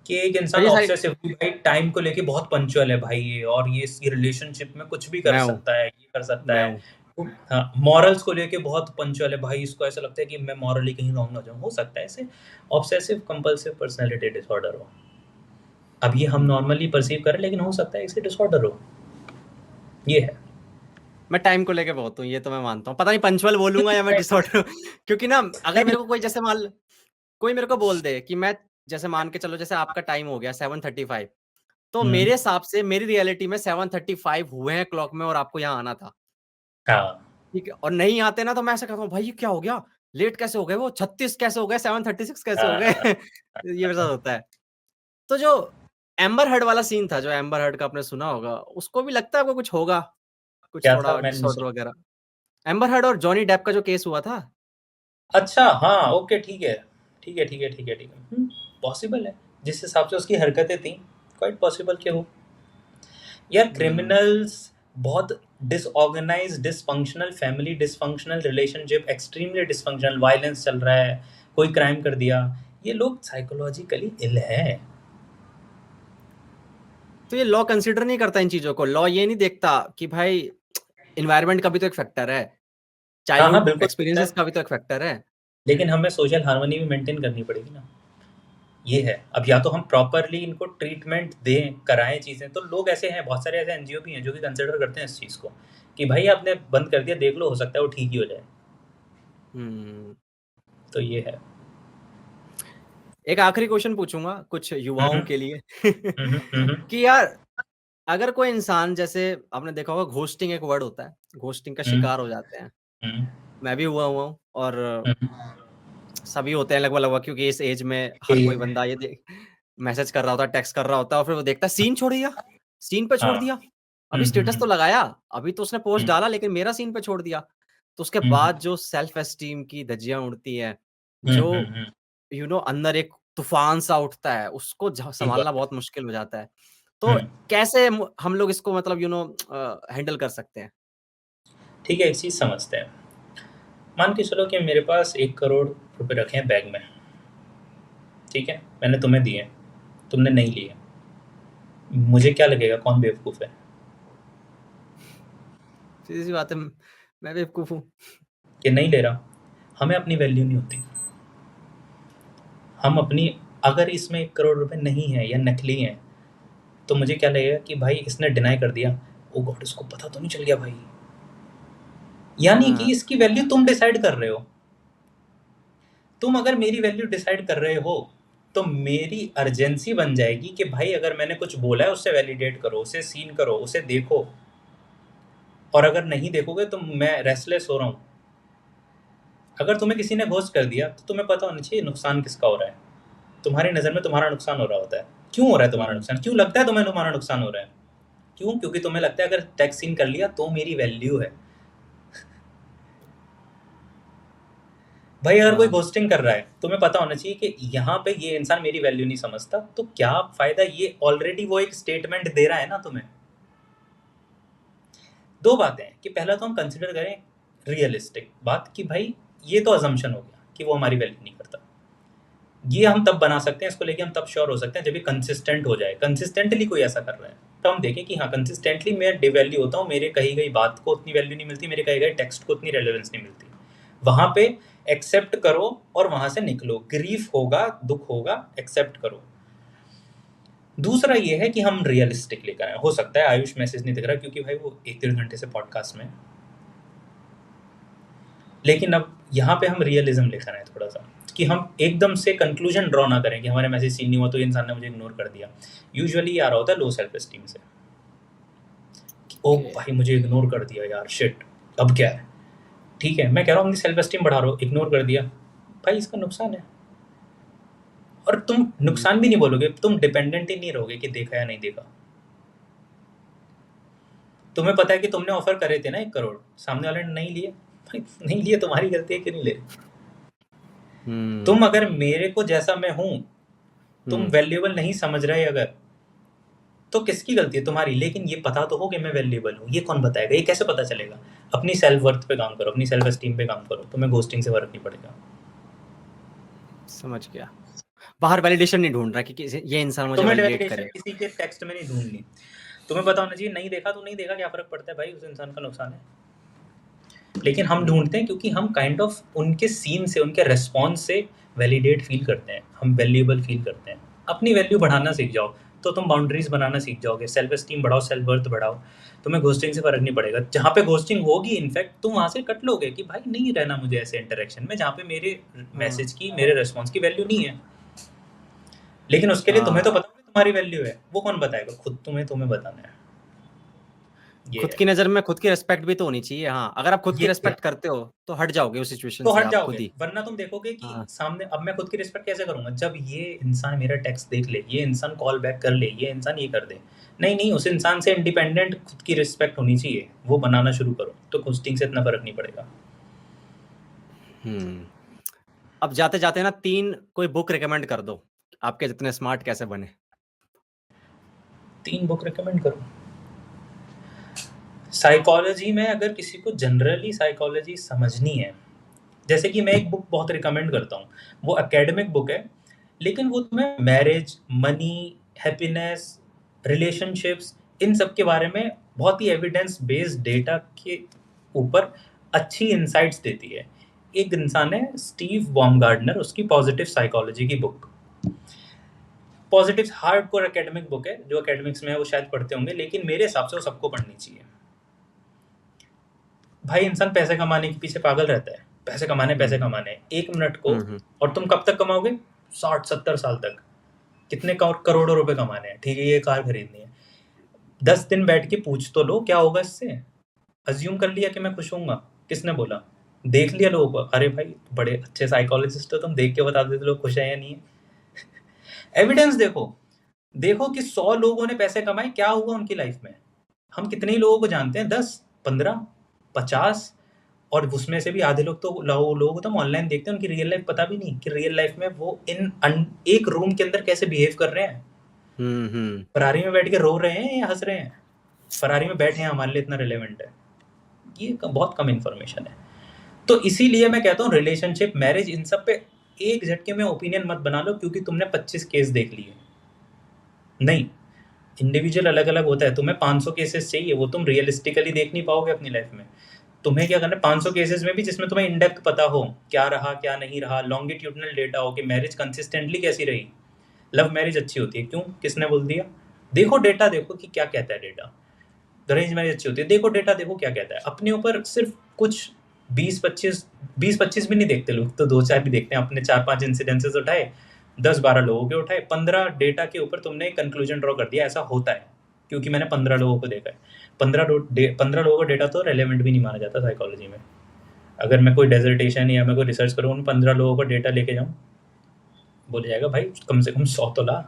कि एक और इंसान ये सारी, ऑब्सेसिव भाई टाइम को लेके बहुत पंचुअल है भाई ये, और ये रिलेशनशिप में कुछ भी कर मैं हूँ, सकता है, ये कर सकता मैं है। हूँ। हाँ, मॉरल्स को लेके बहुत पंचुअल है भाई, इसको ऐसा लगता है कि मैं मॉरली कहीं रॉन्ग ना जाऊँ, हो सकता है ऐसे ऑब्सेसिव कंपल्सिव पर्सनैलिटी डिसऑर्डर हो। अब ये हम नॉर्मली परसीव करें, लेकिन हो सकता है इसे डिसऑर्डर हो, ये है। मैं टाइम को लेके बहुत हूँ, ये तो मैं मानता हूँ। पता नहीं पंचुअल बोलूंगा या मैं डिसऑर्डर, क्योंकि ना अगर मेरे को कोई जैसे कोई मेरे को बोल दे कि मैं, जैसे मान के चलो जैसे आपका टाइम हो गया 7:35, तो मेरे हिसाब से मेरी रियलिटी में 7:35 हुए हैं क्लॉक में और आपको यहाँ आना था, हाँ, ठीक है? और नहीं आते ना तो मैं ऐसा कहता हूँ भाई ये क्या हो गया, लेट कैसे हो गए, वो 36 कैसे हो गए, 7:36 कैसे हो गए। हाँ, ये मेरे साथ होता है। तो जो एम्बर हर्ड वाला सीन था, जो एम्बर हर्ड का आपने सुना होगा, उसको भी लगता है आपको कुछ होगा, कुछ क्या था थोड़ा मैंने नहीं डिसऑर्डर सुना। वगैरह? एम्बर हर्ड और जॉनी डेप का जो केस हुआ था। अच्छा, हाँ, ओके, ठीक है, ठीक है, ठीक है, ठीक है, ठीक है, पॉसिबल है, जिस हिसाब से उसकी हरकतें थी, क्वाइट पॉसिबल कि हो। यार हम्म। क्रिमिनल्स बहुत disorganise, dysfunctional family, dysfunctional relationship, extremely dysfunctional violence चल रहा है, कोई क्राइम कर दिया, ये लोग साइकोलॉजिकली इल है। तो ये लॉ कंसीडर नहीं करता इन चीजों को? लॉ ये नहीं देखता कि भाई एनवायरनमेंट का भी तो एक फैक्टर है, हाँ, हाँ, चाइल्डहुड बिल्कुल देखता एक्सपीरियंसेस है, का भी तो एक फैक्टर है। लेकिन हमें सोशल हार्मनी भी मेंटेन करनी पड़ेगी ना, ये है। अब या तो हम प्रॉपरली इनको ट्रीटमेंट दें, कराएं चीज़ें, तो लोग ऐसे हैं, बहुत सारे ऐसे एनजीओ भी हैं जो कि कंसिडर करते हैं इस चीज़ को कि भाई आपने बंद कर दिया, देख लो, हो सकता है वो ठीक ही हो जाए। हम्म। तो ये है। एक आखिरी क्वेश्चन पूछूंगा कुछ युवाओं हम्म, के लिए। हम्म, हम्म, कि यार अगर कोई इंसान, जैसे आपने देखा होगा घोस्टिंग एक वर्ड होता है, घोस्टिंग का हम्म, शिकार हो जाते हैं। हम्म, मैं भी हुआ हूँ और हम्म, सभी होते हैं लगभग लगभग, क्योंकि इस एज में हर कोई ये- बंदा ये मैसेज कर रहा होता है, टेक्स्ट कर रहा होता है, और फिर वो देखता है सीन छोड़ दिया, सीन पे छोड़ हाँ, दिया। अभी स्टेटस तो लगाया, अभी तो उसने पोस्ट हम्म, डाला, लेकिन मेरा सीन पे छोड़ दिया। तो उसके हम्म, बाद जो सेल्फ एस्टीम की धज्जियां उड़ती हैं, हम्म, जो अंदर एक तूफान सा उठता है, उसको ठीक संभालना बात है। बहुत मुश्किल हो जाता है। तो हम्म, कैसे हम लोग इसको मतलब हैंडल कर सकते हैं? ठीक है, एक चीज़ समझते हैं। मान के चलो कि मेरे पास 1 करोड़ रुपए रखे हैं बैग में, ठीक है, मैंने तुम्हें दिए, तुमने नहीं लिए, मुझे क्या लगेगा कौन बेवकूफ़ है? सीधी सी बात है, मैं बेवकूफ हूँ। कि नहीं ले रहा। हमें अपनी वैल्यू नहीं होती, हम अपनी, अगर इसमें 1 करोड़ रुपए नहीं है या नकली हैं, तो मुझे क्या लगेगा कि भाई इसने डिनाई कर दिया, ओ गॉड इसको पता तो नहीं चल गया भाई, यानी कि हाँ। इसकी वैल्यू तुम डिसाइड कर रहे हो। तुम अगर मेरी वैल्यू डिसाइड कर रहे हो तो मेरी अर्जेंसी बन जाएगी कि भाई अगर मैंने कुछ बोला है उससे वैलिडेट करो, उसे सीन करो, उसे देखो, और अगर नहीं देखोगे तो मैं रेस्टलेस हो रहा हूँ। अगर तुम्हें किसी ने घोस्ट कर दिया तो तुम्हें पता होना चाहिए नुकसान किसका हो रहा है। तुम्हारी नज़र में तुम्हारा नुकसान हो रहा होता है। क्यों हो रहा है तुम्हारा नुकसान? क्यों लगता है तुम्हें तुम्हारा नुकसान हो रहा है? क्यों? क्योंकि तुम्हें लगता है अगर टैक्स सीन कर लिया तो मेरी वैल्यू है। भाई अगर कोई घोस्टिंग कर रहा है तुम्हें पता होना चाहिए कि यहाँ पे ये इंसान मेरी वैल्यू नहीं समझता, तो क्या फायदा? ये ऑलरेडी वो एक स्टेटमेंट दे रहा है ना तुम्हें। दो बातें हैं कि पहला तो हम कंसिडर करें रियलिस्टिक बात कि भाई ये तो अजम्पशन हो गया कि वो हमारी वैल्यू नहीं करता। ये हम तब बना सकते हैं, इसको लेके हम तब श्योर हो सकते हैं जब ये कंसिस्टेंट हो जाए। कंसिस्टेंटली कोई ऐसा कर रहा है तो हम देखें कि हाँ कंसिस्टेंटली मैं डिवैल्यू होता हूँ, मेरे कही गई बात को उतनी वैल्यू नहीं मिलती, मेरे कहे गए टेक्स्ट को उतनी रेलेवेंस नहीं मिलती। वहाँ पे एक्सेप्ट करो और वहाँ से निकलो। ग्रीफ होगा, दुख होगा, एक्सेप्ट करो। दूसरा ये है कि हम रियलिस्टिक लेकर आए। हो सकता है आयुष मैसेज नहीं दिख रहा क्योंकि भाई वो 1-1.5 घंटे से पॉडकास्ट में, लेकिन अब यहाँ पे हम रियलिज्म लेकर आए थोड़ा सा कि हम एकदम से कंक्लूजन ड्रॉ ना करें कि हमारे मैसेज सीन नहीं हुआ तो ये इंसान ने मुझे इग्नोर कर दिया। यूजुअली आ रहा होता है लो सेल्फ एस्टीम से, ओ भाई मुझे इग्नोर कर दिया यार, शिट, अब क्या है? ठीक है, मैं कह रहा हूँ अपनी सेल्फ एस्टीम बढ़ा रहा हूँ, इग्नोर कर दिया भाई, इसका नुकसान है। और तुम नुकसान भी नहीं बोलोगे, तुम डिपेंडेंट ही नहीं रहोगे कि देखा या नहीं देखा। तुम्हें पता है कि तुमने ऑफर करे थे ना 1 करोड़, सामने वाले ने नहीं लिए, भाई नहीं लिए, तुम्हारी गलती है कि नहीं ले। तुम अगर मेरे को जैसा मैं हूं तुम वैल्यूएबल नहीं समझ रहे अगर, तो किसकी गलती है? तुम्हारी। लेकिन ये पता तो हो कि मैं वैल्यूएबल हूँ, ये कौन बताएगा? ये कैसे पता चलेगा? अपनी सेल्फ वर्थ पे काम करो, अपनी सेल्फ एस्टीम पे काम करो, तुम्हें घोस्टिंग से फर्क नहीं पड़ेगा। समझ गया। बाहर वैलिडेशन नहीं ढूंढ रहा कि ये इंसान मुझे वैलिडेट करे। किसी के टेक्स्ट में नहीं ढूंढनी। तुम्हें पता होना चाहिए नहीं देखा तो नहीं देखा, क्या फर्क पड़ता है भाई, उस इंसान का नुकसान है। लेकिन हम ढूंढते हैं क्योंकि हम काइंड ऑफ उनके सीन से, उनके रेस्पॉन्स से वैलिडेट फील करते हैं, हम वैल्यूएबल फील करते हैं। अपनी वैल्यू बढ़ाना सीख जाओ तो तुम बाउंड्रीज बनाना सीख जाओगे, सेल्फ एस्टीम बढ़ाओ, सेल्फ वर्थ बढ़ाओ, तुम्हें घोस्टिंग से फर्क नहीं पड़ेगा। जहाँ पे घोस्टिंग होगी इनफैक्ट तुम वहाँ से कट लोगे कि भाई नहीं रहना मुझे ऐसे इंटरेक्शन में जहाँ पे मेरे मैसेज की, मेरे रेस्पॉन्स की वैल्यू नहीं है। लेकिन उसके लिए तुम्हें तो पता है तुम्हारी वैल्यू है, वो कौन बताएगा? खुद तुम्हें बताना है। खुद की नजर में खुद की रिस्पेक्ट भी तो होनी चाहिए। हाँ, अगर आप खुद की रिस्पेक्ट करते हो तो हट जाओगे उस सिचुएशन तो से, हट आप जाओगे, खुद ही। वरना तुम देखोगे कि सामने, अब मैं खुद की रिस्पेक्ट कैसे करूंगा? जब ये इंसान मेरा टेक्स्ट देख ले, ये इंसान कॉल बैक कर ले, ये इंसान ये कर दे। नहीं, उस इंसान से इंडिपेंडेंट खुद की रिस्पेक्ट होनी चाहिए, वो बनाना शुरू करो तो घोस्टिंग से इतना फर्क नहीं पड़ेगा। अब जाते जाते ना 3 कोई बुक रिकमेंड कर दो, आपके जितने स्मार्ट कैसे बने। 3 बुक रिकमेंड करूं? साइकोलॉजी में अगर किसी को जनरली साइकोलॉजी समझनी है, जैसे कि मैं एक बुक बहुत रिकमेंड करता हूँ, वो एकेडमिक बुक है, लेकिन वो तुम्हें मैरिज, मनी, हैप्पीनेस, रिलेशनशिप्स, इन सब के बारे में बहुत ही एविडेंस बेस्ड डेटा के ऊपर अच्छी इंसाइट्स देती है। एक इंसान है स्टीव बॉमगार्डनर, उसकी पॉजिटिव साइकोलॉजी की book, positive hardcore academic book है, जो एकेडमिक्स में है वो शायद पढ़ते होंगे, लेकिन मेरे हिसाब से वो सबको पढ़नी चाहिए। भाई इंसान पैसे कमाने के पीछे पागल रहता है, पैसे कमाने 1 मिनट को, और तुम कब तक कमाओगे? 60-70 साल तक। कितने करोड़ों रुपए कमाने हैं, ठीक है, ये कार खरीदनी है, 10 दिन बैठ के पूछ तो लो क्या होगा इससे। अज्यूम कर लिया कि मैं खुश होऊंगा, किसने बोला? देख लिया लोगों को, अरे भाई बड़े अच्छे साइकोलॉजिस्ट हो तुम, देख के बता देते लोग खुश है या नहीं है। एविडेंस देखो कि 100 लोगों ने पैसे कमाए, क्या हुआ उनकी लाइफ में? हम कितने ही लोगों को जानते हैं? 10, 15, 50, और उसमें से भी आधे लोग तो लोग तो हम ऑनलाइन देखते हैं, उनकी रियल लाइफ पता भी नहीं कि रियल लाइफ में वो एक रूम के अंदर कैसे बिहेव कर रहे हैं। फरारी में बैठ के रो रहे हैं या हंस रहे हैं? फरारी में बैठे हैं हमारे लिए इतना रिलेवेंट है, ये बहुत कम इन्फॉर्मेशन है। तो इसीलिए मैं कहता हूँ रिलेशनशिप, मैरिज, इन सब पे एक झटके में ओपिनियन मत बना लो क्योंकि तुमने 25 केस देख लिए। नहीं, इंडिविजुअल अलग अलग होता है। तुम्हें 500 केसेस चाहिए, वो तुम रियलिस्टिकली देख नहीं पाओगे अपनी लाइफ में। तुम्हें क्या करना है, 500 केसेस में भी जिसमें तुम्हें इन डेप्थ पता हो क्या रहा क्या नहीं रहा, लॉन्गिट्यूडनल डेटा हो कि मैरिज कंसिस्टेंटली कैसी रही। लव मैरिज अच्छी होती है, क्यों? किसने बोल दिया? देखो डेटा, देखो कि क्या कहता है डेटा। अरेंज मैरिज अच्छी होती है, देखो डेटा, देखो क्या कहता है। अपने ऊपर सिर्फ कुछ 20-25 भी नहीं देखते लोग, तो 2-4 भी देखते हैं। अपने 4-5 इंसिडेंसेस उठाए, 10-12 लोगों के उठाए, 15 डेटा के ऊपर तुमने एक कंक्लूजन ड्रॉ कर दिया, ऐसा होता है क्योंकि मैंने 15 लोगों को देखा है। 15 लोगों का डेटा तो रेलेवेंट भी नहीं माना जाता साइकोलॉजी में। अगर मैं कोई डेजर्टेशन या मैं कोई रिसर्च करूँ, उन 15 लोगों का डेटा लेके जाऊँ, बोला जाएगा भाई कम से कम 100 तो ला।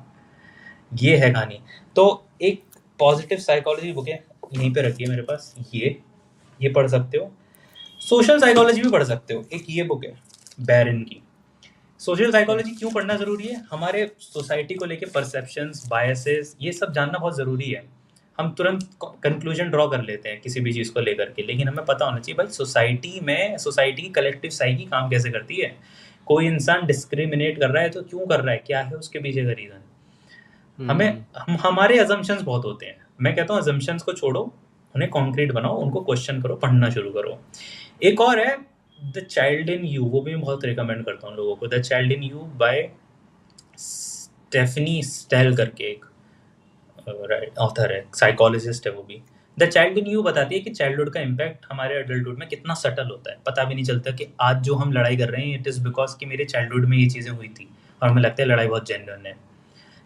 ये है कहानी। तो एक पॉजिटिव साइकोलॉजी बुक है, यहीं पे रखी है मेरे पास, ये पढ़ सकते हो। सोशल साइकोलॉजी भी पढ़ सकते हो, एक ये बुक है बैरन की। सोशल साइकोलॉजी क्यों पढ़ना जरूरी है? हमारे सोसाइटी को लेके परसेप्शंस, बायसेस, ये सब जानना बहुत जरूरी है। हम तुरंत कंक्लूजन ड्रॉ कर लेते हैं किसी भी चीज़ को लेकर के, लेकिन हमें पता होना चाहिए भाई सोसाइटी की कलेक्टिव साइकी काम कैसे करती है। कोई इंसान डिस्क्रिमिनेट कर रहा है तो क्यों कर रहा है, क्या है उसके पीछे का रीज़न। हमारे अजम्पशंस बहुत होते हैं। मैं कहता हूँ अजम्पशंस को छोड़ो, उन्हें कॉन्क्रीट बनाओ, उनको क्वेश्चन करो, पढ़ना शुरू करो। एक और है द चाइल्ड इन यू, वो भी मैं बहुत रिकमेंड करता हूँ लोगों को। The child in you by Stefanie Stahl करके एक ऑथर है, साइकोलॉजिस्ट है वो भी। द चाइल्ड इन यू बताती है कि चाइल्डहुड का इम्पैक्ट हमारे एडल्टहुड में कितना सटल होता है। पता भी नहीं चलता कि आज जो हम लड़ाई कर रहे हैं इट इज़ बिकॉज कि मेरे चाइल्डहुड में ये चीज़ें हुई थी और हमें लगता है लड़ाई बहुत जेन्युइन है।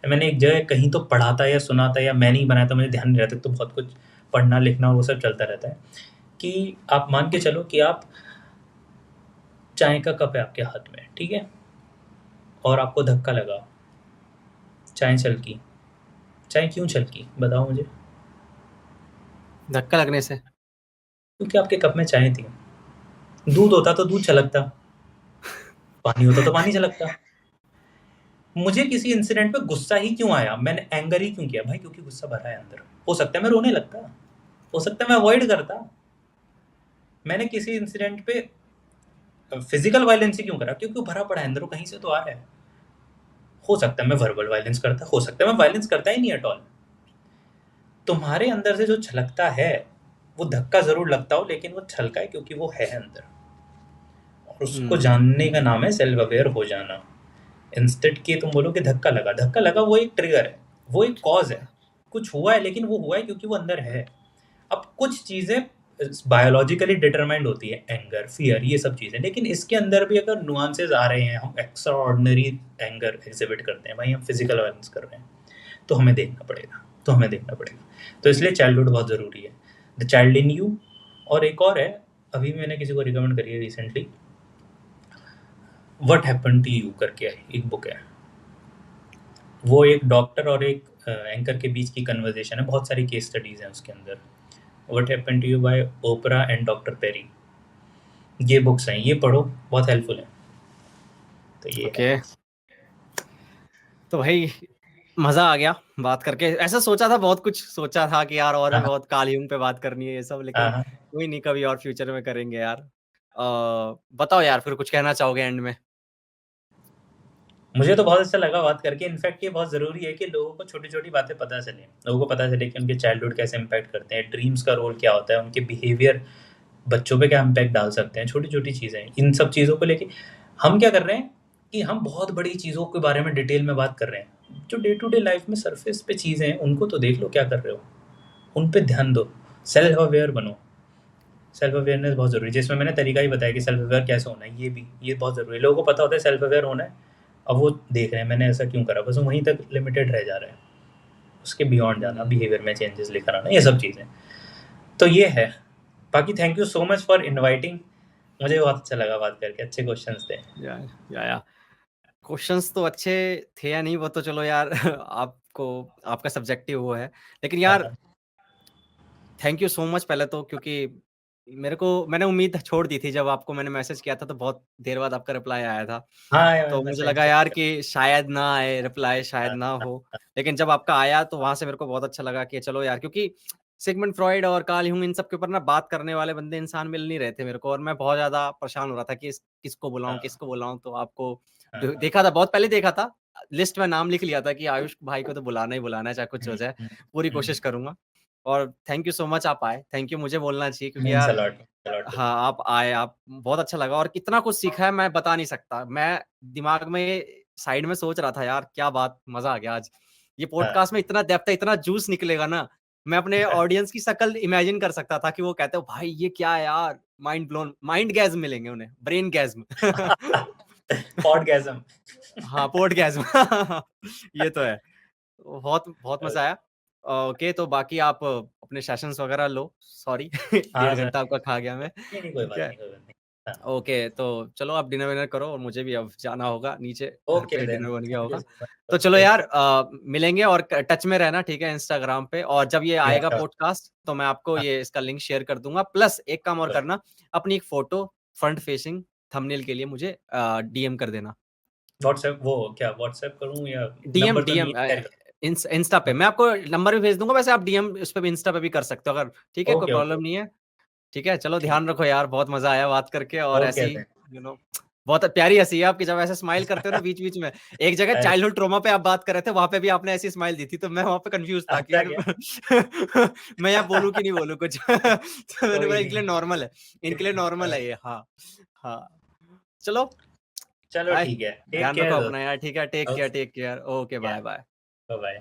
मैंने एक जगह कहीं तो पढ़ा था या सुना था, या मैंने ही बनाया था, मुझे ध्यान नहीं रहता, तो बहुत कुछ पढ़ना लिखना और वो सब चलता रहता है। कि आप मान के चलो कि आप चाय का कप है आपके हाथ में, ठीक है, और आपको धक्का लगा, चाय छलकी। चाय क्यों छलकी बताओ मुझे? धक्का लगने से। क्योंकि आपके कप में चाय थी। दूध होता तो दूध छलकता, पानी होता तो पानी छलकता। मुझे किसी इंसिडेंट पे गुस्सा ही क्यों आया, मैंने एंगर ही क्यों किया भाई? क्योंकि गुस्सा भरा है अंदर। हो सकता है मैं रोने लगता, हो सकता है मैं अवॉइड करता। मैंने किसी इंसिडेंट पे फिजिकल वायलेंस ही क्यों करा? क्योंकि वो भरा पड़ा है अंदर, वो कहीं से तो आ रहा है। हो सकता है मैं वर्बल वायलेंस करता, हो सकता है मैं वायलेंस करता ही नहीं एट ऑल। तुम्हारे अंदर से जो छलकता है वो धक्का जरूर लगता हो, लेकिन वो छलका है क्योंकि वो है अंदर, और उसको जानने का नाम है सेल्फ अवेयर हो जाना। इंस्टेड कि तुम बोलो कि धक्का लगा, वो एक ट्रिगर है, वो एक कॉज है, कुछ हुआ है, लेकिन वो हुआ है क्योंकि वो अंदर है। अब कुछ चीज़ें बायोलॉजिकली डिटरमाइंड होती है, एंगर, फियर, ये सब चीज़ें, लेकिन इसके अंदर भी अगर नुआंसेस आ रहे हैं, हम एक्स्ट्रा ऑर्डिनरी एंगर एग्जिबिट करते हैं भाई, हम फिजिकल वायलेंस कर रहे हैं, तो हमें देखना पड़ेगा। तो इसलिए चाइल्डहुड बहुत ज़रूरी है। The child in you. और एक और है, अभी मैंने किसी को रिकमेंड करी है recently, what happened to you करके एक बुक है। वो एक डॉक्टर और एक एंकर के बीच की कन्वर्जेशन है, बहुत सारी केस स्टडीज़ हैं उसके अंदर। What happened to you by Oprah and doctor Perry, ये बुक्स हैं, ये पढ़ो, बहुत हेल्पफुल है। तो ये ओके। तो भाई मजा आ गया बात करके। ऐसा सोचा था, बहुत कुछ सोचा था कि यार और भी बहुत कार्ल युंग पे बात करनी है ये सब, लेकिन हाँ, कोई नहीं, कभी और फ्यूचर में करेंगे यार। बताओ यार, फिर कुछ कहना चाहोगे एंड में? मुझे तो बहुत अच्छा लगा बात करके। इनफैक्ट ये बहुत ज़रूरी है कि लोगों को छोटी-छोटी बातें पता चलें। लोगों को पता चले कि उनके चाइल्डहुड कैसे इम्पैक्ट करते हैं, ड्रीम्स का रोल क्या होता है, उनके बिहेवियर बच्चों पे क्या इम्पैक्ट डाल सकते हैं, छोटी-छोटी चीज़ें। इन सब चीज़ों को लेके हम क्या कर रहे हैं कि हम बहुत बड़ी चीज़ों के बारे में डिटेल में बात कर रहे हैं। जो डे टू डे लाइफ में सरफेस पे चीज़ें हैं, उनको तो देख लो क्या कर रहे हो, उन पे ध्यान दो, सेल्फ अवेयर बनो। सेल्फ अवेयरनेस बहुत ज़रूरी है, जिसमें मैंने तरीका ही बताया कि सेल्फ अवेयर कैसे होना है, ये बहुत ज़रूरी है। लोगों को पता होता है सेल्फ अवेयर होना है, अब वो देख रहे हैं मैंने ऐसा क्यों करा, बस वो वहीं तक लिमिटेड रह जा रहा है। उसके बियॉन्ड जाना, बिहेवियर में चेंजेस लेकर आना, ये सब चीज़ें। तो ये है। बाकी thank you so much for inviting, मुझे बहुत अच्छा लगा बात करके, अच्छे क्वेश्चंस थे। या क्वेश्चंस तो अच्छे थे या नहीं वो तो चलो यार आपको, आपका सब्जेक्टिव वो है, लेकिन यार हाँ, थैंक यू सो मच पहले तो, क्योंकि मैंने उम्मीद छोड़ दी थी जब आपको मैंने मैसेज किया था, तो बहुत देर बाद आपका रिप्लाई आया था। हाँ, तो मैं मुझे सेंड लगा चेक यार कर। कि शायद ना आए रिप्लाई, शायद हाँ, ना हाँ, हो, हाँ, लेकिन जब आपका आया तो वहां से मेरे को बहुत अच्छा लगा कि चलो यार, क्योंकि सिगमंड फ्रॉइड और कार्ल यूंग इन सब के ऊपर ना बात करने वाले बंदे इंसान मिल नहीं रहे थे मेरे को, और मैं बहुत ज्यादा परेशान हो रहा था कि हाँ, किसको बुलाऊं। तो आपको हाँ, हाँ, देखा था, बहुत पहले देखा था, लिस्ट में नाम लिख लिया था कि आयुष भाई को तो बुलाना ही बुलाना है, चाहे कुछ हो जाए, पूरी कोशिश करूंगा। और थैंक यू सो मच आप आए, थैंक यू, मुझे बोलना चाहिए क्योंकि मीन्स यार अ लॉट टू मी। हाँ, आप आए, आप बहुत अच्छा लगा और कितना कुछ सीखा है मैं बता नहीं सकता। मैं दिमाग में साइड में सोच रहा था यार क्या बात, मजा आ गया आज। ये हाँ, पॉडकास्ट में इतना डेप्थ है, इतना जूस निकलेगा ना, मैं अपने ऑडियंस की शक्ल इमेजिन कर सकता था कि वो कहते हो भाई ये क्या है यार, माइंड ब्लोन, माइंड गैज़्म मिलेंगे उन्हें, ब्रेन गैज़्म। पॉडगैज़्म। हाँ, पॉडगैज़्म। ये तो है। बहुत बहुत मज़ा आया। ओके, तो बाकी आप अपने सेशंस वगैरह लो। सॉरी हाँ 1.5 सर, घंटा आपका खा गया मैं। नहीं, नहीं, कोई ठीक बात है। नहीं, कोई बात नहीं। हाँ, ओके, तो चलो आप डिनर विनर करो और मुझे भी अब जाना होगा नीचे, घर ओके पे देन, डिनर बन गया थैंक यू होगा। सो मच तो फॉर चलो टेक यार मिलेंगे और टच में रहना, ठीक है, इंस्टाग्राम पे, और जब ये या आएगा श्योर, पॉडकास्ट तो मैं आपको हाँ, ये इसका लिंक शेयर कर दूँगा। प्लस एक काम और श्योर। करना, अपनी एक फ़ोटो फ्रंट फेसिंग थंबनेल के लिए मुझे डीएम कर देना। व्हाट्सएप वो क्या व्हाट्सएप करूँ या डीएम नंबर तो नहीं डीएम है, शेयर करूँ? इंस्टा पे हाँ, मैं आपको नंबर भी भेज दूँगा, वैसे आप डीएम उस पे भी, इंस्टा पे भी कर सकते हो अगर, ठीक है, कोई ओके, ओके, प्रॉब्लम ओके, नहीं है। ठीक है, चलो ठीक ध्यान रखो यार, बहुत मज़ा आया बात करके, और ओके ऐसे ही देन। यू नो बहुत प्यारी हँसी है आपकी, जब ऐसे स्माइल करते हो ना बीच-बीच में। एक जगह अरे! चाइल्डहुड ट्रॉमा पे आप बात कर रहे थे, वहाँ पे भी आपने ऐसी स्माइल दी थी, तो मैं वहाँ पे कन्फ्यूज़ था कि अच्छा यार क्या? मैं यहाँ बोलूँ कि नहीं बोलूँ कुछ? तो मैंने कोई बोला इनके लिए नहीं। नॉर्मल है, इनके लिए नॉर्मल है ये। हाँ, हाँ। चलो, चलो बाय। ठीक है, टेक ध्यान रखो केयर अपना यार, ठीक है? दोस्त। टेक केयर, ओके, या बाय-बाय। बाय-बाय।